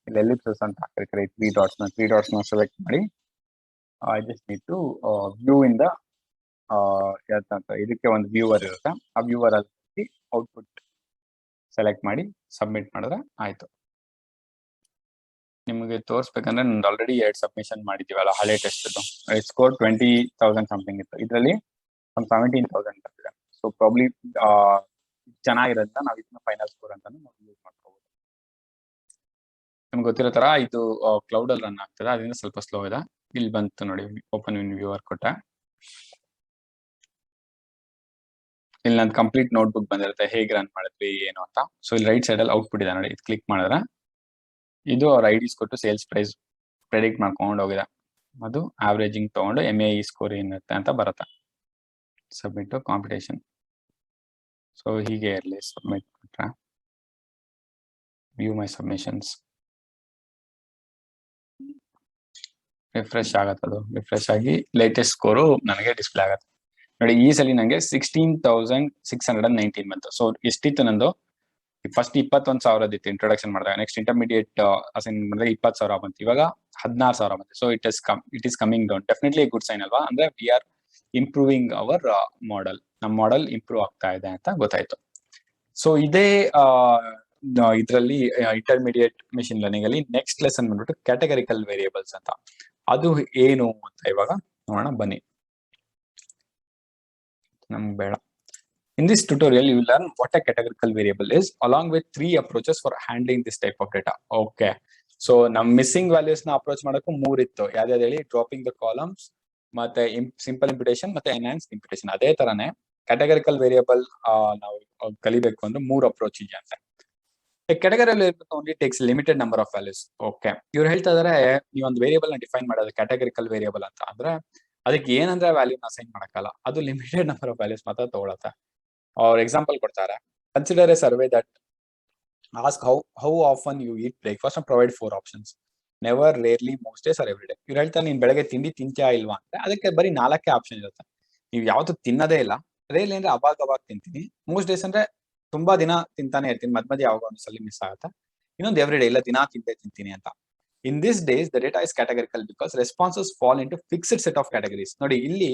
ಇಲ್ಲಿ ಎಲಿಪ್ಸಸ್ ಅಂತ ಹಾಕಿರ್ತಾರೆ, ತ್ರೀ ಡಾಟ್ಸ್ನ ಸೆಲೆಕ್ಟ್ ಮಾಡಿ. I just need to view ಇಂದ ಇದಕ್ಕೆ ಒಂದು ವ್ಯೂವರ್ ಇರುತ್ತೆ, ಆ ವ್ಯೂವರ್ ಅಲ್ಲಿ ಔಟ್ಪುಟ್ ಸೆಲೆಕ್ಟ್ ಮಾಡಿ ಸಬ್ಮಿಟ್ ಮಾಡಿದ್ರೆ ಆಯ್ತು. ನಿಮಗೆ ತೋರಿಸ್ಬೇಕಂದ್ರೆ ನಂದು ಆಲ್ರೆಡಿ 2 ಸಬ್ಮಿಷನ್ ಮಾಡಿದ್ದೀವಲ್ಲ ಹಳೆ ಟೆಸ್ಟ್. ಸ್ಕೋರ್ 20,000 ಸಮಥಿಂಗ್ ಇತ್ತು, ಇದರಲ್ಲಿ ಒಂದು 17,000 ಬಂದಿದೆ. ಸೊ ಪ್ರಾಬ್ಲಿ ಚೆನ್ನಾಗಿರೋದ್ರಿಂದ ನಾವು ಇದನ್ನ ಫೈನಲ್ ಸ್ಕೋರ್ ಅಂತಾನು ಯೂಸ್ ಮಾಡ್ಕೋಬಹುದು. ನಿಮ್ಗೆ ಗೊತ್ತಿರೋ ತರ ಇದು ಕ್ಲೌಡ್ ಅಲ್ಲಿ ರನ್ ಆಗ್ತದೆ, ಅದರಿಂದ ಸ್ವಲ್ಪ ಸ್ಲೋ ಇದೆ. ಇಲ್ಲಿ ಬಂತು ನೋಡಿ, ಓಪನ್ ಇನ್ ವ್ಯೂವರ್ ಕೊಟ್ಟೆ. ಇಲ್ಲಿ ನಂದು ಕಂಪ್ಲೀಟ್ ನೋಟ್ಬುಕ್ ಬಂದಿರುತ್ತೆ, ಹೇಗೆ ರನ್ ಮಾಡಿದ್ವಿ ಏನು ಅಂತ. ಸೊ ಇಲ್ಲಿ ರೈಟ್ ಸೈಡ್ ಅಲ್ಲಿ ಔಟ್ಪುಟ್ ಇದೆ ನೋಡಿ, ಇದು ಕ್ಲಿಕ್ ಮಾಡಿದ್ರೆ ಇದು ಅವ್ರ ಐಡಿಸ್ ಕೊಟ್ಟು ಸೇಲ್ಸ್ ಪ್ರೈಸ್ ಪ್ರೆಡಿಕ್ಟ್ ಮಾಡ್ಕೊಂಡು ಹೋಗಿದೆ. ಅದು ಆವ್ರೇಜಿಂಗ್ ತಗೊಂಡು MAE ಸ್ಕೋರ್ ಏನಿರುತ್ತೆ ಅಂತ ಬರುತ್ತೆ. Submit competition. ಸೊ ಹೀಗೆ ಇರಲಿ, ಸಬ್ಮಿಟ್ ಕೊಟ್ರೆ ವ್ಯೂ ಮೈ ಸಬ್ಮಿಷನ್ಸ್ ರಿಫ್ರೆಶ್ ಆಗತ್ತೆ. ಅದು ರಿಫ್ರೆಶ್ ಆಗಿ ಲೇಟೆಸ್ಟ್ ಸ್ಕೋರು ನನಗೆ ಡಿಸ್ಪ್ಲೇ ಆಗತ್ತೆ ನೋಡಿ. ಈ ಸಲ ನನಗೆ 16,619 ಬಂತು. ಸೊ ಎಷ್ಟಿತ್ತು ನಂದು? ಫಸ್ಟ್ 21,000 ಇತ್ತು ಇಂಟ್ರೊಡಕ್ಷನ್ ಮಾಡಿದಾಗ. ನೆಕ್ಸ್ಟ್ ಇಂಟರ್ಮೀಡಿಯೇಟ್ ಅಸೈನ್ ಮಾಡಿದಾಗ 20,000 ಬಂತು. ಇವಾಗ 16,000 ಬಂತು. So it is coming down. Definitely good sign ಅಲ್ವಾ? ಅಂದ್ರೆ we are improving our model. ನಮ್ಮ ಮಾಡೆಲ್ ಇಂಪ್ರೂವ್ ಆಗ್ತಾ ಇದೆ ಅಂತ ಗೊತ್ತಾಯ್ತು. ಸೊ ಇದೇ ಇದರಲ್ಲಿ ಇಂಟರ್ಮೀಡಿಯೇಟ್ ಮೆಷಿನ್ ಲರ್ನಿಂಗ್ ಅಲ್ಲಿ ನೆಕ್ಸ್ಟ್ ಲೆಸನ್ ಬಂದ್ಬಿಟ್ಟು ಕ್ಯಾಟಗರಿಕಲ್ ವೇರಿಯೇಬಲ್ಸ್ ಅಂತ. ಅದು ಏನು ಅಂತ ಇವಾಗ ನೋಡೋಣ ಬನ್ನಿ. ನಮ್ಗೆ ಬೇಡ. In this tutorial, you will learn what a categorical variable is, along with 3 approaches for handling this type of data. Okay. So, ನಮ್ಮ ಮಿಸ್ಸಿಂಗ್ ವ್ಯಾಲ್ಯೂಸ್ ನ ಅಪ್ರೋಚ್ ಮಾಡೋಕ್ಕೂ 3 ಇತ್ತು. ಯಾವ್ದು ಹೇಳಿ? ಡ್ರಾಪಿಂಗ್ ದ ಕಾಲಮ್ಸ್, ಮತ್ತೆ ಸಿಂಪಲ್ ಇಂಪ್ಯೂಟೇಷನ್, ಮತ್ತೆ ಎನ್ಹಾನ್ಸ್ ಇಂಪ್ಯೂಟೇಷನ್. ಅದೇ ತರನೇ ಕ್ಯಾಟಗರಿಕಲ್ ವೇರಿಯಬಲ್ ನಾವು ಕಲಿಬೇಕು ಅಂದ್ರೆ 3 ಅಪ್ರೋಚ್ ಇದೆ ಅಂತ. Categorical only takes limited number of values. Okay, ಇವ್ರು ಹೇಳ್ತಾ ಇದಾರೆ ಈ ಒಂದು ವೇರಿಯಬಲ್ ನ ಡಿಫೈನ್ ಮಾಡೋದು ಕ್ಯಾಟಗರಿಕಲ್ ವೇರಿಯಬಲ್ ಅಂತ ಅಂದ್ರೆ ಅದಕ್ಕೆ ಏನಂದ್ರೆ ವ್ಯಾಲ್ಯೂನ ಅಸೈನ್ ಮಾಡಕ್ಕಲ್ಲ, ಅದು ಲಿಮಿಟೆಡ್ ನಂಬರ್ ಆಫ್ ವ್ಯಾಲ್ಯೂಸ್ ಮಾತ್ರ ತಗೊಳತ್ತೆ. ಅವ್ರ ಎಕ್ಸಾಂಪಲ್ ಕೊಡ್ತಾರೆ. Consider a survey that ask how often you eat breakfast and provide 4 options. Never, rarely, most days or every day. ಇವ್ರು ಹೇಳ್ತಾರೆ ನೀನ್ ಬೆಳಗ್ಗೆ ತಿಂಡಿ ತಿಂತ್ಯಾ ಇಲ್ವಾ ಅಂತ. ಅದಕ್ಕೆ ಬರೀ 4 ಆಪ್ಷನ್ ಇರುತ್ತೆ. ನೀವು ಯಾವತ್ತು ತಿನ್ನೋದೇ ಇಲ್ಲ. ರೇರ್ಲಿ ಅಂದ್ರೆ ಅವಾಗ ತಿಂತೀನಿ. ಮೋಸ್ಟ್ ಡೇಸ್ ಅಂದ್ರೆ ತುಂಬಾ ದಿನ ತಿಂತಾನೆ ಇರ್ತೀನಿ, ಮಧ್ಯ ಯಾವಾಗ ಒಂದ್ಸಲಿ ಮಿಸ್ ಆಗುತ್ತೆ. ಇನ್ನೊಂದು ಎವ್ರಿ ಡೇ, ಇಲ್ಲ ದಿನಾ ತಿಂತೀನಿ ಅಂತ. In this days the data is categorical because responses fall into fixed set of categories. ನೋಡಿ, ಇಲ್ಲಿ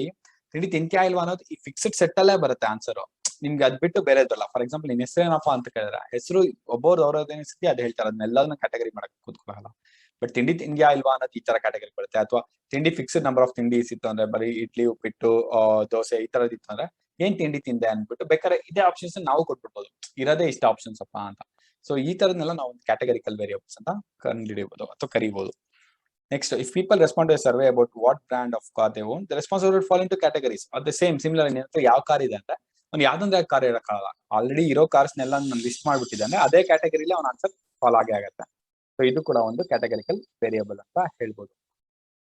ತಿಂಡಿ ತಿಂತ್ಯಾ ಇಲ್ವಾ ಅನ್ನೋದು ಈ ಫಿಕ್ಸ್ಡ್ ಸೆಟ್ ಅಲ್ಲೇ ಬರುತ್ತೆ ಆನ್ಸರ್. ನಿಮ್ಗೆ ಅದ್ ಬಿಟ್ಟು ಬೇರೆ ಇದ್ರಲ್ಲ. ಫಾರ್ ಎಕ್ಸಾಂಪಲ್ ನಿನ್ ಹೆಸರೇನಪ್ಪ ಅಂತ ಕೇಳಿದ್ರೆ ಹೆಸರು ಒಬ್ಬರು ಅವ್ರದೇನಿಸ್ತಿ ಅದ್ ಹೇಳ್ತಾರೆ, ಅದನ್ನೆಲ್ಲದನ್ನ ಕ್ಯಾಟಗರಿ ಮಾಡಕ್ ಕೂತ್ಕೊಳ್ಳಲ್ಲ. ಬಟ್ ತಿಂಡಿ ತಿಂದ್ಯಾ ಇಲ್ವಾ ಅನ್ನೋದು ಈ ತರ ಕ್ಯಾಟಗರಿ ಬರುತ್ತೆ. ಅಥವಾ ತಿಂಡಿ ಫಿಕ್ಸ್ಡ್ ನಂಬರ್ ಆಫ್ ತಿಂಡಿ ಇತ್ತು ಅಂದ್ರೆ ಬರೀ ಇಡ್ಲಿ, ಉಪ್ಪಿಟ್ಟು, ದೋಸೆ ಈ ತರದ್ ಇತ್ತು ಅಂದ್ರೆ ಏನ್ ತಿಂಡಿ ತಿಂದೆ ಅನ್ಬಿಟ್ಟು ಬೇಕಾದ್ರೆ ಇದೇ ಆಪ್ಷನ್ಸ್ ನಾವು ಕೊಟ್ಬಿಡ್ಬೋದು, ಇರೋದೇ ಇಷ್ಟ ಆಪ್ಷನ್ಸ್ ಅಪ್ಪ ಅಂತ. ಸೊ ಈ ತರದ್ನೆಲ್ಲ ನಾವು ಕ್ಯಾಟಗರಿಕಲ್ ವೇರಿಯಬಲ್ಸ್ ಅಂತ ಕಂಡುಹಿಡಿಯಬಹುದು ಅಥವಾ ಕರಿಬಹುದು. Next, if people respond to a survey about what brand of car they own, the response will fall into categories. At the same similar ಯಾವ ಕಾರ್ ಇದೆ ಅಂತ ಅವ್ನು ಯಾವ್ದೊಂದ್ರೆ ಕಾರ್ ಇರಕ್ಕಾಗಲ್ಲ. ಆಲ್ರೆಡಿ ಇರೋ ಕಾರ್ಸ್ನೆಲ್ಲ ನಾನು ಲಿಸ್ಟ್ ಮಾಡ್ಬಿಟ್ಟಿದ್ದಾನೆ, ಅದೇ ಕ್ಯಾಟಗರಿಲಿ ಅವ್ನ ಆನ್ಸರ್ ಫಾಲ್ ಆಗೇ ಆಗುತ್ತೆ. ಸೊ ಇದು ಕೂಡ ಒಂದು ಕ್ಯಾಟಗರಿಕಲ್ ವೇರಿಯಬಲ್ ಅಂತ ಹೇಳ್ಬೋದು.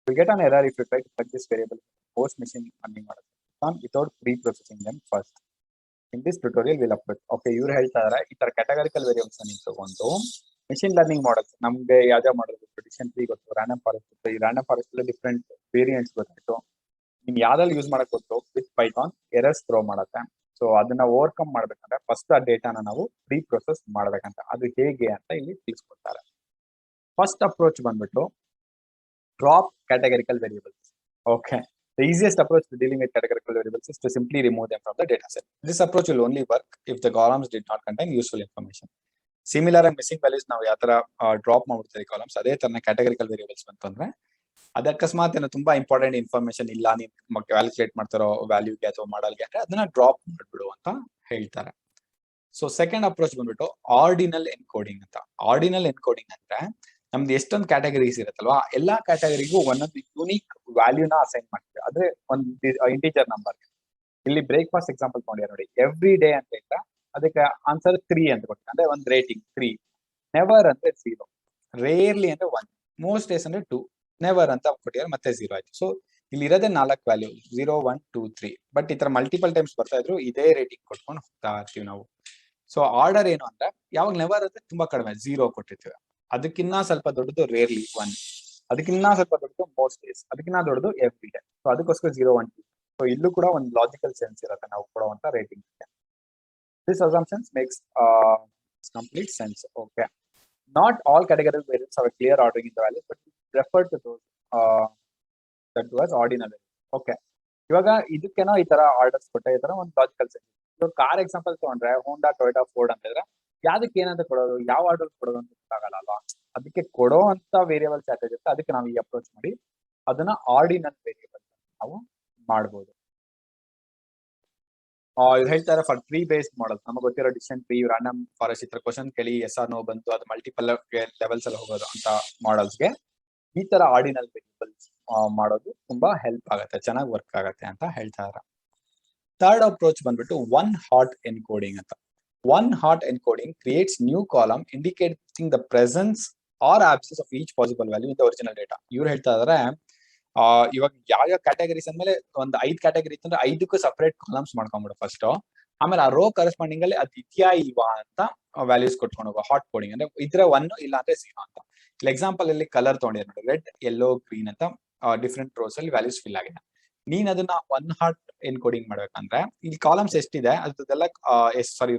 You get an error if you try to plug this variable post machine learning model without pre-processing them first. In this tutorial we'll approach. Okay, ಇವ್ರು ಹೇಳ್ತಾ ಇದಾರೆ ಈ ತರ ಕ್ಯಾಟಗರಿಕಲ್ ವೇರಿಯಬಲ್ಸ್ ಅನ್ನು ತಗೊಂಡು ಮೆಷಿನ್ ಲರ್ನಿಂಗ್ ಮಾಡಲ್ಸ್, ನಮ್ಗೆ ಯಾವ್ಯಾವ ಮಾಡಲ್ ಗೊತ್ತು? ಡಿಸಿಷನ್ ಟ್ರೀ ಗೊತ್ತು, ರ್ಯಾಂಡಮ್ ಫಾರೆಸ್ಟ್ ಗೊತ್ತು. ಈ ರ್ಯಾಂಡಮ್ ಫಾರೆಸ್ಟ್ ಅಲ್ಲಿ ಡಿಫ್ರೆಂಟ್ ವೇರಿಯಂಟ್ಸ್ ಗೊತ್ತಾಯ್ತು. ನಿಮ್ ಯಾವ್ದ್ರಲ್ಲಿ ಯೂಸ್ ಮಾಡಕ್ ಗೊತ್ತು? ವಿತ್ ಪೈಥಾನ್ ಎರರ್ಸ್ ಥ್ರೋ ಮಾಡುತ್ತೆ. ಸೊ ಅದನ್ನ ಓವರ್ಕಮ್ ಮಾಡ್ಬೇಕಂದ್ರೆ ಫಸ್ಟ್ ಆ ಡೇಟಾನ ನಾವು ಪ್ರೀ ಪ್ರೊಸೆಸ್ ಮಾಡ್ಬೇಕಂತ. ಅದು ಹೇಗೆ ಅಂತ ಇಲ್ಲಿ ತಿಳಿಸ್ಕೊಡ್ತಾರೆ. ಫಸ್ಟ್ ಅಪ್ರೋಚ್ ಬಂದ್ಬಿಟ್ಟು drop categorical variables. Okay, the easiest approach to dealing with categorical variables is to simply remove them from the data set. This approach will only work if the columns did not contain useful information. Similar and missing values ನಾವು ಯಾವ ತರ drop ಮಾಡ್ಬಿಡ್ತೀವಿ columns, ಅದೇ ತರ ಕ್ಯಾಟಗರಿಕಲ್ variables ಬಂತಂದ್ರೆ ಅದ ಅಕಸ್ಮಾತ್ ಏನೋ ತುಂಬಾ ಇಂಪಾರ್ಟೆಂಟ್ ಇನ್ಫಾರ್ಮೇಶನ್ ಇಲ್ಲ, ನೀವು ಕ್ಯಾಲ್ಕುಲೇಟ್ ಮಾಡ್ತಾರೋ ವ್ಯಾಲ್ಯೂಗೆ ಅಥವಾ ಮಾಡಲ್ಗೆ ಅಂದ್ರೆ ಅದನ್ನ ಡ್ರಾಪ್ ಮಾಡ್ಬಿಡು ಅಂತ ಹೇಳ್ತಾರೆ. ಸೊ ಸೆಕೆಂಡ್ ಅಪ್ರೋಚ್ ಬಂದ್ಬಿಟ್ಟು ಆರ್ಡಿನಲ್ ಎನ್ಕೋಡಿಂಗ್ ಅಂತ. ಆರ್ಡಿನಲ್ ಎನ್ಕೋಡಿಂಗ್ ಅಂದ್ರೆ ನಮ್ದು ಎಷ್ಟೊಂದು ಕ್ಯಾಟಗರೀಸ್ ಇರುತ್ತಲ್ವಾ, ಎಲ್ಲಾ ಕ್ಯಾಟಗರಿಗೂ ಒಂದೊಂದು ಯೂನಿಕ್ ವ್ಯಾಲ್ಯೂನ ಅಸೈನ್ ಮಾಡ್ತೀವಿ. ಅಂದ್ರೆ ಒಂದು ಇಂಟಿಜರ್ ನಂಬರ್. ಇಲ್ಲಿ ಬ್ರೇಕ್ಫಾಸ್ಟ್ ಎಕ್ಸಾಂಪಲ್ ತಗೊಂಡಿದ್ದಾರೆ ನೋಡಿ, ಎವ್ರಿ ಡೇ ಅಂತ ಇದ್ರೆ ಅದಕ್ಕೆ ಆನ್ಸರ್ 3 ಅಂತ ಕೊಡ್ತಾರೆ, ಅಂದ್ರೆ ಒಂದು ರೇಟಿಂಗ್ 3. ನೆವರ್ ಅಂದ್ರೆ 0, ರೇರ್ಲಿ ಅಂದ್ರೆ 1, ಮೋಸ್ಟ್ ಡೇಸ್ ಅಂದ್ರೆ 2, ನೆವರ್ ಅಂತ ಕೊಟ್ಟಿದ್ದಾರೆ ಮತ್ತೆ 0 ಆಯ್ತು. ಸೊ ಇಲ್ಲಿ ಇರೋದೇ 4 ವ್ಯಾಲ್ಯೂ, 0, 1, 2, 3. ಬಟ್ ಈ ತರ ಮಲ್ಟಿಪಲ್ ಟೈಮ್ಸ್ ಬರ್ತಾ ಇದ್ರು ಇದೇ ರೇಟಿಂಗ್ ಕೊಟ್ಕೊಂಡು ಹೋಗ್ತಾ ಇರ್ತೀವಿ ನಾವು. ಸೊ ಆರ್ಡರ್ ಏನು ಅಂದ್ರೆ ಯಾವಾಗ ನೆವರ್ ಅಂದ್ರೆ ತುಂಬಾ ಕಡಿಮೆ 0 ಕೊಟ್ಟಿರ್ತೀವಿ, ಅದಕ್ಕಿನ್ನ ಸ್ವಲ್ಪ ದೊಡ್ಡದು ರೇರ್ಲಿ 1, ಅದಕ್ಕಿನ್ನ ಸ್ವಲ್ಪ ದೊಡ್ಡದು ಮೋಸ್ಟ್ ಡೇಸ್, ಅದಕ್ಕಿನ್ನ ದೊಡ್ಡದು ಎವ್ರಿ ಡೇ. ಸೊ ಅದಕ್ಕೋಸ್ಕರ 0, 1, 2. ಸೊ ಇಲ್ಲೂ ಕೂಡ ಒಂದು ಲಾಜಿಕಲ್ ಸೆನ್ಸ್ ಇರುತ್ತೆ ನಾವು ಕೊಡುವಂತ rating. This assumptions makes complete sense. Okay, Not all categorical variables have a clear ordering in the values, but refer to those that was ordinal. Okay. ಇವಾಗ ಇದಕ್ಕೇನೋ ಈ ತರ ಆರ್ಡರ್ಸ್ ಕೊಟ್ಟೆ, ಈ ತರ ಒಂದು ಲಾಜಿಕಲ್ ಸೆಟ್. ಇವಾಗ ಕಾರ್ ಎಕ್ಸಾಂಪಲ್ ತಗೊಂಡ್ರೆ ಹೋಂಡಾ, Toyota, Ford ಅಂತ ಇದ್ರೆ ಯಾವ್ದಕ್ಕೆ ಏನಂತ ಕೊಡೋದು, ಯಾವ ಆರ್ಡರ್ ಕೊಡೋದು ಅಂತ ಗೊತ್ತಾಗಲ್ಲ ಅಲ್ವಾ. ಅದಕ್ಕೆ ಕೊಡೋ ಅಂತ ವೇರಿಯೇಬಲ್ಸ್ ಯಾಕೆ ಇರುತ್ತೆ, ಅದಕ್ಕೆ ನಾವು ಈ ಅಪ್ರೋಚ್ ಮಾಡಿ ಅದನ್ನ ಆರ್ಡಿನಲ್ ವೇರಿಯೇಬಲ್ ನಾವು ಮಾಡ್ಬೋದು. ಇದು ಹೇಳ್ತಾರೆ ಫಾರ್ ಟ್ರೀ ಬೇಸ್ಡ್ ಮಾಡಲ್. ನಮಗೆ ಗೊತ್ತಿರೋ ಡಿಸಿಷನ್ ಟ್ರೀ, ರಾಂಡಮ್ ಫಾರೆಸ್ಟ್ ಈ ತರ ಕ್ವಶನ್ ಕೇಳಿ ಎಸ್ ಆರ್ ನೋ ಬಂತು, ಅದು ಮಲ್ಟಿಪಲ್ ಲೆವೆಲ್ಸ್ ಅಲ್ಲಿ ಹೋಗೋದು ಅಂತ ಮಾಡಲ್ಸ್ಗೆ ಈ ತರ ಆರ್ಡಿನಲ್ ವೇರಿಯೇಬಲ್ಸ್ ಮಾಡೋದು ತುಂಬಾ ಹೆಲ್ಪ್ ಆಗುತ್ತೆ, ಚೆನ್ನಾಗಿ ವರ್ಕ್ ಆಗುತ್ತೆ ಅಂತ ಹೇಳ್ತಾ ಇದ್ದಾರೆ. ಥರ್ಡ್ ಅಪ್ರೋಚ್ ಬಂದ್ಬಿಟ್ಟು ಒನ್ ಹಾಟ್ ಎನ್ಕೋಡಿಂಗ್ ಅಂತ. One hot encoding creates new column indicating the presence or absence of each possible value in the original data. ಇವ್ರು ಹೇಳ್ತಾ ಇದಾರೆ ಇವಾಗ ಯಾವ ಕ್ಯಾಟಗರೀಸ್ ಅಂದ್ಮೇಲೆ ಒಂದು 5 ಕ್ಯಾಟಗರಿ ಇತ್ತು ಅಂದ್ರೆ 5ಕ್ಕೂ ಸಪರೇಟ್ ಕಾಲಮ್ಸ್ ಮಾಡ್ಕೊಂಡ್ಬಿಡು ಫಸ್ಟ್. ಆಮೇಲೆ ಆ ರೋ ಕರೆಸ್ಪಾಂಡಿಂಗ್ ಅಲ್ಲಿ ಅದು ಇದೆಯಾ ಇಲ್ವಾ ಅಂತ ವ್ಯಾಲ್ಯೂಸ್ ಕೊಟ್ಕೊಂಡು ಹೋಗೋ ಹಾಟ್ ಕೋಡಿಂಗ್ ಅಂದ್ರೆ ಇದ್ರೆ 1 ಇಲ್ಲ ಅಂದ್ರೆ 0 ಅಂತ. ಇಲ್ಲಿ ಎಕ್ಸಾಂಪಲ್ ಅಲ್ಲಿ ಕಲರ್ ತಗೊಂಡಿದ್ದಾರೆ ನೋಡಿ, ರೆಡ್, ಯೆಲ್ಲೋ, ಗ್ರೀನ್ ಅಂತ ಡಿಫ್ರೆಂಟ್ ರೋಸ್ ಅಲ್ಲಿ ವ್ಯಾಲ್ಯೂಸ್ ಫಿಲ್ ಆಗಿದೆ. ನೀನ್ ಅದನ್ನ ಒನ್ ಹಾಟ್ ಎನ್ಕೋಡಿಂಗ್ ಮಾಡ್ಬೇಕಂದ್ರೆ ಇಲ್ಲಿ ಕಾಲಮ್ಸ್ ಎಷ್ಟಿದೆ ಅದ್ರದ್ದೆಲ್ಲ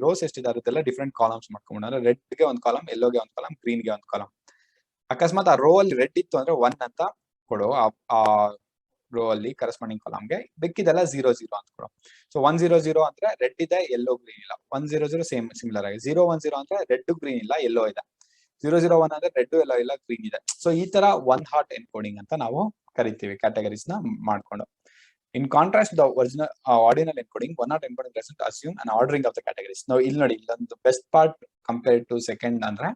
ರೋಸ್ ಎಷ್ಟಿದೆ ಅದ್ರದ್ದೆಲ್ಲ ಡಿಫ್ರೆಂಟ್ ಕಾಲಮ್ಸ್ ಮಾಡ್ಕೊಂಡು, ಅಂದ್ರೆ ರೆಡ್ ಗೆ ಒಂದು ಕಾಲಮ್, ಯೆಲ್ಲೋಗೆ ಒಂದು ಕಾಲಮ್, ಗ್ರೀನ್ ಗೆ ಒಂದು ಕಾಲಮ್. ಅಕಸ್ಮಾತ್ ಆ ರೋ ಅಲ್ಲಿ ರೆಡ್ ಇತ್ತು ಅಂದ್ರೆ 1 ಅಂತ ಕೊಡು ಆ ರೋ ಅಲ್ಲಿ ಕರೆಸ್ಪಾಂಡಿಂಗ್ ಕಾಲಮ್ಗೆ. ಬೇಕಿದೆಲ್ಲ 0 0 ಅಂತ ಕೊಡು. ಸೊ 1 0 0 ಅಂದ್ರೆ ರೆಡ್ ಇದೆ, ಯೆಲ್ಲೋ ಗ್ರೀನ್ ಇಲ್ಲ. 1 0 0 ಸೇಮ್ ಸಿಮಿಲರ್ ಆಗಿ 0 1 0 ಅಂದ್ರೆ ರೆಡ್ ಗ್ರೀನ್ ಇಲ್ಲ, ಯೆಲ್ಲೋ ಇದೆ. 0 0 1 ಅಂದ್ರೆ ರೆಡ್ ಯೆಲ್ಲೋ ಇಲ್ಲ, ಗ್ರೀನ್ ಇದೆ. ಸೊ ಈ ತರ ಒನ್ ಹಾಟ್ ಎನ್ಕೋಡಿಂಗ್ ಅಂತ ನಾವು ಕರಿತೀವಿ ಕ್ಯಾಟಗರೀಸ್ ನ ಮಾಡ್ಕೊಂಡು. In contrast the original ordinal encoding, one hot encoding doesn't assume an ordering of the categories. ನಾವು ಇಲ್ಲಿ ನೋಡಿ, ಇಲ್ಲೊಂದು best part compared to second ಅಂದ್ರೆ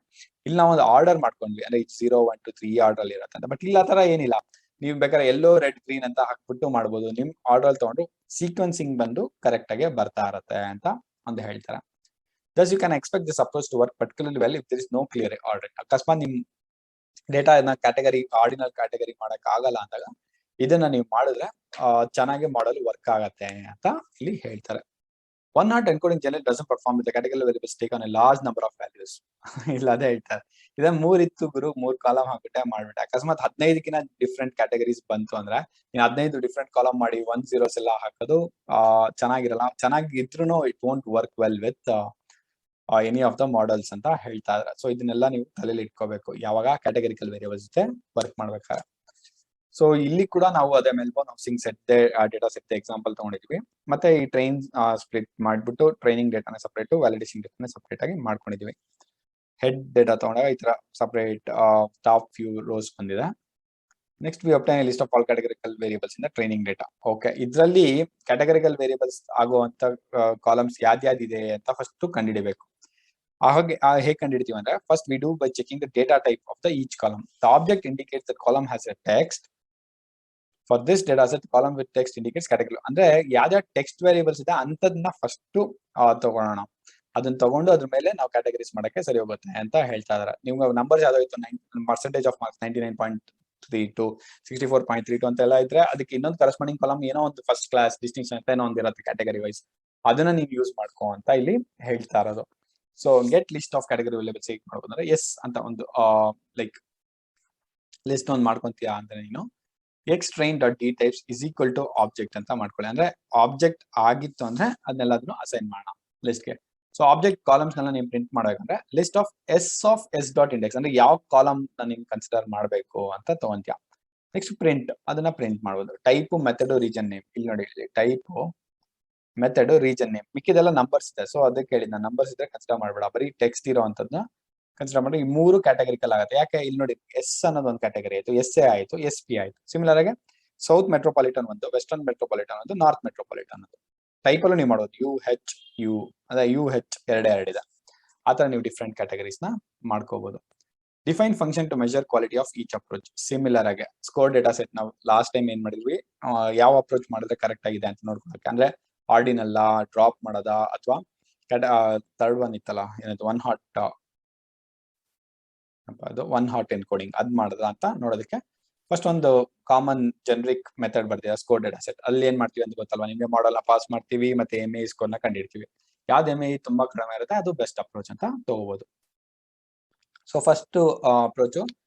ಇಲ್ಲಿ ನಾವು ಒಂದು ಆರ್ಡರ್ ಮಾಡ್ಕೊಂಡ್ವಿ, ಅಂದ್ರೆ 0 1 2 3 ಆರ್ಡರ್ ಅಲ್ಲಿ ಇರುತ್ತೆ ಅಂತ. ಬಟ್ ಇಲ್ಲ ಆ ತರ ಏನಿಲ್ಲ, ನೀವು ಬೇಕಾದ್ರೆ ಯೆಲ್ಲೋ, ರೆಡ್, ಗ್ರೀನ್ ಅಂತ ಹಾಕ್ಬಿಟ್ಟು ಮಾಡ್ಬೋದು. ನಿಮ್ ಆರ್ಡರ್ ತಗೊಂಡು ಸೀಕ್ವೆನ್ಸಿಂಗ್ ಬಂದು ಕರೆಕ್ಟ್ ಆಗಿ ಬರ್ತಾ ಇರತ್ತೆ ಅಂತ ಒಂದು ಹೇಳ್ತಾರೆ. Thus you can expect this approach to work particularly well if there is no clear ordering. ಅಕಸ್ಮಾತ್ ನಿಮ್ ಡೇಟಾ ಕ್ಯಾಟಗರಿ ಆರ್ಡಿನಲ್ ಕ್ಯಾಟಗರಿ ಮಾಡಕ್ ಆಗಲ್ಲ ಅಂದಾಗ ಇದನ್ನ ನೀವು ಮಾಡಿದ್ರೆ ಚೆನ್ನಾಗಿ ಮಾಡಲು ವರ್ಕ್ ಆಗತ್ತೆ ಅಂತ ಇಲ್ಲಿ ಹೇಳ್ತಾರೆ. One not encoding general doesn't perform with category variables take on A large number of values. ಇಲ್ಲ ಅದೇ ಹೇಳ್ತಾರೆ, ಇದೇ 3 ಇತ್ತು ಗುರು, 3 ಕಾಲಮ್ ಹಾಕ್ಬಿಟ್ಟೆ ಮಾಡ್ಬಿಟ್ಟೆ. ಅಕಸ್ಮಾತ್ 15ಕಿಂತ ಡಿಫ್ರೆಂಟ್ ಕ್ಯಾಟಗರೀಸ್ ಬಂತು ಅಂದ್ರೆ ನೀನ್ 15 ಡಿಫ್ರೆಂಟ್ ಕಾಲಮ್ ಮಾಡಿ 1 zeros ಎಲ್ಲ ಹಾಕೋದು ಚೆನ್ನಾಗಿರಲ್ಲ. ಚೆನ್ನಾಗಿದ್ರು it won't work well with any of the models ಅಂತ ಹೇಳ್ತಾ ಇದ್ದಾರೆ. ಸೊ ಇದನ್ನೆಲ್ಲ ನೀವು ತಲೆಯಲ್ಲಿ ಇಟ್ಕೋಬೇಕು ಯಾವಾಗ ಕ್ಯಾಟಗರಿಕಲ್ ವೇರಿಯಬಲ್ಸ್ ಜೊತೆ ವರ್ಕ್ ಮಾಡ್ಬೇಕಾದ್ರೆ. ಸೊ ಇಲ್ಲಿ ಕೂಡ ನಾವು ಅದೇ Melbourne housing set data set example ತಗೊಂಡಿದ್ವಿ. ಮತ್ತೆ ಈ ಟ್ರೈನ್ ಸ್ಪ್ಲಿಟ್ ಮಾಡ್ಬಿಟ್ಟು ಟ್ರೈನಿಂಗ್ ಡೇಟಾನ ಸಪರೇಟ್, ವ್ಯಾಲಿಡೇಷನ್ ಡೇಟಾನ ಸಪರೇಟ್ ಆಗಿ ಮಾಡ್ಕೊಂಡಿದ್ವಿ. ಹೆಡ್ ಡೇಟಾ ತಗೊಂಡಾಗ ಈ ತರ ಸಪರೇಟ್ ಟಾಪ್ ಫ್ಯೂ ರೋಸ್ ಬಂದಿದೆ. Next we obtain list of all ಕ್ಯಾಟಗರಿಕಲ್ variables in the training data. Okay, ಇದರಲ್ಲಿ ಕ್ಯಾಟಗರಿಕಲ್ ವೇರಿಯಬಲ್ಸ್ ಆಗುವಂತ ಕಾಲಮ್ಸ್ ಯಾವ್ಯಾವ್ದಿದೆ ಅಂತ ಫಸ್ಟ್ ಕಂಡುಹಿಡಿಬೇಕು. ಹಾಗೆ ಹೇಗೆ ಕಂಡುಹಿಡಿತೀವಿ ಅಂದ್ರೆ, first we do by checking the data type of the each column. The object indicates the column has A text. For this data set column with text indicates category. ಅಂದ್ರೆ ಯಾವ್ಯಾವ text variables ಇದೆ ಅಂತದನ್ನ first ತಗೊಳ್ಳೋಣ. ಅದನ್ನ ತಗೊಂಡು ಅದ್ರ ಮೇಲೆ ನಾವು ಕ್ಯಾಟಗರೀಸ್ ಮಾಡಕ್ಕೆ ಸರಿ ಹೋಗುತ್ತೆ ಅಂತ ಹೇಳ್ತಾ ಇದಾರೆ. ನಿಮ್ಗೆ ನಂಬರ್ಸ್ ಯಾವ್ದಾಯ್ತು, ಪರ್ಸೆಂಟೇಜ್ ಆಫ್ ಮಾರ್ಕ್ಸ್ 99.32 64.32 ಅಂತ ಎಲ್ಲ ಇದ್ರೆ ಅದಕ್ಕೆ ಇನ್ನೊಂದು ಕರೆಸ್ಪಾಂಡಿಂಗ್ ಕಾಲಮ್ ಏನೋ ಒಂದು ಫಸ್ಟ್ ಕ್ಲಾಸ್ ಡಿಸ್ಟಿಂಕ್ಷನ್ ಅಂತ ಏನೋ ಒಂದಿರುತ್ತೆ ಕ್ಯಾಟಗರಿ ವೈಸ್, ಅದನ್ನ ನೀವು ಯೂಸ್ ಮಾಡ್ಕೋ ಅಂತ ಇಲ್ಲಿ ಹೇಳ್ತಾ ಇರೋದು. So get list of category variables ಹೇಗೆ ಮಾಡ್ಬೋದು ಅಂದ್ರೆ, ಎಸ್ ಅಂತ ಒಂದು ಲೈಕ್ ಲಿಸ್ಟ್ ಒಂದು ಮಾಡ್ಕೊಂತೀಯಾ ಅಂದ್ರೆ ನೀನು X train dot D types is equal to object ಅಂತ ಮಾಡ್ಕೊಳ್ಳಿ. ಅಂದ್ರೆ ಆಬ್ಜೆಕ್ಟ್ ಆಗಿತ್ತು ಅಂದ್ರೆ ಅದನ್ನೆಲ್ಲದನ್ನು ಅಸೈನ್ ಮಾಡೋಣ ಲಿಸ್ಟ್ಗೆ. ಸೊ ಆಬ್ಜೆಕ್ಟ್ ಕಾಲಮ್ಸ್ ನೆಲ್ಲ ನೀವು ಪ್ರಿಂಟ್ ಮಾಡಬೇಕಂದ್ರೆ list of S dot index, ಅಂದ್ರೆ ಯಾವ ಕಾಲಮ್ ನೀನ್ ಕನ್ಸಿಡರ್ ಮಾಡಬೇಕು ಅಂತ ತಗೊಂತೀಯ. ನೆಕ್ಸ್ಟ್ ಪ್ರಿಂಟ್, ಅದನ್ನ ಪ್ರಿಂಟ್ ಮಾಡ್ಬೋದು. Type, method, region name. ಇಲ್ಲಿ ನೋಡಿ, ಇಲ್ಲಿ ಟೈಪ್, ಮೆಥಡ್, ರೀಜನ್ ನೇಮ್. ಮಿಕ್ಕಿದೆಲ್ಲ ನಂಬರ್ಸ್ ಇದೆ. ಸೊ ಅದಕ್ಕೆ ಹೇಳಿದ ನಂಬರ್ಸ್ ಇದ್ರೆ ಕನ್ಸಿಡರ್ ಮಾಡ್ಬೇಡ, ಬರೀ ಟೆಕ್ಸ್ಟ್ ಇರೋ ಅಂತದ್ನ ಕನ್ಸಿಡರ್ ಮಾಡಿ. ಈ 3 ಕ್ಯಾಟಗರಿಕಲ್ ಆಗುತ್ತೆ. ಯಾಕೆ ಇಲ್ಲಿ ನೋಡಿ, ಎಸ್ ಅನ್ನೋದು ಒಂದು ಕ್ಯಾಟಗರಿ ಆಯ್ತು, ಎಸ್ ಎ ಆಯ್ತು, ಎಸ್ ಪಿ ಆಯ್ತು. ಸಿಮಿಲರ್ ಆಗಿ ಸೌತ್ ಮೆಟ್ರೋಪಾಲಿಟನ್ ಒಂದು, ವೆಸ್ಟರ್ನ್ ಮೆಟ್ರೋಪಾಲಿಟನ್ ಒಂದು, ನಾರ್ತ್ ಮೆಟ್ರೋಪಾಲಿಟನ್ ಒಂದು. ಟೈಪ್ ಅಲ್ಲೂ ನೀವು ಮಾಡೋದು ಯು ಅದೇ UH ಎರಡೇ ಇದೆ. ಆತರ ನೀವು ಡಿಫ್ರೆಂಟ್ ಕ್ಯಾಟಗರೀಸ್ ನ ಮಾಡ್ಕೋಬಹುದು. Define function to measure quality of each approach. Similar ಆಗಿ ಸ್ಕೋರ್ ಡೇಟಾ ಸೆಟ್ ನಾವು ಲಾಸ್ಟ್ ಟೈಮ್ ಏನ್ ಮಾಡಿದ್ವಿ, ಯಾವ ಅಪ್ರೋಚ್ ಮಾಡಿದ್ರೆ ಕರೆಕ್ಟ್ ಆಗಿದೆ ಅಂತ ನೋಡ್ಕೊಳಕ್ಕೆ. ಅಂದ್ರೆ ಆರ್ಡಿನಲ್ಲ, ಡ್ರಾಪ್ ಮಾಡೋದ, ಅಥವಾ ಥರ್ಡ್ ಒನ್ ಇತ್ತಲ್ಲ ಏನದು ಒನ್ ಹಾಟ್ ಎನ್ಕೋಡಿಂಗ್ ಅದ್ ಮಾಡದ ಅಂತ ನೋಡೋದಕ್ಕೆ ಫಸ್ಟ್ ಒಂದು ಕಾಮನ್ ಜನರಿಕ್ ಮೆಥಡ್ ಬರ್ತೀವಿ ಸ್ಕೋರ್ ಡೇಟಾ ಸೆಟ್. ಅಲ್ಲಿ ಏನ್ ಮಾಡ್ತೀವಿ ಅಂತ ಗೊತ್ತಲ್ವಾ ನಿಮ್ಗೆ, ಮಾಡಲ್ ಪಾಸ್ ಮಾಡ್ತೀವಿ ಮತ್ತೆ MAE ಸ್ಕೋರ್ ನ ಕಂಡಿಡ್ತೀವಿ. ಯಾವ್ದು MAE ತುಂಬಾ ಕಡಿಮೆ ಇರುತ್ತೆ ಅದು ಬೆಸ್ಟ್ ಅಪ್ರೋಚ್ ಅಂತ ತಗೋಬಹುದು. So first approach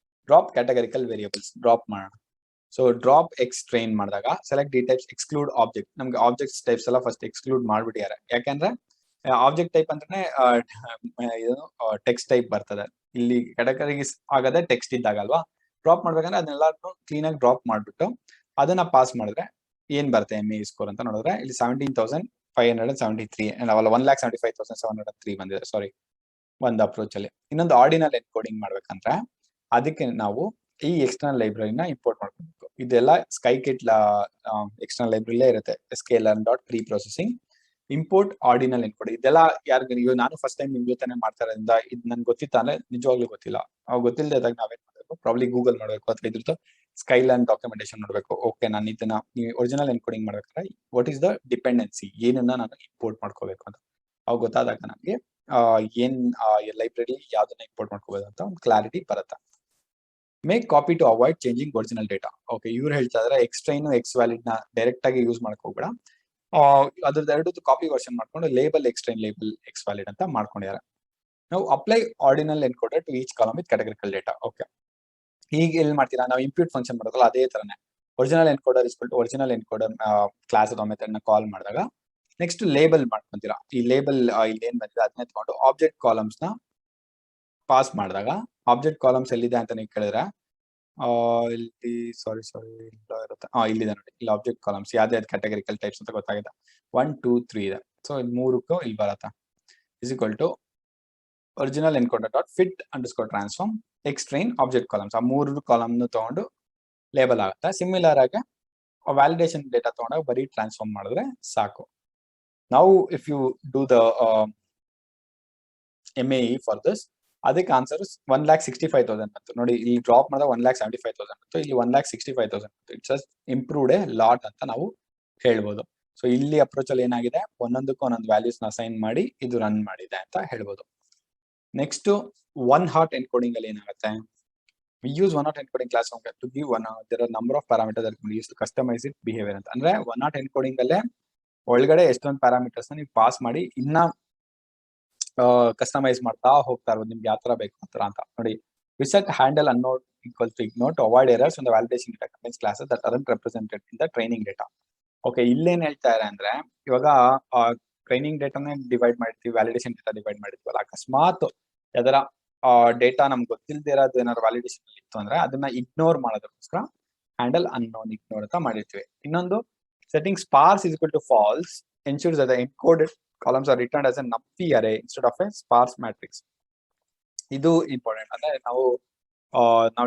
drop categorical variables drop ಮಾಡೋಣ. ಸೊ ಡ್ರಾಪ್ ಎಕ್ಸ್ ಟ್ರೈನ್ ಮಾಡಿದಾಗ select D types exclude object. ನಮ್ಗೆ ಆಬ್ಜೆಕ್ಟ್ಸ್ ಟೈಪ್ಸ್ ಎಲ್ಲ ಫಸ್ಟ್ ಎಕ್ಸ್ಕ್ಲೂಡ್ ಮಾಡ್ಬಿಟ್ಟಿದ್ದಾರೆ. ಯಾಕಂದ್ರೆ ಆಬ್ಜೆಕ್ಟ್ ಟೈಪ್ ಅಂದ್ರೆ ಟೆಕ್ಸ್ಟ್ ಟೈಪ್ ಬರ್ತದೆ. ಇಲ್ಲಿ ಕ್ಯಾಟಗರೀಸ್ ಆಗದೆ ಟೆಕ್ಸ್ಟ್ ಇದ್ದಾಗ ಅಲ್ವಾ, ಡ್ರಾಪ್ ಮಾಡ್ಬೇಕಂದ್ರೆ ಅದನ್ನೆಲ್ಲ ಕ್ಲೀನ್ ಆಗಿ ಡ್ರಾಪ್ ಮಾಡ್ಬಿಟ್ಟು ಅದನ್ನ ಪಾಸ್ ಮಾಡಿದ್ರೆ ಏನ್ ಬರುತ್ತೆ MAE ಸ್ಕೋರ್ ಅಂತ ನೋಡಿದ್ರೆ ಇಲ್ಲಿ 17,573 ಅಲ್ಲ 1,75,703 ಬಂದಿದೆ. ಸಾರಿ, ಒಂದು ಅಪ್ರೋಚ್ ಅಲ್ಲಿ. ಇನ್ನೊಂದು ಆರ್ಡಿನಲ್ ಎನ್ಕೋಡಿಂಗ್ ಮಾಡ್ಬೇಕಂದ್ರೆ ಅದಕ್ಕೆ ನಾವು ಈ ಎಕ್ಸ್ಟರ್ನಲ್ ಲೈಬ್ರರಿನ ಇಂಪೋರ್ಟ್ ಮಾಡ್ಕೊಬೇಕು. ಇದೆಲ್ಲ ಸ್ಕೈಕಿಟ್ ಎಕ್ಸ್ಟರ್ನಲ್ ಲೈಬ್ರರಿಲೇ ಇರುತ್ತೆ. sklearn.pre processing import ordinal encode. ಇದೆಲ್ಲ ಯಾರಿಗೂ ನಾನು ಫಸ್ಟ್ ಟೈಮ್ ನಿಮ್ ಜೊತೆನೆ ಮಾಡ್ತಾ ಇರೋದ್ರಿಂದ ಇದು ನನ್ಗೆ ಗೊತ್ತಿತ್ತ ಅಂದ್ರೆ ನಿಜವಾಗ್ಲೂ ಗೊತ್ತಿಲ್ಲ. ಗೊತ್ತಿಲ್ಲದೆ ಇದ್ದಾಗ ನಾವೇನ್ ಮಾಡಬೇಕು, ಪ್ರಾಬ್ಲಿ ಗೂಗಲ್ ಮಾಡ್ಬೇಕು ಅಥವಾ ಇದ್ರದ್ದು ಸ್ಕೈಲರ್ನ್ ಡಾಕ್ಯುಮೆಂಟೇಶನ್ ನೋಡ್ಬೇಕು. ಓಕೆ, ನಾನು ಇದನ್ನ ಒರಿಜಿನಲ್ ಎನ್ಕೋಡಿಂಗ್ ಮಾಡ್ಬೇಕಾದ್ರೆ ವಾಟ್ ಈಸ್ ದ ಡಿಪೆಂಡೆನ್ಸಿ, ಏನನ್ನ ನಾನು ಇಂಪೋರ್ಟ್ ಮಾಡ್ಕೋಬೇಕು ಅಂತ ಅವು ಗೊತ್ತಾದಾಗ ನಮಗೆ ಏನ್ ಲೈಬ್ರರಿ ಯಾವ್ದನ್ನ ಇಂಪೋರ್ಟ್ ಮಾಡ್ಕೋಬಹುದು ಅಂತ ಒಂದು ಕ್ಲಾರಿಟಿ ಬರುತ್ತೆ. Make copy to avoid changing original data. Okay, ಇವ್ರು ಹೇಳ್ತಾ ಇದ್ರೆ ಎಕ್ಸ್ಟ್ರೈನ್ ಎಕ್ಸ್ ವ್ಯಾಲಿಡ್ ನ ಡೈರೆಕ್ಟ್ ಆಗಿ ಯೂಸ್ ಮಾಡ್ಕೋಬೇಡ. ಅದ್ರದ್ದು ಎರಡದ್ದು ಕಾಪಿ ವರ್ಷನ್ ಮಾಡ್ಕೊಂಡು label X train label X valid ಅಂತ ಮಾಡ್ಕೊಂಡಿದ್ದಾರೆ. ನಾವು apply ordinal encoder to each column with categorical data. Okay, ಈಗ ಎಲ್ಲಿ ಮಾಡ್ತೀರಾ, ನಾವು ಇಂಪ್ಯೂಟ್ ಫಂಕ್ಷನ್ ಮಾಡೋದಲ್ಲ ಅದೇ ತರನೇ ಒರಿಜಿನಲ್ ಎನ್ಕೋಡರ್ ಇಸ್ಬಿಟ್ಟು ಒರಿಜಿನಲ್ ಎನ್ಕೋಡರ್ ಕ್ಲಾಸ್ ಮೆಥಡ್ ನ ಕಾಲ್ ಮಾಡಿದಾಗ ನೆಕ್ಸ್ಟ್ ಲೇಬಲ್ ಮಾಡ್ಕೊಂತೀರಾ. ಈ ಲೇಬಲ್ ಇಲ್ಲಿ ಏನ್ ಬಂದಿದೆ ಅದನ್ನೇ ತಗೊಂಡು ಆಬ್ಜೆಕ್ಟ್ ಕಾಲಮ್ಸ್ ನ ಪಾಸ್ ಮಾಡಿದಾಗ ಆಬ್ಜೆಕ್ಟ್ ಕಾಲಮ್ಸ್ ಎಲ್ಲಿದೆ ಅಂತ ನೀವು ಕೇಳಿದ್ರೆ ಇಲ್ಲಿ ಸಾರಿ ಇರುತ್ತೆ. ಇಲ್ಲಿದೆ ನೋಡಿ, ಇಲ್ಲಿ ಆಬ್ಜೆಕ್ಟ್ ಕಾಲಮ್ಸ್ ಯಾವ್ದು ಕ್ಯಾಟಗರಿಕಲ್ ಟೈಪ್ಸ್ ಅಂತ ಗೊತ್ತಾಗಿದೆ. 1 2 3 ಇದೆ. ಸೊ ಇದು ಮೂರಕ್ಕೂ ಇಲ್ಲಿ ಬರತ್ತಾ is equal to original encoder dot fit underscore transform X train object columns. ಆ ಮೂರು ಕಾಲಮ್ ತಗೊಂಡು ಲೇಬಲ್ ಆಗುತ್ತೆ. ಸಿಮಿಲರ್ ಆಗಿ ವ್ಯಾಲಿಡೇಷನ್ ಡೇಟಾ ತಗೊಂಡಾಗ ಬರೀ ಟ್ರಾನ್ಸ್ಫಾರ್ಮ್ ಮಾಡಿದ್ರೆ ಸಾಕು. ನಾವು if you do the MAE for this, ಅದಕ್ಕೆ ಆನ್ಸರ್ 1,65,000 ಬಂತು. ನೋಡಿ, ಇಲ್ಲಿ ಡ್ರಾಪ್ ಮಾಡಿದಾಗ 1,75,000 ಬಂತು, ಇಲ್ಲಿ 1,65,000 ಬಂತು. ಇಟ್ಸ್ ಇಂಪ್ರೂವ್ಡ್ ಎ ಲಾಟ್ ಅಂತ ನಾವು ಹೇಳ್ಬೋದು. ಸೊ ಇಲ್ಲಿ ಅಪ್ರೋಚ್ ಅಲ್ಲಿ ಏನಾಗಿದೆ, ಒಂದೊಂದಕ್ಕೂ ಒಂದೊಂದು ವ್ಯಾಲ್ಯೂಸ್ ನ ಅಸೈನ್ ಮಾಡಿ ಇದು ರನ್ ಮಾಡಿದೆ ಅಂತ ಹೇಳ್ಬೋದು. ನೆಕ್ಸ್ಟ್ ಒನ್ ಹಾಟ್ ಎನ್ಕೋಡಿಂಗ್ ಅಲ್ಲಿ ಏನಾಗುತ್ತೆ, we use one hot encoding class function to give there are number of parameters that can be used to customize its behavior ಅಂತ. ಅಂದ್ರೆ ಒನ್ ಹಾಟ್ ಎನ್ಕೋಡಿಂಗ್ ಅಲ್ಲೇ ಒಳಗಡೆ ಎಷ್ಟೊಂದು ಪ್ಯಾರಾಮೀಟರ್ಸ್ ನೀವು ಪಾಸ್ ಮಾಡಿ ಇನ್ನ ಕಸ್ಟಮೈಸ್ ಮಾಡ್ತಾ ಹೋಗ್ತಾ ಇರೋದು ನಿಮ್ಗೆ ಯಾವ ತರ ಬೇಕು ಆ ಅಂತ. ನೋಡಿ, we set handle unknown equal to ignore to avoid errors in the validation data contains classes that aren't represented in the training data. Okay, ಇಲ್ಲೇನ್ ಹೇಳ್ತಾ ಇದ್ದಾರೆ ಅಂದ್ರೆ ಇವಾಗ ಟ್ರೈನಿಂಗ್ ಡೇಟಾನೇ ಡಿವೈಡ್ ಮಾಡಿರ್ತೀವಿ, ವ್ಯಾಲಿಡೇಷನ್ ಡೇಟಾ ಡಿವೈಡ್ ಮಾಡಿರ್ತೀವಲ್ಲ, ಅಕಸ್ಮಾತ್ ಯಾವ್ದಾರ ಡೇಟಾ ನಮ್ಗೆ ಗೊತ್ತಿಲ್ಲದೆ ಇರೋದು ಏನಾದ್ರು ವ್ಯಾಲಿಡೇಷನ್ ಅಲ್ಲಿ ಇತ್ತು ಅಂದ್ರೆ ಅದನ್ನ ಇಗ್ನೋರ್ ಮಾಡೋದಕ್ಕೋಸ್ಕರ ಹ್ಯಾಂಡಲ್ ಅನ್ನೋನ್ ಇಗ್ನೋರ್ ಅಂತ ಮಾಡಿರ್ತೀವಿ. ಇನ್ನೊಂದು setting sparse is equal to false ensures that the encoded columns are returned as a numpy array instead of a sparse matrix. ಇದು ಇಂಪಾರ್ಟೆಂಟ್. ಅಂದ್ರೆ ನಾವು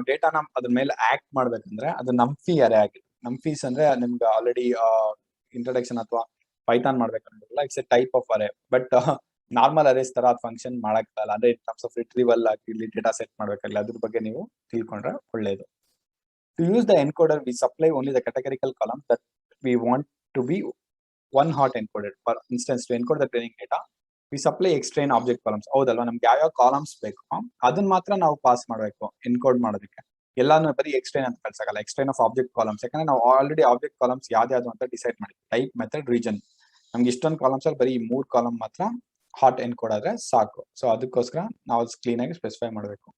ಡೇಟಾನ ಅದ್ರ ಮೇಲೆ ಆಕ್ಟ್ ಮಾಡ್ಬೇಕಂದ್ರೆ ಅದು ನಂಫಿ ಅರೇ ಆಗಿದೆ. ನಂಫೀಸ್ ಅಂದ್ರೆ ನಿಮ್ಗೆ ಆಲ್ರೆಡಿ ಇಂಟ್ರೊಡಕ್ಷನ್ ಅಥವಾ ಪೈಥಾನ್ ಮಾಡ್ಬೇಕಂದ್ರೆ it's a type of array. But normal arrays ತರ ಫಂಕ್ಷನ್ ಮಾಡಕ್ಕಾಗಲ್ಲ. ಅಂದ್ರೆ ಇನ್ ಟರ್ಮ್ಸ್ ಆಫ್ ರಿಟ್ರೀವಲ್ ಆಗಿರ್ಲಿ, ಡೇಟಾ ಸೆಟ್ ಮಾಡ್ಬೇಕಾಗಲಿ, ಅದ್ರ ಬಗ್ಗೆ ನೀವು ತಿಳ್ಕೊಂಡ್ರೆ ಒಳ್ಳೇದು. To use the encoder we supply only the categorical column that we want to be one hot encoded. For instance, to encode the training data we supply extrain object columns. ಹೌದಲ್ವಾ, ನಮ್ಗೆ ಯಾವ columns ಬೇಕು ಅದನ್ನ ಮಾತ್ರ ನಾವು pass ಮಾಡಬೇಕು encode ಮಾಡೋದಕ್ಕೆ. ಎಲ್ಲಾನು ಬರೀ ಎಕ್ಸ್ಟ್ರೈನ್ ಅಂತ ಕಳ್ಸಕ್ಕಲ್ಲ. ಎಕ್ಸ್ಟ್ರೈನ್ ಆಫ್ ಆಬ್ಜೆಕ್ಟ್ ಕಾಲಮ್ಸ್, ಯಾಕಂದ್ರೆ ನಾವು ಆಲ್ರೆಡಿ ಆಬ್ಜೆಕ್ಟ್ ಕಾಲಮ್ಸ್ ಯಾವ್ದು ಅಂತ ಡಿಸೈಡ್ ಮಾಡಿ ಟೈಪ್, ಮೆಥಡ್, ರೀಜನ್. ನಮ್ಗೆ ಇಷ್ಟೊಂದು ಕಾಲಮ್ಸ್ ಅಲ್ಲಿ ಬರೀ 3 ಕಾಲಮ್ ಮಾತ್ರ ಹಾಟ್ ಎನ್ಕೋಡ್ ಆದ್ರೆ ಸಾಕು. ಸೊ ಅದಕ್ಕೋಸ್ಕರ ನಾವು ಕ್ಲೀನ್ ಆಗಿ ಸ್ಪೆಸಿಫೈ ಮಾಡಬೇಕು.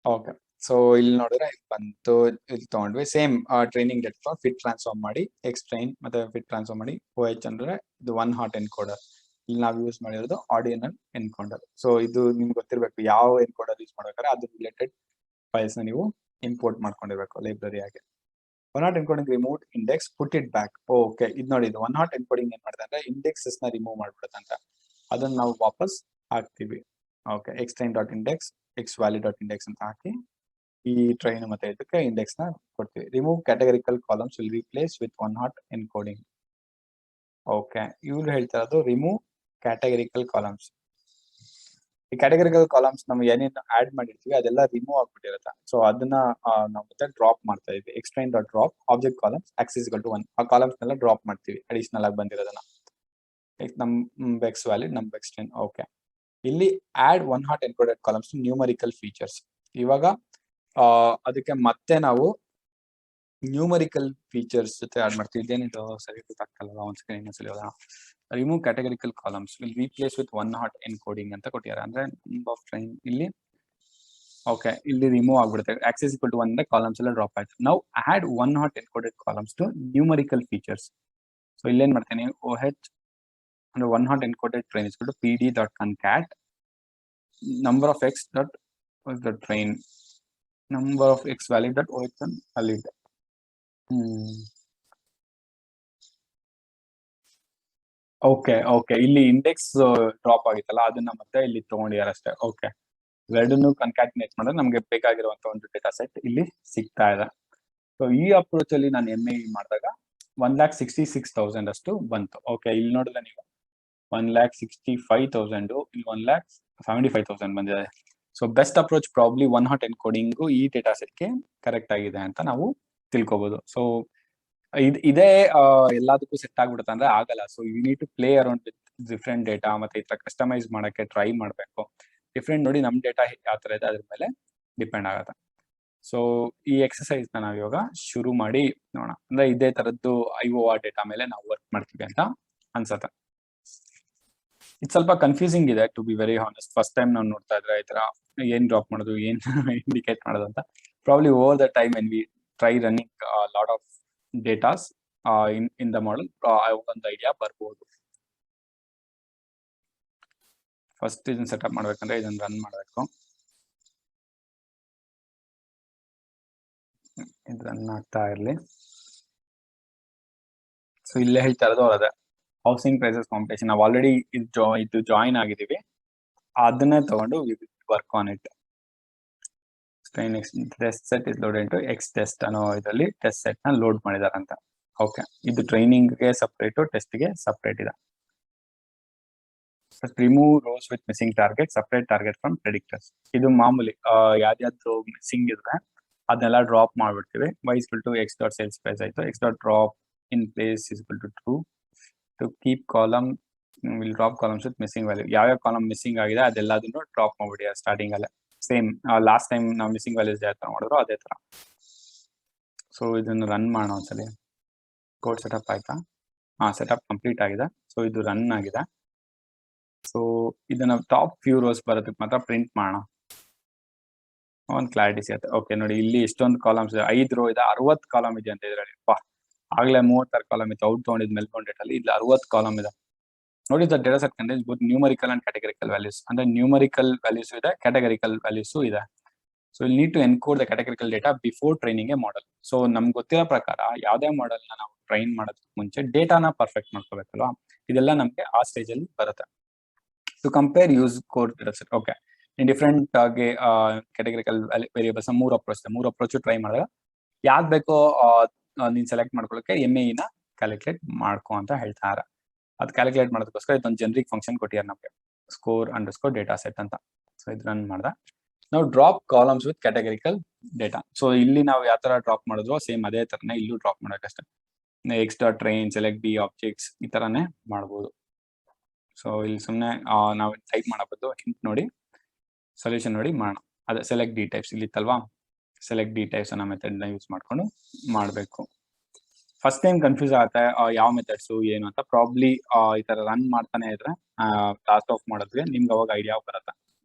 ಓಕೆ, ಸೊ ಇಲ್ಲಿ ನೋಡಿದ್ರೆ ಇಲ್ಲಿ ಬಂತು, ಇಲ್ಲಿ ತಗೊಂಡ್ವಿ same training data fit transform ಮಾಡಿ ಎಕ್ಸ್ಟ್ರೈನ್ ಮತ್ತೆ ಫಿಟ್ ಟ್ರಾನ್ಸ್ಫಾರ್ಮ್ ಮಾಡಿ OH ಅಂದ್ರೆ ಇದು ಒನ್ ಹಾಟ್ ಎನ್ಕೋಡರ್. ಇಲ್ಲಿ ನಾವು ಯೂಸ್ ಮಾಡಿರೋದು ಆರ್ಡಿನಲ್ ಎನ್ಕೋಡರ್. ಸೊ ಇದು ನಿಮ್ಗೆ ಗೊತ್ತಿರಬೇಕು, ಯಾವ ಎನ್ಕೋಡರ್ ಯೂಸ್ ಮಾಡ್ಬೇಕಾದ್ರೆ ಅದ್ರ ರಿಲೇಟೆಡ್ ಫೈಲ್ಸ್ ನ ನೀವು ಇಂಪೋರ್ಟ್ ಮಾಡ್ಕೊಂಡಿರ್ಬೇಕು ಲೈಬ್ರರಿ ಆಗಿ. One hot encoding remove index put it back. Okay, ಇದು ನೋಡಿ, ಇದು ಒನ್ ಹಾಟ್ ಎನ್ಕೋಡಿಂಗ್ ಏನ್ ಮಾಡ್ತಾರೆ ಅಂದ್ರೆ ಇಂಡೆಕ್ಸಸ್ ನ ರಿಮೂವ್ ಮಾಡ್ಬಿಡುತ್ತಂತ. ಅದನ್ನ ನಾವು ವಾಪಸ್ ಹಾಕ್ತಿವಿ. Okay, X train dot index X valid dot index ಅಂತ ಹಾಕಿ ಈ ಟ್ರೈನ್ ಮತ್ತೆ ಇದಕ್ಕೆ ಇಂಡೆಕ್ಸ್ ನ ಕೊಡ್ತೀವಿ. Remove categorical columns will replace with one hot encoding. Okay, ಇವ್ರು ಹೇಳ್ತಾ ಇರೋದು ರಿಮೂವ್ ಕ್ಯಾಟಗರಿಕಲ್ ಕಾಲಮ್ಸ್. ಈ ಕ್ಯಾಟಗರಿಕಲ್ ಕಾಲಮ್ಸ್ ನಾವು ಏನೇನು ಆಡ್ ಮಾಡಿರ್ತೀವಿ ಅದೆಲ್ಲ ರಿಮೂವ್ ಆಗ್ಬಿಟ್ಟಿರುತ್ತೆ. ಸೊ ಅದನ್ನ ನಾವು ಮತ್ತೆ ಡ್ರಾಪ್ ಮಾಡ್ತಾ ಇದೀವಿ. X train dot drop object columns axis ಗಳು ಟು 1. ಆ ಕಾಲಮ್ಸ್ ನೆಲ್ಲ ಡ್ರಾಪ್ ಮಾಡ್ತೀವಿ ಅಡಿಷನಲ್ ಆಗಿ ಬಂದಿರೋದನ್ನ. ನಮ್ ಎಕ್ಸ್ ವ್ಯಾಲಿಡ್ ನಮ್ ಎಕ್ಸ್ಟ್ರೈನ್. ಓಕೆ, ಇಲ್ಲಿ add one hot encoded columns to numerical features. ಇವಾಗ ಅದಕ್ಕೆ ಮತ್ತೆ ನಾವು ನ್ಯೂಮರಿಕಲ್ ಫೀಚರ್ಸ್ ಜೊತೆ ಆಡ್ ಮಾಡ್ತೀವಿ. ಇದೇನಿದು ಸರಿ ಗೊತ್ತಾಗ್ತಲ್ಲ, ಒಂದ್ಸರಿ ಇನ್ನೊಂದ್ಸಲಿ ಹೋದ. Remove categorical columns will replace with one hot encoding ಅಂತ ಕೊಟ್ಟಿದ್ದಾರೆ. ಅಂದ್ರೆ ಆಫ್ ಟ್ರೈನ್ ಇಲ್ಲಿ ಓಕೆ, ಇಲ್ಲಿ ರಿಮೂವ್ ಆಗ್ಬಿಡುತ್ತೆ. ಆಕ್ಸೆಸ್ ಈಕ್ವಲ್ ಟು 1 ಅಂದ್ರೆ ಕಾಲಮ್ಸ್ ಎಲ್ಲ ಡ್ರಾಪ್ ಆಯ್ತು. ನಾವು add one hot encoded columns to numerical features. So ಇಲ್ಲೇನ್ ಮಾಡ್ತೀನಿ, OH ಅಂದ್ರೆ one hot encoded train is to PD.concat number of x dot was the train, number of x valid dot ox valid. Okay okay, ಇಲ್ಲಿ index drop ಆಗಿತ್ತಲ್ಲ ಅದನ್ನ ಮತ್ತೆ ಇಲ್ಲಿ ತಗೊಂಡಿದ್ದಾರೆ ಅಷ್ಟೇ. ಓಕೆ, ಎರಡನ್ನು ಕನ್ಕ್ಯಾಟಿನೇಟ್ ಮಾಡಿದ್ರೆ ನಮ್ಗೆ ಬೇಕಾಗಿರುವಂತ ಒಂದು ಡೇಟಾ ಸೆಟ್ ಇಲ್ಲಿ ಸಿಗ್ತಾ ಇದೆ. ಸೊ ಈ ಅಪ್ರೋಚ್ ಅಲ್ಲಿ ನಾನು MA ಮಾಡಿದಾಗ 1,66,000 ಅಷ್ಟು ಬಂತು. ಓಕೆ, ಇಲ್ಲಿ ನೋಡಿದ್ರೆ ನೀವು 1,65,000, ಇಲ್ಲಿ 1,75,000 ಬಂದಿದೆ. So best approach probably 1 hot ಎನ್ಕೋಡಿಂಗು ಈ ಡೇಟಾ ಸೆಟ್ಗೆ ಕರೆಕ್ಟ್ ಆಗಿದೆ ಅಂತ ನಾವು ತಿಳ್ಕೊಬಹುದು. ಸೊ ಇದೇ ಎಲ್ಲದಕ್ಕೂ ಸೆಟ್ ಆಗ್ಬಿಡುತ್ತೆ ಅಂದ್ರೆ ಆಗಲ್ಲ. So you need to play around with different data, ಮತ್ತೆ ಈ ತರ ಕಸ್ಟಮೈಸ್ ಮಾಡಕ್ಕೆ ಟ್ರೈ ಮಾಡ್ಬೇಕು. ಡಿಫ್ರೆಂಟ್ ನೋಡಿ ನಮ್ ಡೇಟಾ ಯಾವ ತರ ಇದೆ ಅದ್ರ ಮೇಲೆ ಡಿಪೆಂಡ್ ಆಗತ್ತೆ. ಸೊ ಈ ಎಕ್ಸರ್ಸೈಸ್ ನ ನಾವು ಇವಾಗ ಶುರು ಮಾಡಿ ನೋಡೋಣ. ಅಂದ್ರೆ ಇದೇ ತರದ್ದು IOR ಡೇಟಾ ಮೇಲೆ ನಾವು ವರ್ಕ್ ಮಾಡ್ತೀವಿ ಅಂತ ಅನ್ಸತ್ತೆ. ಇದು ಸ್ವಲ್ಪ ಕನ್ಫ್ಯೂಸಿಂಗ್ ಇದೆ to be very honest. First time ನಾವು ನೋಡ್ತಾ ಇದ್ರೆ ಈ ತರ ಏನ್ ಡ್ರಾಪ್ ಮಾಡೋದು, ಏನ್ ಇಂಡಿಕೇಟ್ ಮಾಡೋದು ಅಂತ. Probably over the time when we try running lot of datas in the model ಒಂದು ಐಡಿಯಾ ಬರ್ಬೋದು. ಫಸ್ಟ್ ಇದನ್ನ ಸೆಟಪ್ ಮಾಡ್ಬೇಕಂದ್ರೆ ಇದನ್ನ ರನ್ ಮಾಡಬೇಕು. ಇದು ರನ್ ಆಗ್ತಾ ಇರ್ಲಿ. ಸೊ ಇಲ್ಲೇ ಹೇಳ್ತಾ ಇರೋದು ಅದೇ ಹೌಸಿಂಗ್ ಪ್ರೈಸಸ್ ಕಾಂಪಿಟೇಷನ್. ನಾವು ಆಲ್ರೆಡಿ ಇದು ಜಾಯಿನ್ ಆಗಿದೀವಿ, ಅದನ್ನೇ ತಗೊಂಡು work on it. Test set is load into X test ಅನ್ನೋ ಇದರಲ್ಲಿ ಟೆಸ್ಟ್ ಸೆಟ್ ನ ಲೋಡ್ ಮಾಡಿದಾರೆ ಅಂತ. ಓಕೆ, ಇದು ಟ್ರೈನಿಂಗ್ಗೆ ಸಪ್ರೇಟ್, ಟೆಸ್ಟ್ಗೆ ಸಪ್ರೇಟ್ ಇದೆ. Remove rows with missing target, separate target from predictors. ಇದು ಮಾಮೂಲಿ ಯಾವ್ದಾದ್ರು ಮಿಸ್ಸಿಂಗ್ ಇದ್ರೆ ಅದನ್ನೆಲ್ಲ ಡ್ರಾಪ್ ಮಾಡ್ಬಿಡ್ತೀವಿ. y is equal to x dot sales price ಆಯ್ತು, x dot drop in place is equal to true. To keep column will drop columns with missing value. ಯಾವ column missing ಆಗಿದೆ ಅದೆಲ್ಲದನ್ನು drop ಮಾಡ್ಬಿಡಿ starting ಅಲ್ಲೇ. Same last time ನಾವು missing values ಯಾವ ತರ ಮಾಡಿದ್ರು ಅದೇ ತರ. ಸೊ ಇದನ್ನು ರನ್ ಮಾಡೋಣ ಒಂದ್ಸಲಿ. ಕೋಡ್ ಸೆಟಪ್ ಆಯ್ತಾ? ಸೆಟಪ್ ಕಂಪ್ಲೀಟ್ ಆಗಿದೆ. ಸೊ ಇದು ರನ್ ಆಗಿದೆ. ಸೊ ಇದನ್ನ ಟಾಪ್ ಫ್ಯೂ ರೋಸ್ ಬರೋದಕ್ಕೆ ಮಾತ್ರ ಪ್ರಿಂಟ್ ಮಾಡೋಣ, ಒಂದು ಕ್ಲಾರಿಟಿ ಸಿಗುತ್ತೆ. ಓಕೆ ನೋಡಿ, ಇಲ್ಲಿ ಎಷ್ಟೊಂದು ಕಾಲಮ್ಸ್ ಇದೆ, 5 ರೋ ಇದೆ, 60 ಕಾಲಮ್ ಇದೆ ಅಂತ ಇದ್ರಲ್ಲಿ. ಆಗ್ಲೇ 36 ಕಾಲಮ್ ಇತ್ತು ಔಟ್ ತಗೊಂಡಿದ್ ಮೆಲ್ಬೋನ್ ಡೇಟ್ ಅಲ್ಲಿ. ಇಲ್ಲಿ 60 ಕಾಲಮ್ ಇದೆ ನೋಡಿ. The data set contains both numerical and categorical values. ಅಂದ್ರೆ ನ್ಯೂಮರಿಕಲ್ ವ್ಯಾಲ್ಯೂಸ್ ಇದೆ, ಕ್ಯಾಟಗರಿಕಲ್ ವ್ಯಾಲ್ಯೂಸ್ ಇದೆ. ಸೊ ಇಲ್ಲಿ need to encode the categorical data before training a model. So ನಮ್ಗೆ ಗೊತ್ತಿರೋ ಪ್ರಕಾರ ಯಾವುದೇ ಮಾಡೆಲ್ ನ ನಾವು ಟ್ರೈನ್ ಮಾಡೋದಕ್ಕೆ ಮುಂಚೆ ಡೇಟಾನ ಪರ್ಫೆಕ್ಟ್ ಮಾಡ್ಕೋಬೇಕಲ್ವಾ. ಇದೆಲ್ಲ ನಮ್ಗೆ ಆ ಸ್ಟೇಜ್ ಅಲ್ಲಿ ಬರುತ್ತೆ. To compare use code data set. Okay, in different ಆಗಿ ಕ್ಯಾಟಗರಿಕಲ್ ವೇರಿಯೇಬಲ್ಸ್ 3 ಅಪ್ರೋಚ್ ಇದೆ. 3 ಅಪ್ರೋಚ್ ಟ್ರೈ ಮಾಡಿದಾಗ ಯಾವ್ದು ಬೇಕೋ ನೀನ್ ಸೆಲೆಕ್ಟ್ ಮಾಡ್ಕೊಳ್ಳೋಕೆ MAE ನ ಕ್ಯಾಲ್ಕುಲೇಟ್ ಮಾಡ್ಕೊ ಅಂತ ಹೇಳ್ತಾರೆ. ಅದು ಕ್ಯಾಲ್ಕುಲೇಟ್ ಮಾಡೋದಕ್ಕೋಸ್ಕರ ಇದೊಂದು ಜನರಿಕ್ ಫಂಕ್ಷನ್ ಕೊಟ್ಟಿದ್ದಾರೆ ನಮಗೆ, ಸ್ಕೋರ್ ಅಂಡರ್ಸ್ಕೋರ್ ಡೇಟಾ ಸೆಟ್ ಅಂತ. ಸೊ ಇದು ರನ್ ಮಾಡ್ದ. ನಾವು drop columns with categorical data. So ಇಲ್ಲಿ ನಾವು ಯಾವ ತರ ಡ್ರಾಪ್ ಮಾಡಿದ್ರು ಸೇಮ್ ಅದೇ ತರನೇ ಇಲ್ಲೂ ಡ್ರಾಪ್ ಮಾಡೋಕ್ಕಷ್ಟೇ. X dot train, select B objects ಈ ತರಾನೇ ಮಾಡ್ಬೋದು. ಸೊ ಇಲ್ಲಿ ಸುಮ್ಮನೆ ನಾವು ಟೈಪ್ ಮಾಡಬಹುದು, ಹಿಂಟ್ ನೋಡಿ ಸೊಲ್ಯೂಷನ್ ನೋಡಿ ಮಾಡೋಣ. ಅದೇ ಸೆಲೆಕ್ಟ್ ಡಿ ಟೈಪ್ಸ್ ಇಲ್ಲಿ ಇತ್ತಲ್ವಾ, ಸೆಲೆಕ್ಟ್ ಡಿ ಟೈಪ್ಸ್ ಅನ್ನೋ ಮೆಥಡ್ ನ ಯೂಸ್ ಮಾಡ್ಕೊಂಡು ಮಾಡಬೇಕು. ಫಸ್ಟ್ ಟೈಮ್ ಕನ್ಫ್ಯೂಸ್ ಆಗುತ್ತೆ ಯಾವ ಮೆಥಡ್ಸು ಏನು ಅಂತ. ಪ್ರಾಬ್ಲಿ ಈ ತರ ರನ್ ಮಾಡ್ತಾನೆ ಇದ್ರೆ ಲಾಸ್ಟ್ ಆಫ್ ಮಾಡೋದ್ಗೆ ನಿಮ್ಗೆ ಅವಾಗ ಐಡಿಯಾ ಬರುತ್ತೆ.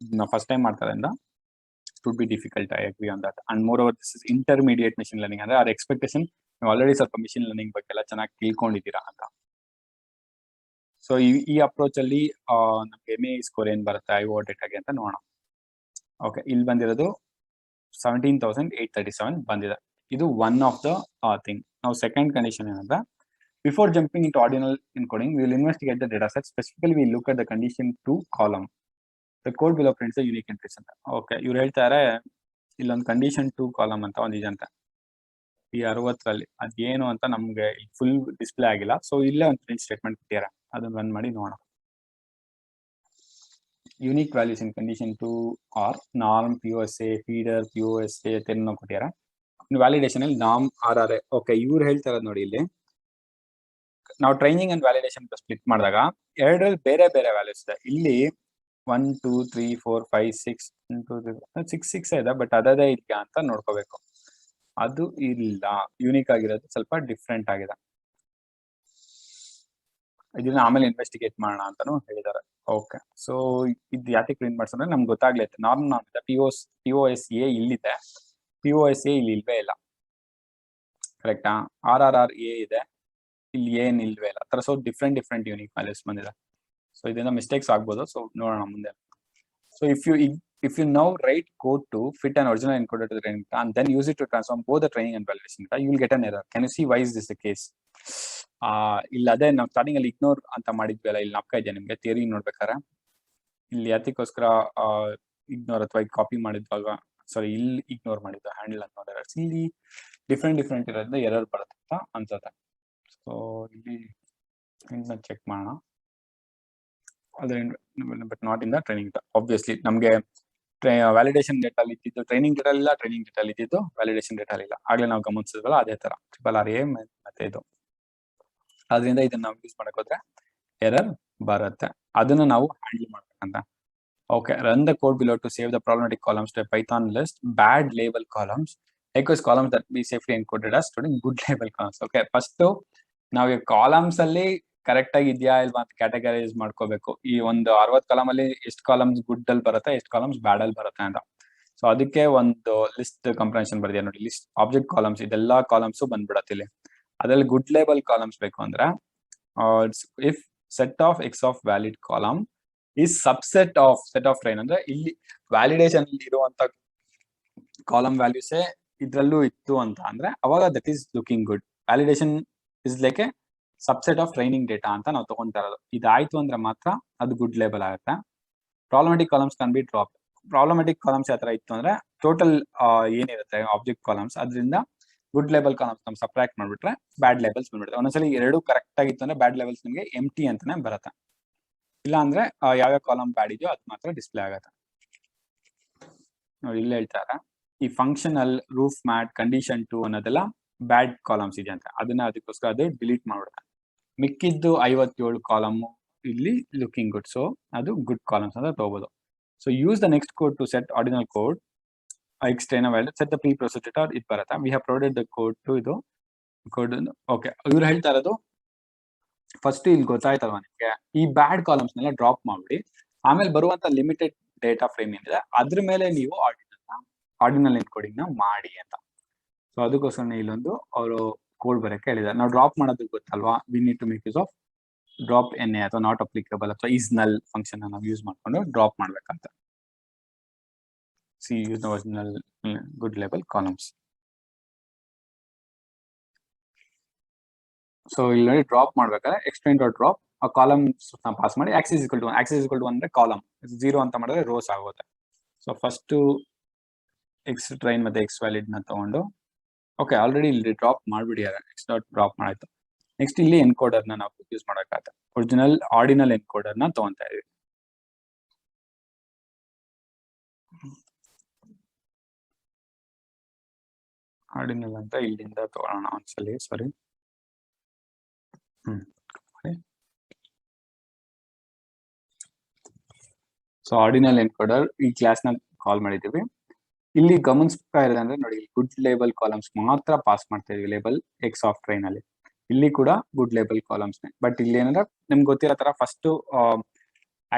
ಫಸ್ಟ್ ಟೈಮ್ ಮಾಡ್ತಾರಿಂದ it would be difficult, I agree on that. And moreover, this is intermediate machine learning. ಅಂದ್ರೆ our expectation ನೀವು ಆಲ್ರೆಡಿ ಸ್ವಲ್ಪ ಮಿಷಿನ್ ಲರ್ನಿಂಗ್ ಬಗ್ಗೆ ಎಲ್ಲ ಚೆನ್ನಾಗಿ ತಿಳ್ಕೊಂಡಿದ್ದೀರಾ ಅಂತ. ಸೊ ಈ ಅಪ್ರೋಚ್ ಅಲ್ಲಿ ನಮ್ಗೆ MAE ಸ್ಕೋರ್ ಏನ್ ಬರುತ್ತೆ IOR ಡೇಟಾಗೆ ಅಂತ ನೋಡೋಣ. ಓಕೆ, ಇಲ್ಲಿ ಬಂದಿರೋದು 17,837 ಬಂದಿದೆ. ಇದು ಒನ್ ಆಫ್ ದ ಥಿಂಗ್. ನಾವು ಸೆಕೆಂಡ್ ಕಂಡೀಷನ್ ಏನಂದ್ರೆ, before jumping into ordinal encoding we will investigate the data set. Specifically we look at the condition two column. The code below prints unique entries ಅಂತ. Okay, ಇವ್ರು ಹೇಳ್ತಾರೆ ಇಲ್ಲೊಂದು condition 2 column ಅಂತ ಒಂದು ಇದೆ ಅಂತ ಈ 60ರಲ್ಲಿ. ಅದೇನು ಅಂತ ನಮ್ಗೆ ಫುಲ್ ಡಿಸ್ಪ್ಲೇ ಆಗಿಲ್ಲ. ಸೊ ಇಲ್ಲೇ ಒಂದು ಪ್ರಿಂಟ್ ಸ್ಟೇಟ್ಮೆಂಟ್ ಕೊಟ್ಟಿದ್ದಾರೆ, ಅದನ್ನ ರನ್ ಮಾಡಿ ನೋಡೋಣ. Unique values in condition 2 are norm, POSA, feeder, POSA ತೆನ್ನೋ ಕೊಟ್ಟಿದ್ದಾರೆ. ವ್ಯಾಲಿಡೇಷನ್ ಅಲ್ಲಿ ನಾರ್ಮ್, RRA. ಓಕೆ, ಇವ್ರು ಹೇಳ್ತಾ ಇರೋದು ನೋಡಿ, ಇಲ್ಲಿ ನಾವು ಟ್ರೈನಿಂಗ್ ಅಂಡ್ ವ್ಯಾಲಿಡೇಷನ್ ಸ್ಪ್ಲಿಟ್ ಮಾಡಿದಾಗ ಎರಡರಲ್ಲಿ ಬೇರೆ ಬೇರೆ ವ್ಯಾಲ್ಯೂಸ್ ಇದೆ. ಇಲ್ಲಿ 1 2 3 4 5 6 ಇದೆ, ಬಟ್ ಅದೇ ಇದೆಯಾ ಅಂತ ನೋಡ್ಕೋಬೇಕು. ಅದು ಇಲ್ಲ, ಯೂನಿಕ್ ಆಗಿರೋದು ಸ್ವಲ್ಪ ಡಿಫ್ರೆಂಟ್ ಆಗಿದೆ. ಇದನ್ನ ಆಮೇಲೆ ಇನ್ವೆಸ್ಟಿಗೇಟ್ ಮಾಡೋಣ ಅಂತಾನು ಹೇಳಿದ್ದಾರೆ. ಓಕೆ, ಸೊ ಇದು ಯಾಕೆ ಪ್ರಿಂಟ್ ಮಾಡ್ಸಂದ್ರೆ ನಮ್ಗೆ ಗೊತ್ತಾಗ್ಲೈತೆ. ನಾರ್ಮ್ ಇದೆ, POSA ಇಲ್ಲಿದೆ, POSA ಇಲ್ಲಿ ಇಲ್ವೇ ಇಲ್ಲ. ಕರೆಕ್ಟಾ? RRA ಇದೆ, ಇಲ್ಲಿ ಏನ್ ಇಲ್ವೇ ಇಲ್ಲ. ತರ ಸೊ ಡಿಫ್ರೆಂಟ್ ಯೂನಿಕ್ ವ್ಯಾಲ್ಯೂಸ್ ಬಂದಿದೆ. ಸೊ ಇದರಿಂದ ಮಿಸ್ಟೇಕ್ಸ್ ಆಗ್ಬೋದು. ಸೊ ನೋಡೋಣ ಮುಂದೆ. So if you now write code to fit an original encoder to the training data and then use it to transform both the training and validation data, you will get an error. Can you see why is this the case? ಇಲ್ಲ ಅದೇ ನಾವು starting ಅಲ್ಲಿ ignore ಅಂತ ಮಾಡಿದ್ವಲ್ಲ, ಇಲ್ಲಿ ನಾಪ್ಕ ಇದೆಯಾ ನಿಮ್ಗೆ theory ನೋಡ್ಬೇಕಾರೆ? ಇಲ್ಲಿ ಅದಕ್ಕೋಸ್ಕರ ಇಗ್ನೋರ್ ಅಥವಾ ಕಾಪಿ ಮಾಡಿದ್ವಾಗ, ಸಾರಿ ಇಲ್ಲಿ ಇಗ್ನೋರ್ ಮಾಡಿದ್ದು ಹ್ಯಾಂಡಲ್ ಅಂತ ನೋಡಿದ್ರೆ ಇಲ್ಲಿ ಡಿಫ್ರೆಂಟ್ ಇರೋದ್ರಿಂದ ಎರರ್ ಬರುತ್ತೆ ಅಂತ ಅನ್ಸುತ್ತೆ. ಸೊ ಇಲ್ಲಿ ಚೆಕ್ ಮಾಡೋಣ. But not in the training data. Obviously ನಮಗೆ ವ್ಯಾಲಿಡೇಷನ್ ಡೇಟಾ ಅಲ್ಲಿ ಇದ್ದಿದ್ದು ಟ್ರೈನಿಂಗ್ ಡೇಟಾ ಇಲ್ಲ, ಟ್ರೈನಿಂಗ್ ಡೇಟಾ ಅಲ್ಲಿ ಇದ್ದಿದ್ದು ವ್ಯಾಲಿಡೇಷನ್ ಡೇಟಾ ಇಲ್ಲ. ಆಗ್ಲೇ ನಾವು ಗಮನಿಸಿದ್ವಲ್ಲ ಅದೇ ತರ RRA ಮತ್ತೆ ಇದು. ಅದರಿಂದ ಇದನ್ನ ನಾವು ಯೂಸ್ ಮಾಡಕ್ ಹೋದ್ರೆ ಎರರ್ ಬರುತ್ತೆ. ಅದನ್ನ ನಾವು ಹ್ಯಾಂಡಲ್ ಮಾಡ್ಬೇಕಂತ. Okay, run the code below to save the problematic columns to Python list bad label columns equals columns that be safely encoded as storing good label columns. Okay, first ನಾವು columns ಅಲ್ಲಿ correct ಆಗಿ ಇದೆಯಾ ಇಲ್ವಾ ಅಂತ categorise ಮಾಡ್ಕೋಬೇಕು. ಈ ಒಂದು 60 column ಅಲ್ಲಿ ಎಷ್ಟು ಕಾಲಮ್ಸ್ ಗುಡ್ ಅಲ್ಲಿ ಬರುತ್ತೆ, ಎಷ್ಟು ಕಾಲಮ್ಸ್ ಬ್ಯಾಡ್ ಅಲ್ಲಿ ಬರುತ್ತೆ ಅಂತ. ಸೊ ಅದಕ್ಕೆ ಒಂದು ಲಿಸ್ಟ್ ಕಂಪ್ರೆನ್ಷನ್ ಬರ್ದಿದೆ ನೋಡಿ, ಲಿಸ್ಟ್ ಆಬ್ಜೆಕ್ಟ್ ಕಾಲಮ್ಸ್, ಇದೆಲ್ಲಾ ಕಾಲಮ್ಸ್ ಬಂದ್ಬಿಡತ್ತೆ ಇಲ್ಲಿ. ಅದ್ರಲ್ಲಿ ಗುಡ್ ಲೇಬಲ್ ಕಾಲಮ್ಸ್ ಬೇಕು ಅಂದ್ರೆ if set of X of valid column is subset of set of train, ಅಂದ್ರೆ ಇಲ್ಲಿ ವ್ಯಾಲಿಡೇಷನ್ ಇರುವಂತ ಕಾಲಮ್ ವ್ಯಾಲ್ಯೂಸೇ ಇದ್ರಲ್ಲೂ ಇತ್ತು ಅಂತ ಅಂದ್ರೆ ಅವಾಗ that is looking good. Validation is like A subset of training data ಅಂತ ನಾವು ತಗೊಂತಾ ಇರೋದು. ಇದಾಯ್ತು ಅಂದ್ರೆ ಮಾತ್ರ ಅದು ಗುಡ್ ಲೇಬಲ್ ಆಗುತ್ತೆ. Problematic columns can be drop. Problematic columns ಯಾವ ತರ ಇತ್ತು ಅಂದ್ರೆ ಟೋಟಲ್ ಏನಿರುತ್ತೆ ಆಬ್ಜೆಕ್ಟ್ ಕಾಲಮ್ಸ್, ಅದರಿಂದ ಗುಡ್ ಲೇಬಲ್ ಕಾಲಮ್ಸ್ ನಾವು ಸಬ್ಟ್ರಾಕ್ಟ್ ಮಾಡ್ಬಿಟ್ರೆ ಬ್ಯಾಡ್ ಲೇಬಲ್ಸ್ ಬಂದ್ಬಿಡುತ್ತೆ. ಒಂದೊಂದ್ಸಲಿ ಎರಡು ಕರೆಕ್ಟ್ ಆಗಿತ್ತು ಅಂದ್ರೆ ಬ್ಯಾಡ್ ಲೇಬಲ್ಸ್ ನಿಮಗೆ ಎಂಟಿ ಅಂತಾನೆ ಬರುತ್ತೆ. ಇಲ್ಲ ಅಂದ್ರೆ ಯಾವ್ಯಾವ ಕಾಲಮ್ ಬ್ಯಾಡ್ ಇದೆಯೋ ಅದು ಮಾತ್ರ ಡಿಸ್ಪ್ಲೇ ಆಗುತ್ತೆ. ನೋಡಿ ಇಲ್ಲಿ ಹೇಳ್ತಾರೆ, ಈ ಫಂಕ್ಷನಲ್ ರೂಫ್ ಮ್ಯಾಟ್ ಕಂಡೀಷನ್ 2 ಅನ್ನೋದೆಲ್ಲ ಬ್ಯಾಡ್ ಕಾಲಮ್ಸ್ ಇದೆ ಅಂತ, ಅದನ್ನ ಅದಕ್ಕೋಸ್ಕರ ಅದು ಡಿಲೀಟ್ ಮಾಡ್ಬಿಡುತ್ತೆ. ಮಿಕ್ಕಿದ್ದು 57 ಕಾಲಮ್ ಇಲ್ಲಿ ಲುಕಿಂಗ್ ಗುಡ್, ಸೊ ಅದು ಗುಡ್ ಕಾಲಮ್ಸ್ ಅಂತ ತಗೋಬಹುದು. So use the next code to set ordinal code external value set the preprocess data ಇದು ಬರುತ್ತೆ. We have provided the code to ಇದು ಕೋಡ್. ಓಕೆ, ಇವ್ರು ಹೇಳ್ತಾ ಇರೋದು ಫಸ್ಟ್ ಇಲ್ಲಿ ಗೊತ್ತಾಯ್ತಲ್ವಾ ನಿಮ್ಗೆ, ಈ ಬ್ಯಾಡ್ ಕಾಲಮ್ಸ್ ನೆಲ್ಲ ಡ್ರಾಪ್ ಮಾಡ್ಬಿಡಿ, ಆಮೇಲೆ ಬರುವಂತ ಲಿಮಿಟೆಡ್ ಡೇಟಾ ಫ್ರೇಮ್ ಏನಿದೆ ಅದ್ರ ಮೇಲೆ ನೀವು ಆರ್ಡಿನಲ್ ಎನ್ಕೋಡಿಂಗ್ ನ ಮಾಡಿ ಅಂತ. ಸೊ ಅದಕ್ಕೋಸ್ಕರ ಇಲ್ಲೊಂದು ಅವರು ಕೋಡ್ ಬರಕ್ಕೆ ಹೇಳಿದ್ದಾರೆ. ನಾವು ಡ್ರಾಪ್ ಮಾಡೋದಕ್ಕೆ ಗೊತ್ತಲ್ವಾ, we need to make use of drop NA ಅಥವಾ ನಾಟ್ ಅಪ್ಲಿಕಬಲ್ ಅಥವಾ ಈಸ್ ನಲ್ ಫಂಕ್ಷನ್ ನಾವು ಯೂಸ್ ಮಾಡ್ಕೊಂಡು ಡ್ರಾಪ್ ಮಾಡ್ಬೇಕಂತ. See use the original good label columns. So ಇಲ್ಲಿ ನೋಡಿ ಡ್ರಾಪ್ ಮಾಡ್ಬೇಕಾದ್ರೆ ಎಕ್ಸ್ಟೆಂಡ್ ಡಾಟ್ ಡ್ರಾಪ್ ಆ ಕಾಲಮ್ಸ್ ಪಾಸ್ ಮಾಡಿ ಆಕ್ಸಿಸ್ ಇಕ್ವಲ್ ಟು ಅಂದ್ರೆ ಕಾಲಮ್ 0 ಅಂತ ಮಾಡಿದ್ರೆ ರೋಸ್ ಆಗುತ್ತೆ. ಸೊ ಫಸ್ಟ್ ಎಕ್ಸ್ ಟ್ರೈನ್ ಮತ್ತೆ ಎಕ್ಸ್ ವ್ಯಾಲಿಡ್ ನ ತಗೊಂಡು, ಓಕೆ ಆಲ್ರೆಡಿ ಇಲ್ಲಿ ಡ್ರಾಪ್ ಮಾಡ್ಬಿಡಿಯಾರೆ, ಎಕ್ಸ್ ಡಾಟ್ ಡ್ರಾಪ್ ಮಾಡಾಯ್ತು. ನೆಕ್ಸ್ಟ್ ಇಲ್ಲಿ ಎನ್ಕೋಡರ್ ನ ನಾವು ಯೂಸ್ ಮಾಡಬೇಕಾಗುತ್ತೆ. ಒರಿಜಿನಲ್ ಆರ್ಡಿನಲ್ ಎನ್ಕೋಡರ್ ನ ತಗೊಂತಾ ಇದೀವಿ. ಆರ್ಡಿನಲ್ ಅಂತ ಇಲ್ಲಿಂದ ತಗೊಳ್ಳೋಣ ಒಂದ್ಸಲಿ, ಸಾರಿ. ಸೊ ಆರ್ಡಿನಲ್ ಎನ್ಕೋಡರ್ ಈ ಕ್ಲಾಸ್ ನ ಕಾಲ್ ಮಾಡಿದೀವಿ. ಇಲ್ಲಿ ಗಮನಿಸ್ತಾ ಇರೋದು ಅಂದ್ರೆ ನೋಡಿ, ಗುಡ್ ಲೇಬಲ್ ಕಾಲಮ್ಸ್ ಮಾತ್ರ ಪಾಸ್ ಮಾಡ್ತಾ ಇದೀವಿ ಲೇಬಲ್ ಎಕ್ಸ್ ಆಫ್ ಟ್ರೈನ್ ಅಲ್ಲಿ. ಇಲ್ಲಿ ಕೂಡ ಗುಡ್ ಲೇಬಲ್ ಕಾಲಮ್ಸ್. ಬಟ್ ಇಲ್ಲಿ ಏನಂದ್ರೆ ನಿಮ್ಗೆ ಗೊತ್ತಿರೋ ತರ ಫಸ್ಟ್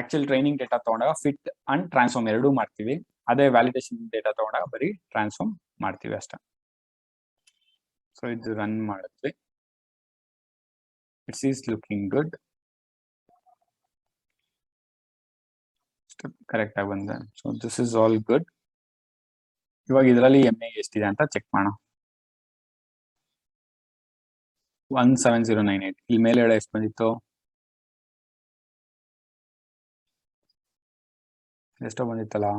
ಆಕ್ಚುಯಲ್ ಟ್ರೈನಿಂಗ್ ಡೇಟಾ ತಗೊಂಡಾಗ ಫಿಟ್ ಅಂಡ್ ಟ್ರಾನ್ಸ್ಫಾರ್ಮ್ ಎರಡೂ ಮಾಡ್ತೀವಿ. ಅದೇ ವ್ಯಾಲಿಡೇಷನ್ ಡೇಟಾ ತಗೊಂಡಾಗ ಬರೀ ಟ್ರಾನ್ಸ್ಫಾರ್ಮ್ ಮಾಡ್ತೀವಿ ಅಷ್ಟೇ. ಸೊ ಇದು ರನ್ ಮಾಡಿದ್ವಿ, it's is looking good, correct ಆಗಿ ಬಂದೆ. So this is all good. ಇವಾಗ ಇದರಲ್ಲಿ MA ಎಷ್ಟಿದೆ ಅಂತ ಚೆಕ್ ಮಾಡೋಣ. 17098. ಇಲ್ಲಿ ಮೇಲೆ ಎಷ್ಟು ಬಂದಿತ್ತು, ಎಷ್ಟೋ ಬಂದಿತ್ತಲ್ಲ,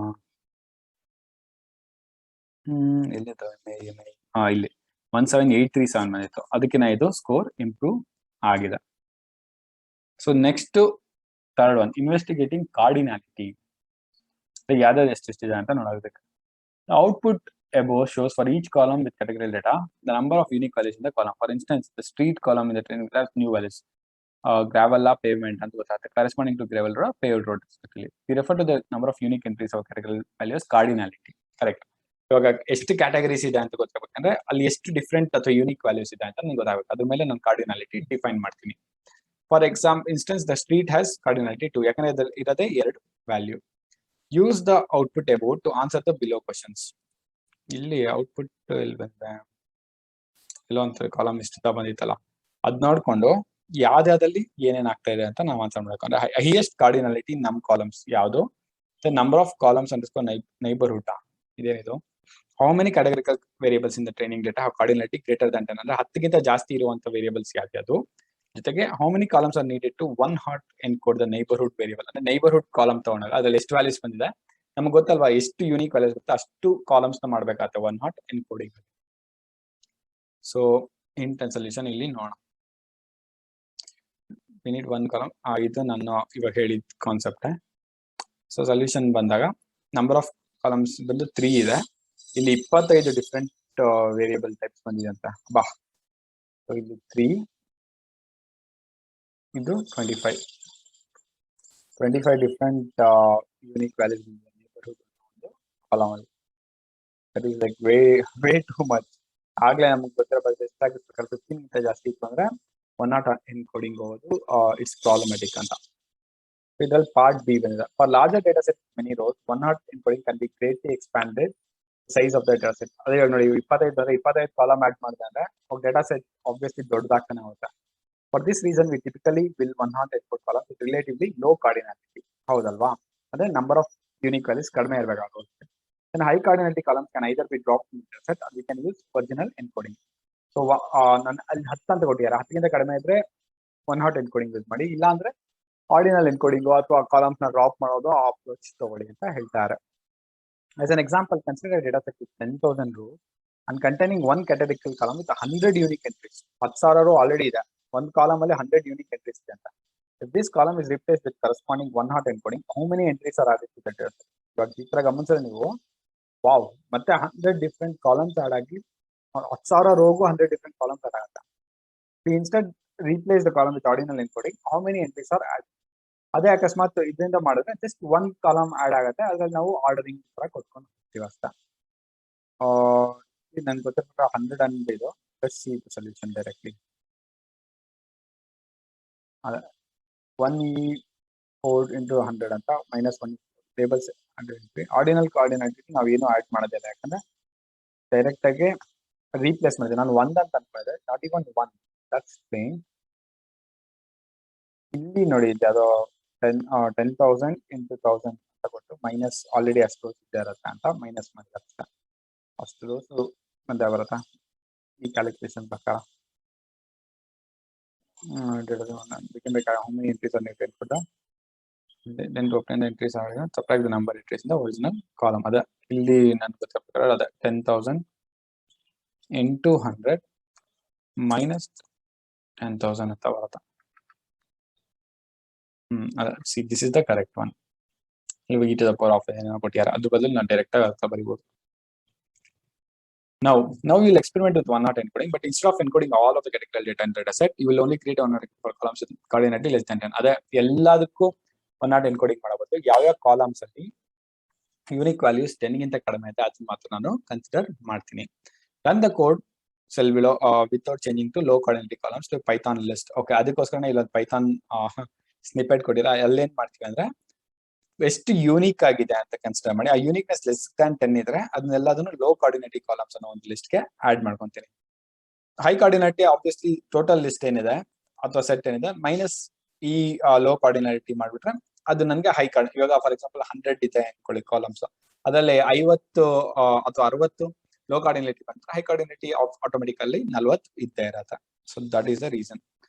ಎಲ್ಲಿತ್ತು ಇಲ್ಲಿ 17837 ಬಂದಿತ್ತು. ಅದಕ್ಕೆ ಇದು ಸ್ಕೋರ್ ಇಂಪ್ರೂವ್ ಆಗಿದೆ. So next third one, investigating cardinality. ಯಾವ್ದಾದ್ರು ಎಷ್ಟಿದೆ ಅಂತ ನೋಡಬೇಕು. Output above shows for each column with categorical data the number of unique values in the column. For instance, the street column in the training class new values, gravel or pavement ಅಂತ ಗೊತ್ತಾಗುತ್ತೆ, corresponding to gravel road or paved road respectively. We refer to the number of unique entries of categorical values cardinality. Correct. ಇವಾಗ ಎಷ್ಟು categories ಇದೆ ಅಂತ ಗೊತ್ತಾಗಬೇಕಂದ್ರೆ ಅಲ್ಲಿ ಎಷ್ಟು different ಅಥವಾ unique values ಇದೆ ಅಂತ ನಂಗೆ ಗೊತ್ತಾಗಬೇಕು. ಅದ್ರ ಮೇಲೆ ನಾನು ಕಾರ್ಡಿನಾಲಿಟಿ ಡಿಫೈನ್ ಮಾಡ್ತೀನಿ. For instance the street has cardinality 2, ಯಾಕಂದ್ರೆ ಇರೋದೇ 2 value. Use the output about to answer the below questions. ಇಲ್ಲಿ ಔಟ್ಪುಟ್ ಎಲ್ಲಿ ಬಂದ್ರೆ ಎಲ್ಲೋ ಅಂತ ಕಾಲಮ್ ಇಷ್ಟ ಬಂದಿತ್ತಲ್ಲ, ಅದ್ ನೋಡ್ಕೊಂಡು ಯಾವ್ದಾದಲ್ಲಿ ಏನೇನ್ ಆಗ್ತಾ ಇದೆ ಅಂತ ನಾವು ಆನ್ಸರ್ ಮಾಡ್ಬೇಕು. ಅಂದ್ರೆ ಹೈಯೆಸ್ಟ್ ಕಾರ್ಡಿನಾಲಿಟಿ ನಮ್ ಕಾಲಮ್ಸ್ ಯಾವ್ದು, the number of columns underscore neighbourhood ಇದೇನಿದು how many categorical variables in the training data have cardinality greater than 10 ಅಂದ್ರೆ 10ಗಿಂತ ಜಾಸ್ತಿ ಇರುವಂತ ವೇರಿಯಬಲ್ಸ್ ಯಾವ್ದು ಜೊತೆಗೆ how many columns are needed to one hot encode the neighbourhood variable ಅಂದ್ರೆ neighbourhood column ತಗೊಂಡಾಗ ಅದ್ರಲ್ಲಿ ಎಷ್ಟು ವ್ಯಾಲ್ಯೂಸ್ ಬಂದಿದೆ ನಮ್ಗೆ ಗೊತ್ತಲ್ವಾ ಎಷ್ಟು ಯೂನಿಕ್ ವ್ಯಾಲ್ಯೂಸ್ ಬರುತ್ತೆ ಅಷ್ಟು ಕಾಲಮ್ಸ್ ನ ಮಾಡ್ಬೇಕಾಗುತ್ತೆ one hot encoding. So int and solution ಇಲ್ಲಿ ನೋಡೋಣ. ವಿ ನೀಡ್ ಒನ್ ಕಾಲಮ್ ಇದು ನಾನು ಇವಾಗ ಹೇಳಿದ ಕಾನ್ಸೆಪ್ಟ್. ಸೊ ಸೊಲ್ಯೂಷನ್ ಬಂದಾಗ ನಂಬರ್ ಆಫ್ ಕಾಲಮ್ಸ್ ಬಂದು 3 ಇದೆ. ಇಲ್ಲಿ 25 ಡಿಫ್ರೆಂಟ್ ವೇರಿಯಬಲ್ ಟೈಪ್ಸ್ ಬಂದಿದೆ ಅಂತ ಬಾ. ಸೊ ಇಲ್ಲಿ 3 ಇದು 25 ಡಿಫ್ರೆಂಟ್ ಯೂನಿಕ್ ವ್ಯಾಲ್ಯೂಸ್ ಕಾಲಮ್ ಅಲ್ಲಿ. That is like way too much. ಆಗ್ಲೇ ನಮ್ಗೆ ಗೊತ್ತಿರೋ ಬಗ್ಗೆ ಎಷ್ಟಾಗುತ್ತೆ 15 ಗಿಂತ ಜಾಸ್ತಿ ಇತ್ತು ಅಂದ್ರೆ ಒನ್ ನಾಟ್ ಎನ್ಕೋಡಿಂಗ್ ಹೋಗೋದು ಇಟ್ಸ್ ಪ್ರಾಬ್ಲಮ್ಯಾಟಿಕ್ ಅಂತ. ಇದ್ರಲ್ಲಿ ಪಾರ್ಟ್ ಬಿ ಬಂದಿದೆ. For larger data set many rose one not encoding can be greatly expanded size of the data set. ಅದೇ ನೋಡಿ 25 ಕಾಲಮ್ ಆಡ್ ಮಾಡಿದೆ ಅಂದ್ರೆ ಡೇಟಾ ಸೆಟ್ ಆಬ್ವಿಯಸ್ಲಿ ದೊಡ್ಡದಾಗ್ತಾನೆ ಹೋಗುತ್ತೆ. For this reason we typically will one hot encode column with relatively low cardinality. ಹೌದಲ್ವಾ? ಅಂದ್ರೆ number of unique values ಕಡಿಮೆ ಇರಬೇಕಾಗುತ್ತೆ. Then high cardinality columns can either be dropped in the set or we can use original encoding. So ನಾನು ಅಲ್ಲಿ 10 ಅಂತ ಕೊಟ್ಟಿದ್ದಾರೆ. 10ಗಿಂತ ಕಡಿಮೆ ಇದ್ರೆ ಒನ್ ಹಾಟ್ ಎನ್ಕೋಡಿಂಗ್ ಯೂಸ್ ಮಾಡಿ, ಇಲ್ಲ ಅಂದ್ರೆ ಆರ್ಡಿನಲ್ ಎನ್ಕೋಡಿಂಗ್ ಅಥವಾ ಕಾಲಮ್ಸ್ ನ ಡ್ರಾಪ್ ಮಾಡೋದು ಆ ಅಪ್ರೋಚ್ ತಗೊಳ್ಳಿ ಅಂತ ಹೇಳ್ತಾರೆ. As an example, consider a data set with 10,000 rows and containing one categorical column with 100 unique entries. 10,000 rho already ಇದೆ, ಒಂದು ಕಾಲಮ್ ಅಲ್ಲಿ 100 unique entries ಇದೆ ಅಂತ. If this column is replaced with corresponding one hot encoding, how many entries are added to the data set? ಇವಾಗ ಈ ತರ ಗಮನಿಸಿದ್ರೆ ನೀವು ವಾವ್, ಮತ್ತೆ 100 ಡಿಫ್ರೆಂಟ್ ಕಾಲಮ್ಸ್ ಆಡ್ ಆಗಿ 10,000 ರೋಗೂ 100 ಡಿಫ್ರೆಂಟ್ ಕಾಲಮ್ಸ್ ಆಡ್ ಆಗುತ್ತೆ. Instead replace the column with ordinal encoding, how many entries are add. ಅದೇ ಅಕಸ್ಮಾತ್ ಇದರಿಂದ ಮಾಡಿದ್ರೆ ಜಸ್ಟ್ ಒನ್ ಕಾಲಮ್ ಆಡ್ ಆಗುತ್ತೆ, ಅದ್ರಲ್ಲಿ ನಾವು ಆರ್ಡರಿಂಗ್ ತರ ಕೊಟ್ಕೊಂಡು ಹೋಗ್ತೀವಿ ಅಷ್ಟೇ. ನನ್ಗೆ ಗೊತ್ತಿರೋ 100 ಅಂಡ್ ಇದು ಸೊಲ್ಯೂಷನ್ ಡೈರೆಕ್ಟ್ಲಿ 1 into 100 ಅಂತ -1 ಟೇಬಲ್ಸ್ ಆರ್ಡಿನಲ್ ಕೋಆರ್ಡಿನೇಟ್ ನಾವು ಏನು ಆಡ್ ಮಾಡೋದಿಲ್ಲ, ಯಾಕಂದ್ರೆ ಡೈರೆಕ್ಟ್ ಆಗಿ ರೀಪ್ಲೇಸ್ ಮಾಡಿದೆ. ನಾನು 1 ಅಂತ ಅನ್ಕೊಂಡಿದ್ದೆ, ನಾಟ್ ಇವನ್ 1. That's plane. ಇಲ್ಲಿ ನೋಡಿ ಅದು 10,000 into 1000 ಅಂತ ಕೊಟ್ಟು ಮೈನಸ್ ಆಲ್ರೆಡಿ ಅಷ್ಟು ಇರುತ್ತೆ ಅಂತ ಮೈನಸ್ ಮಾಡಿರುತ್ತೆ. ಅಷ್ಟು ರೋಸು ಮತ್ತೆ ಬರುತ್ತಾ ಈ ಕ್ಯಾಲ್ಕುಲೇಷನ್ ಪ್ರಕಾರ. ಬೇಕಾಗ how many entries are needed for the then to obtain the entries are subtract the number entries in the original column. ಅದ ಇಲ್ಲಿ ನಾನು ಗೊತ್ತಿರೋ ಪ್ರಕಾರ ಅದ 10,000 into 100 minus 10,000 ಅಂತ ಬರುತ್ತೆ. ಅದ see this is the correct one. ಇವಾಗ e to the power of ಏನೋ ಕೊಟ್ಟಿದ್ದಾರೆ, ಅದ್ರ ಬದಲು ನಾನು ಡೈರೆಕ್ಟ್ ಆಗಿ ಅರ್ಥ ಬರೀಬಹುದು. Now you will experiment with one hot encoding, but instead of encoding all of the categorical data in the data set, you will only create one hot for columns with coordinate less than 10. ಅದೇ ಎಲ್ಲದಕ್ಕೂ one not encoding ಮಾಡಬಹುದು. ಯಾವ್ಯಾವ columns ಅಲ್ಲಿ unique values 10 ಗಿಂತ ಕಡಿಮೆ ಇದೆ ಅದನ್ನ ಮಾತ್ರ ನಾನು ಕನ್ಸಿಡರ್ ಮಾಡ್ತೀನಿ. Run the code cell below without changing two low coordinate columns to Python list. Okay, ಅದಕ್ಕೋಸ್ಕರ ಇಲ್ಲೊಂದು ಪೈಥಾನ್ ಸ್ನಿಪೆಟ್ ಕೊಟ್ಟಿರ. ಅಲ್ಲೇನ್ ಮಾಡ್ತೀವಿ ಅಂದ್ರೆ ಎಷ್ಟು ಯೂನಿಕ್ ಆಗಿದೆ ಅಂತ ಕನ್ಸಿಡರ್ ಮಾಡಿ, ಆ ಯೂನಿಕ್ನೆಸ್ ಲೆಸ್ ದ್ಯಾನ್ 10 ಇದ್ರೆ ಅದನ್ನೆಲ್ಲದನ್ನು ಲೋ ಕೋಆರ್ಡಿನೇಟಿವ್ ಕಾಲಮ್ಸ್ ಅನ್ನೋ ಒಂದು ಲಿಸ್ಟ್ ಗೆ ಆಡ್ ಮಾಡ್ಕೊಂತೀನಿ. ಹೈ ಕೋಆರ್ಡಿನೇಟಿವ್ ಆಬ್ವಿಯಸ್ಲಿ ಟೋಟಲ್ ಲಿಸ್ಟ್ ಏನಿದೆ ಅಥವಾ ಸೆಟ್ ಏನಿದೆ ಮೈನಸ್ ಈ ಲೋ ಕೋಆರ್ಡಿನೇಟಿವ್ ಮಾಡ್ಬಿಟ್ರೆ ಅದು ನನಗೆ ಹೈ ಕಾರ್ಡ್. ಇವಾಗ ಫಾರ್ ಎಕ್ಸಾಂಪಲ್ 100 ಇದೆ ಅನ್ಕೊಳ್ಳಿ ಕಾಲಮ್ಸ್, ಅದರಲ್ಲಿ 50 ಅಥವಾ 60 ಲೋ ಕೋಆರ್ಡಿನೇಟಿವ್ ಬಂದ್ರೆ ಹೈ ಕೋಆರ್ಡಿನೇಟಿವ್ ಆಟೋಮೆಟಿಕಲಿ 40 ಇದ್ದೇ ಇರತ್ತೆ. So that is the reason.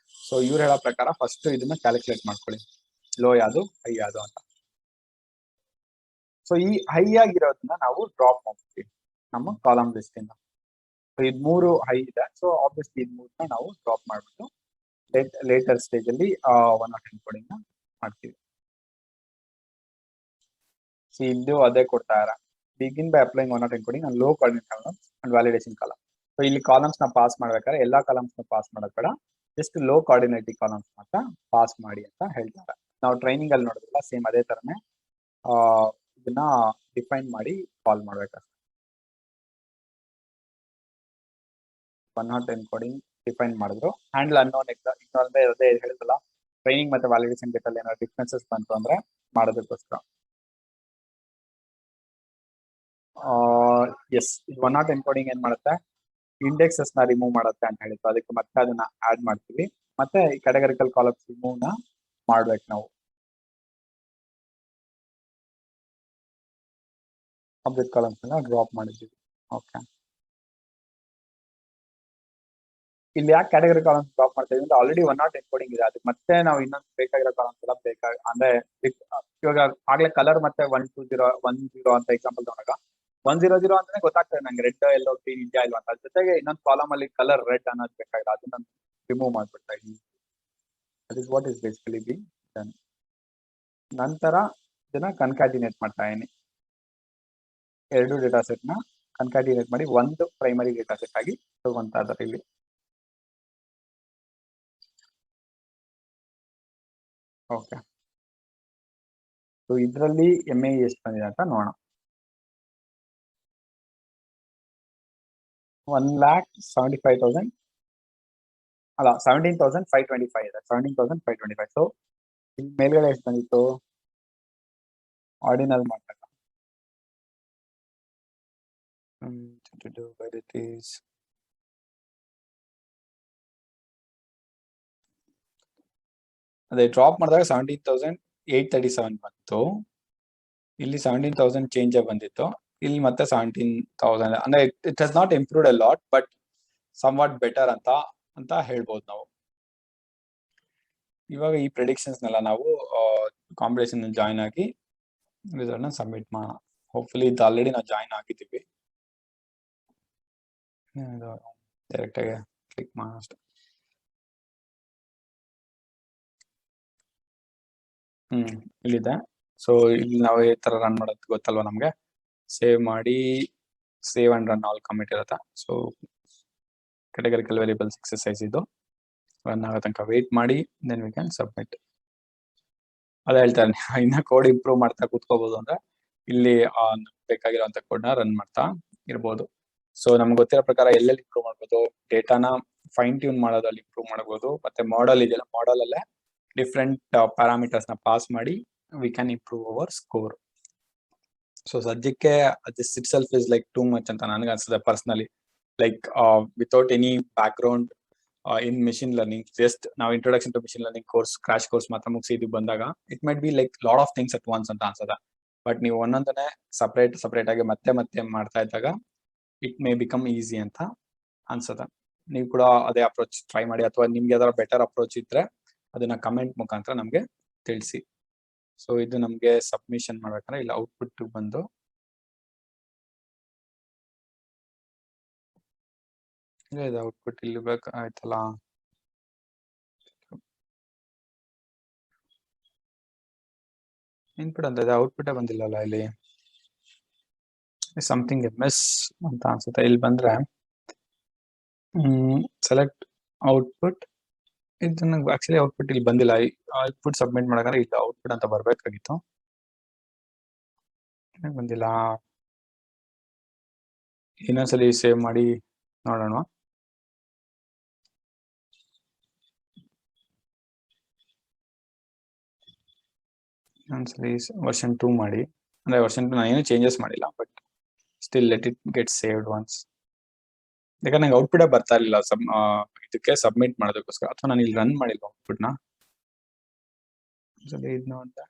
So ಇವ್ರು ಹೇಳೋ ಪ್ರಕಾರ ಫಸ್ಟ್ ಇದನ್ನ ಕ್ಯಾಲ್ಕುಲೇಟ್ ಮಾಡ್ಕೊಳ್ಳಿ, ಲೋ ಯಾವುದು ಹೈ ಯಾವುದು ಅಂತ. ಸೊ ಈ ಹೈ ಆಗಿರೋದನ್ನ ನಾವು ಡ್ರಾಪ್ ಮಾಡ್ತೀವಿ ನಮ್ಮ ಕಾಲಮ್ ಲಿಸ್ಟ್ ಇಂದ. ಇದು 3 ಹೈ ಇದೆ, ಸೊ ಆಬ್ವಿಯಸ್ಲಿ ಇದು 3ನ ನಾವು ಡ್ರಾಪ್ ಮಾಡ್ಬಿಟ್ಟು ಲೇಟರ್ ಸ್ಟೇಜ್ ಅಲ್ಲಿ ಒನ್ ನಾಟ್ ಎನ್ಕೋಡಿಂಗ್ ನ ಮಾಡ್ತೀವಿ. ಇಲ್ಲೂ ಅದೇ ಕೊಡ್ತಾ ಇರ begin by applying one not encoding and low coordinate columns and validation column. So ಇಲ್ಲಿ ಕಾಲಮ್ಸ್ ನ ಪಾಸ್ ಮಾಡ್ಬೇಕಾದ್ರೆ ಎಲ್ಲಾ ಕಾಲಮ್ಸ್ ನ ಪಾಸ್ ಮಾಡೋದ್ ಬೇಡ, ಜಸ್ಟ್ ಲೋ ಕೋಆರ್ಡಿನೇಟಿವ್ ಕಾಲಮ್ಸ್ ಮಾತ್ರ ಪಾಸ್ ಮಾಡಿ ಅಂತ ಹೇಳ್ತಾರೆ. ನಾವು ಟ್ರೈನಿಂಗ್ ಅಲ್ಲಿ ನೋಡಿದ್ರಲ್ಲ ಸೇಮ್ ಅದೇ ತರನೇ ಇದನ್ನ ಡಿಫೈನ್ ಮಾಡಿ ಕಾಲ್ ಮಾಡ್ಬೇಕಷ್ಟೆ. ಒನ್ ನಾಟ್ ಎನ್ಕೋಡಿಂಗ್ ಡಿಫೈನ್ ಮಾಡಿದ್ರು, ಹ್ಯಾಂಡಲ್ ಅನ್ನೋನ್ ಇನ್ನೊಂದೇ ಅದೇ ಹೇಳಿದಲ್ಲ ಟ್ರೈನಿಂಗ್ ಮತ್ತೆ ವ್ಯಾಲಿಡೇಷನ್ ಡೇಟಲ್ಲಿ ಏನಾದ್ರು ಡಿಫ್ರೆನ್ಸಸ್ ಬಂತು ಅಂದ್ರೆ ಮಾಡೋದಕ್ಕೋಸ್ಕರ. ಎಸ್, ಒನ್ ನಾಟ್ ಎನ್ಕೋಡಿಂಗ್ ಏನ್ ಮಾಡುತ್ತೆ, ಇಂಡೆಕ್ಸಸ್ ನ ರಿಮೂವ್ ಮಾಡುತ್ತೆ ಅಂತ ಹೇಳಿದ್ರು, ಅದಕ್ಕೆ ಮತ್ತೆ ಅದನ್ನ ಆಡ್ ಮಾಡ್ತೀವಿ. ಮತ್ತೆ ಈ ಕ್ಯಾಟಗರಿಕಲ್ ಕಾಲಮ್ಸ್ ರಿಮೂವ್ ನ ಮಾಡ್ಬೇಕು ನಾವು. ಆಬ್ಜೆಕ್ಟ್ ಕಾಲಮ್ಸ್ ಎಲ್ಲ ಡ್ರಾಪ್ ಮಾಡಿದ್ದೀವಿ. ಓಕೆ, ಇಲ್ಲಿ ಯಾಕೆ ಕ್ಯಾಟಗರಿ ಕಾಲಮ್ಸ್ ಡ್ರಾಪ್ ಮಾಡ್ತಾ ಇದೀವಿ ಅಂದ್ರೆ ಆಲ್ರೆಡಿ 108 ಎನ್ಕೋಡಿಂಗ್ ಇದೆ. ಅದಕ್ಕೆ ಮತ್ತೆ ನಾವು ಇನ್ನೊಂದು ಬೇಕಾಗಿರೋ ಕಾಲಮ್ಸ್ ಎಲ್ಲ ಅಂದ್ರೆ ಇವಾಗ ಆಗ್ಲೇ ಕಲರ್ ಮತ್ತೆ 120 ಅಂತ ಎಕ್ಸಾಂಪಲ್ ತಗೊಂಡಾಗ 100 ಅಂತಾನೆ ಗೊತ್ತಾಗ್ತದೆ ನಂಗೆ ರೆಡ್ ಎಲ್ಲೋ ಗ್ರೀನ್ ಇದೆಯಾ ಇಲ್ವಾ ಅಂತ. ಅದ್ರ ಜೊತೆಗೆ ಇನ್ನೊಂದು ಕಾಲಮ್ ಅಲ್ಲಿ ಕಲರ್ ರೆಡ್ ಅನ್ನೋದು ಬೇಕಾಗಿಲ್ಲ, ಅದನ್ನ ರಿಮೂವ್ ಮಾಡ್ಬಿಡ್ತಾ ಇದೀನಿ. That is what is basically be done. ನಂತರ ಇದನ್ನ ಕನ್ಕ್ಯಾಟಿನೇಟ್ ಮಾಡ್ತಾ ಇದೀನಿ. ಎರಡು ಡೇಟಾ ಸೆಟ್ ನ ಕನ್ಕ್ಯಾಟಿನೇಟ್ ಮಾಡಿ ಒಂದು ಪ್ರೈಮರಿ ಡೇಟಾ ಸೆಟ್ ಆಗಿ ತಗೊಂತಾ ಇದ್ದಾರೆ ಇಲ್ಲಿ. ಓಕೆ, ಸೊ ಇದರಲ್ಲಿ MAE ಎಷ್ಟು ಬಂದಿದೆ ಅಂತ ನೋಡೋಣ. 1,75,000 ಅಲ್ಲ 17,525 ಇದೆ. 17,525. ಸೊ ಇಲ್ಲಿ ಮೇಲ್ಗಡೆ ಎಷ್ಟು ಬಂದಿತ್ತು ಆರ್ಡಿನಲ್ ಮಾಡ್ತಾರೆ. ಅದೇ ಡ್ರಾಪ್ ಮಾಡಿದಾಗ 17,837 ಬಂತು. ಇಲ್ಲಿ 17,000 ಚೇಂಜ್ ಬಂದಿತ್ತು. ಇಲ್ಲಿ ಮತ್ತೆ 17,000 ಅಂದ್ರೆ it has not improved a lot, but somewhat better ಅಂತ ಹೇಳ್ಬೋದು ನಾವು. ಇವಾಗ ಈ ಪ್ರೆಡಿಕ್ಷನ್ಸ್ನೆಲ್ಲ ನಾವು ಕಾಂಪಿಟೇಷನ್ ಜಾಯ್ನ್ ಆಗಿ ರಿಸಲ್ಟ್ ನ ಸಬ್ಮಿಟ್ ಮಾಡೋಣ. ಹೋಪ್ಫುಲಿ ಇದು ಆಲ್ರೆಡಿ ನಾವು ಜಾಯ್ನ್ ಆಗಿದ್ದೀವಿ. ಡೈರೆಕ್ಟ್ ಆಗಿ ಕ್ಲಿಕ್ ಮಾಡೋಣ ಅಷ್ಟೇ. ಇಲ್ಲಿದೆ. ಸೊ ಇಲ್ಲಿ ನಾವು ಈ ತರ ರನ್ ಮಾಡೋದು ಗೊತ್ತಲ್ವಾ ನಮ್ಗೆ. ಸೇವ್ ಮಾಡಿ save and run all commit ಇರುತ್ತೆ. ಸೊ ಕ್ಯಾಟಗರಿಕಲ್ ವೇರಿಯಬಲ್ಸ್ ಎಕ್ಸರ್ಸೈಸ್ ಇದು ರನ್ ಆಗೋ ತನಕ ವೇಟ್ ಮಾಡಿ, ದೆನ್ ವಿ ಕ್ಯಾನ್ ಸಬ್ಮಿಟ್. ಅದೇ ಹೇಳ್ತಾರೆ, ಇನ್ನ ಕೋಡ್ ಇಂಪ್ರೂವ್ ಮಾಡ್ತಾ ಕೂತ್ಕೋಬಹುದು ಅಂದ್ರೆ ಇಲ್ಲಿ ಬೇಕಾಗಿರುವಂತ ಕೋಡ್ ನ ರನ್ ಮಾಡ್ತಾ ಇರ್ಬೋದು. ಸೊ ನಮ್ಗೆ ಗೊತ್ತಿರೋ ಪ್ರಕಾರ ಎಲ್ಲೆಲ್ಲಿ ಇಂಪ್ರೂವ್ ಮಾಡ್ಬೋದು, ಡೇಟಾನ ಫೈನ್ ಟ್ಯೂನ್ ಮಾಡೋದ್ರಲ್ಲಿ ಇಂಪ್ರೂವ್ ಮಾಡಬಹುದು. ಮತ್ತೆ ಮಾಡೆಲ್ ಇದೆಯಲ್ಲ, ಮಾಡೆಲ್ ಅಲ್ಲೇ ಡಿಫ್ರೆಂಟ್ ಪ್ಯಾರಾಮೀಟರ್ಸ್ ನ ಪಾಸ್ ಮಾಡಿ we can improve our score. So ಸದ್ಯಕ್ಕೆ this itself is like too much ಅಂತ ನನಗೆ ಅನ್ಸುತ್ತೆ personally. Like without any background in machine learning, just ನಾವು introduction to machine learning course crash course ಮಾತ್ರ ಮುಗಿಸಿ ಇದು ಬಂದಾಗ it might be like lot of things at once ಅಂತ ಅನ್ಸದ. But ನೀವು ಒಂದೊಂದನ್ನೇ ಸಪರೇಟ್ ಆಗಿ ಮತ್ತೆ ಮಾಡ್ತಾ ಇದ್ದಾಗ ಇಟ್ ಮೇ ಬಿಕಮ್ ಈಸಿ ಅಂತ ಅನ್ಸದ. ನೀವು ಕೂಡ ಅದೇ ಅಪ್ರೋಚ್ ಟ್ರೈ ಮಾಡಿ, ಅಥವಾ ನಿಮ್ಗೆ ಯಾವ್ದಾರ ಬೆಟರ್ ಅಪ್ರೋಚ್ ಇದ್ರೆ ಅದನ್ನ ಕಮೆಂಟ್ ಮುಖಾಂತರ ನಮ್ಗೆ ತಿಳಿಸಿ. ಸೊ ಇದು ನಮ್ಗೆ ಸಬ್ಮಿಷನ್ ಮಾಡ್ಬೇಕಂದ್ರೆ ಇಲ್ಲಿ ಔಟ್ಪುಟ್ ಬಂದು ಇದು ಔಟ್ಪುಟ್ ಇಲ್ಲಿ ಬೇಕಾಯ್ತಲ್ಲ. ಇನ್ಪುಟ್ ಅಂತ ಇದೆ, ಔಟ್ಪುಟ್ ಬಂದಿಲ್ಲಲ್ಲ. ಇಲ್ಲಿ ಸಮಥಿಂಗ್ ಮಿಸ್ ಅಂತ ಅನ್ಸುತ್ತೆ. ಇಲ್ಲಿ ಬಂದ್ರೆ ಸೆಲೆಕ್ಟ್ ಔಟ್ಪುಟ್, ಇದು ನಂಗೆ ಆಕ್ಚುಲಿ ಔಟ್ಪುಟ್ ಇಲ್ಲಿ ಬಂದಿಲ್ಲ. ಔಟ್ಪುಟ್ ಸಬ್ಮಿಟ್ ಮಾಡಾದ್ರೆ ಇಲ್ಲಿ ಔಟ್ಪುಟ್ ಅಂತ ಬರ್ಬೇಕಾಗಿತ್ತು, ಬಂದಿಲ್ಲ. ಇನ್ನೊಂದ್ಸಲಿ ಸೇವ್ ಮಾಡಿ ನೋಡೋಣ. ಇನ್ನೊಂದ್ಸಲಿ ವರ್ಷನ್ 2 ಮಾಡಿ, ಅಂದ್ರೆ ವರ್ಷನ್ 2 ನಾನು ಏನು ಚೇಂಜಸ್ ಮಾಡಿಲ್ಲ, but still let it get saved once. ಯಾಕಂದ್ರೆ ನಂಗೆ ಔಟ್ಪುಟ್ ಬರ್ತಾ ಇರಲಿಲ್ಲ ಇದಕ್ಕೆ ಸಬ್ಮಿಟ್ ಮಾಡೋದಕ್ಕೋಸ್ಕರ, ಅಥವಾ ನಾನು ಇಲ್ಲಿ ರನ್ ಮಾಡಿಲ್ಲ ಔಟ್ಪುಟ್ ನ. ಇದು ನೋಡ್ದೆ,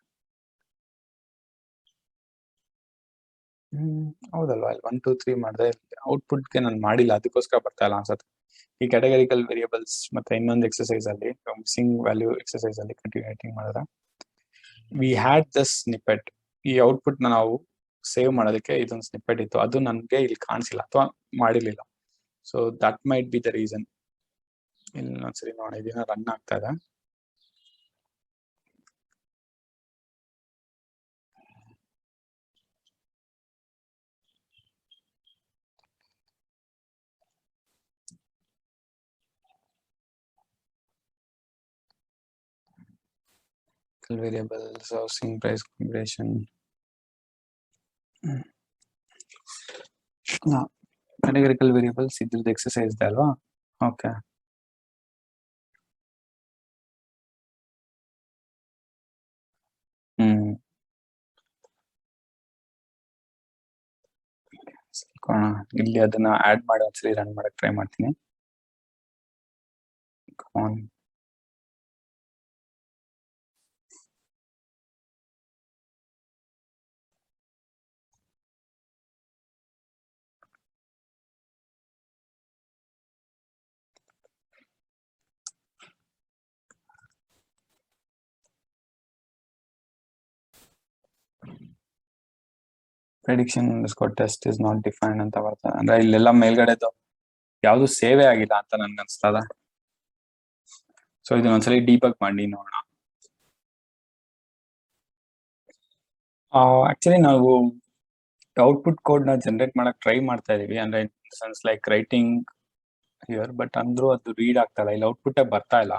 ಹೌದಲ್ವಾ, ಇಲ್ಲಿ 1 2 3 ಮಾಡಿದೆ, ಔಟ್ಪುಟ್ಗೆ ನಾನು ಮಾಡಿಲ್ಲ, ಅದಕ್ಕೋಸ್ಕರ ಬರ್ತಾ ಇಲ್ಲ ಅನ್ಸುತ್ತೆ. ಈ ಕ್ಯಾಟಗರಿಕಲ್ ವೇರಿಯಬಲ್ಸ್ ಮತ್ತೆ ಇನ್ನೊಂದು ಎಕ್ಸರ್ಸೈಸ್ ಅಲ್ಲಿ ಮಿಕ್ಸಿಂಗ್ ವ್ಯಾಲ್ಯೂ ಎಕ್ಸರ್ಸೈಸ್ ಅಲ್ಲಿ ಕಂಟಿನ್ಯೂಟಿಂಗ್ ಮಾಡಿದ್ರೆ ವಿ ಹ್ಯಾಡ್ ದಿಸ್ ಸ್ನಿಪೆಟ್. ಈ ಔಟ್ಪುಟ್ ನ ನಾವು ಸೇವ್ ಮಾಡೋದಕ್ಕೆ ಇದೊಂದು ಸ್ನಿಪೆಟ್ ಇತ್ತು, ಅದು ನನ್ಗೆ ಇಲ್ಲಿ ಕಾಣಿಸಿಲ್ಲ ಅಥವಾ ಮಾಡಿರ್ಲಿಲ್ಲ. So that might be the reason. ಇಲ್ಲಿ ಒಂದ್ಸರಿ ನೋಡಿ, ಇದನ್ನ ರನ್ ಆಗ್ತಾ ಇದೆ. Variables, housing price configuration. Categorical variables ಇದ್ರದ್ದು ಎಕ್ಸರ್ಸೈಸ್ ಇದೆ ಅಲ್ವಾ. ಓಕೆ, ಇಲ್ಲಿ ಅದನ್ನ ಆಡ್ ಮಾಡಿ ಒಂದ್ಸಲಿ ರನ್ ಮಾಡಕ್ ಟ್ರೈ ಮಾಡ್ತೀನಿ. Prediction underscore test is not defined ಅಂತ ಬರ್ತದೆ. ಅಂದ್ರೆ ಇಲ್ಲೆಲ್ಲ ಮೇಲ್ಗಡೆದು ಯಾವ್ದು ಸೇವೆ ಆಗಿಲ್ಲ ಅಂತ ನನ್ಗೆ ಅನ್ಸ್ತದ. ಸೊ ಇದನ್ನ ಒಂದ್ಸಲಿ ಡೀಬಗ್ ಮಾಡಿ ನೋಡೋಣ. ಆಕ್ಚುಲಿ ನಾವು ಔಟ್ಪುಟ್ ಕೋಡ್ ನ ಜನರೇಟ್ ಮಾಡಕ್ ಟ್ರೈ ಮಾಡ್ತಾ ಇದೀವಿ, ಅಂದ್ರೆ sense like writing here, but ಅಂದ್ರೂ ಅದು ರೀಡ್ ಆಗ್ತಾ ಇಲ್ಲ, ಇಲ್ಲಿ ಔಟ್ಪುಟ್ ಬರ್ತಾ ಇಲ್ಲ.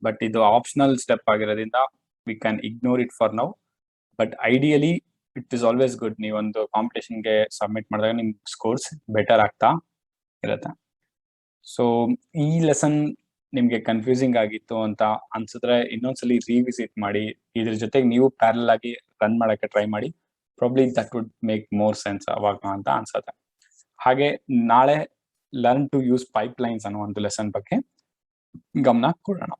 ಬಟ್ ಇದು ಆಪ್ಷನಲ್ ಸ್ಟೆಪ್ ಆಗಿರೋದ್ರಿಂದ we can ignore it for now. But ideally it is always good. ನೀವೊಂದು ಕಾಂಪಿಟೇಷನ್ಗೆ ಸಬ್ಮಿಟ್ ಮಾಡಿದಾಗ ನಿಮ್ ಸ್ಕೋರ್ಸ್ ಬೆಟರ್ ಆಗ್ತಾ ಇರುತ್ತೆ. ಸೊ ಈ ಲೆಸನ್ ನಿಮ್ಗೆ ಕನ್ಫ್ಯೂಸಿಂಗ್ ಆಗಿತ್ತು ಅಂತ ಅನ್ಸಿದ್ರೆ ಇನ್ನೊಂದ್ಸಲಿ ರಿವಿಸಿಟ್ ಮಾಡಿ, ಇದ್ರ ಜೊತೆಗೆ ನೀವು ಪ್ಯಾರಲ್ ಆಗಿ ರನ್ ಮಾಡಕ್ಕೆ ಟ್ರೈ ಮಾಡಿ. Probably that would make more sense ಅವಾಗ ಅಂತ ಅನ್ಸುತ್ತೆ. ಹಾಗೆ ನಾಳೆ ಲರ್ನ್ ಟು ಯೂಸ್ ಪೈಪ್ಲೈನ್ಸ್ ಅನ್ನೋ ಒಂದು ಲೆಸನ್ ಬಗ್ಗೆ ಗಮನ ಕೊಡೋಣ.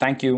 Thank you.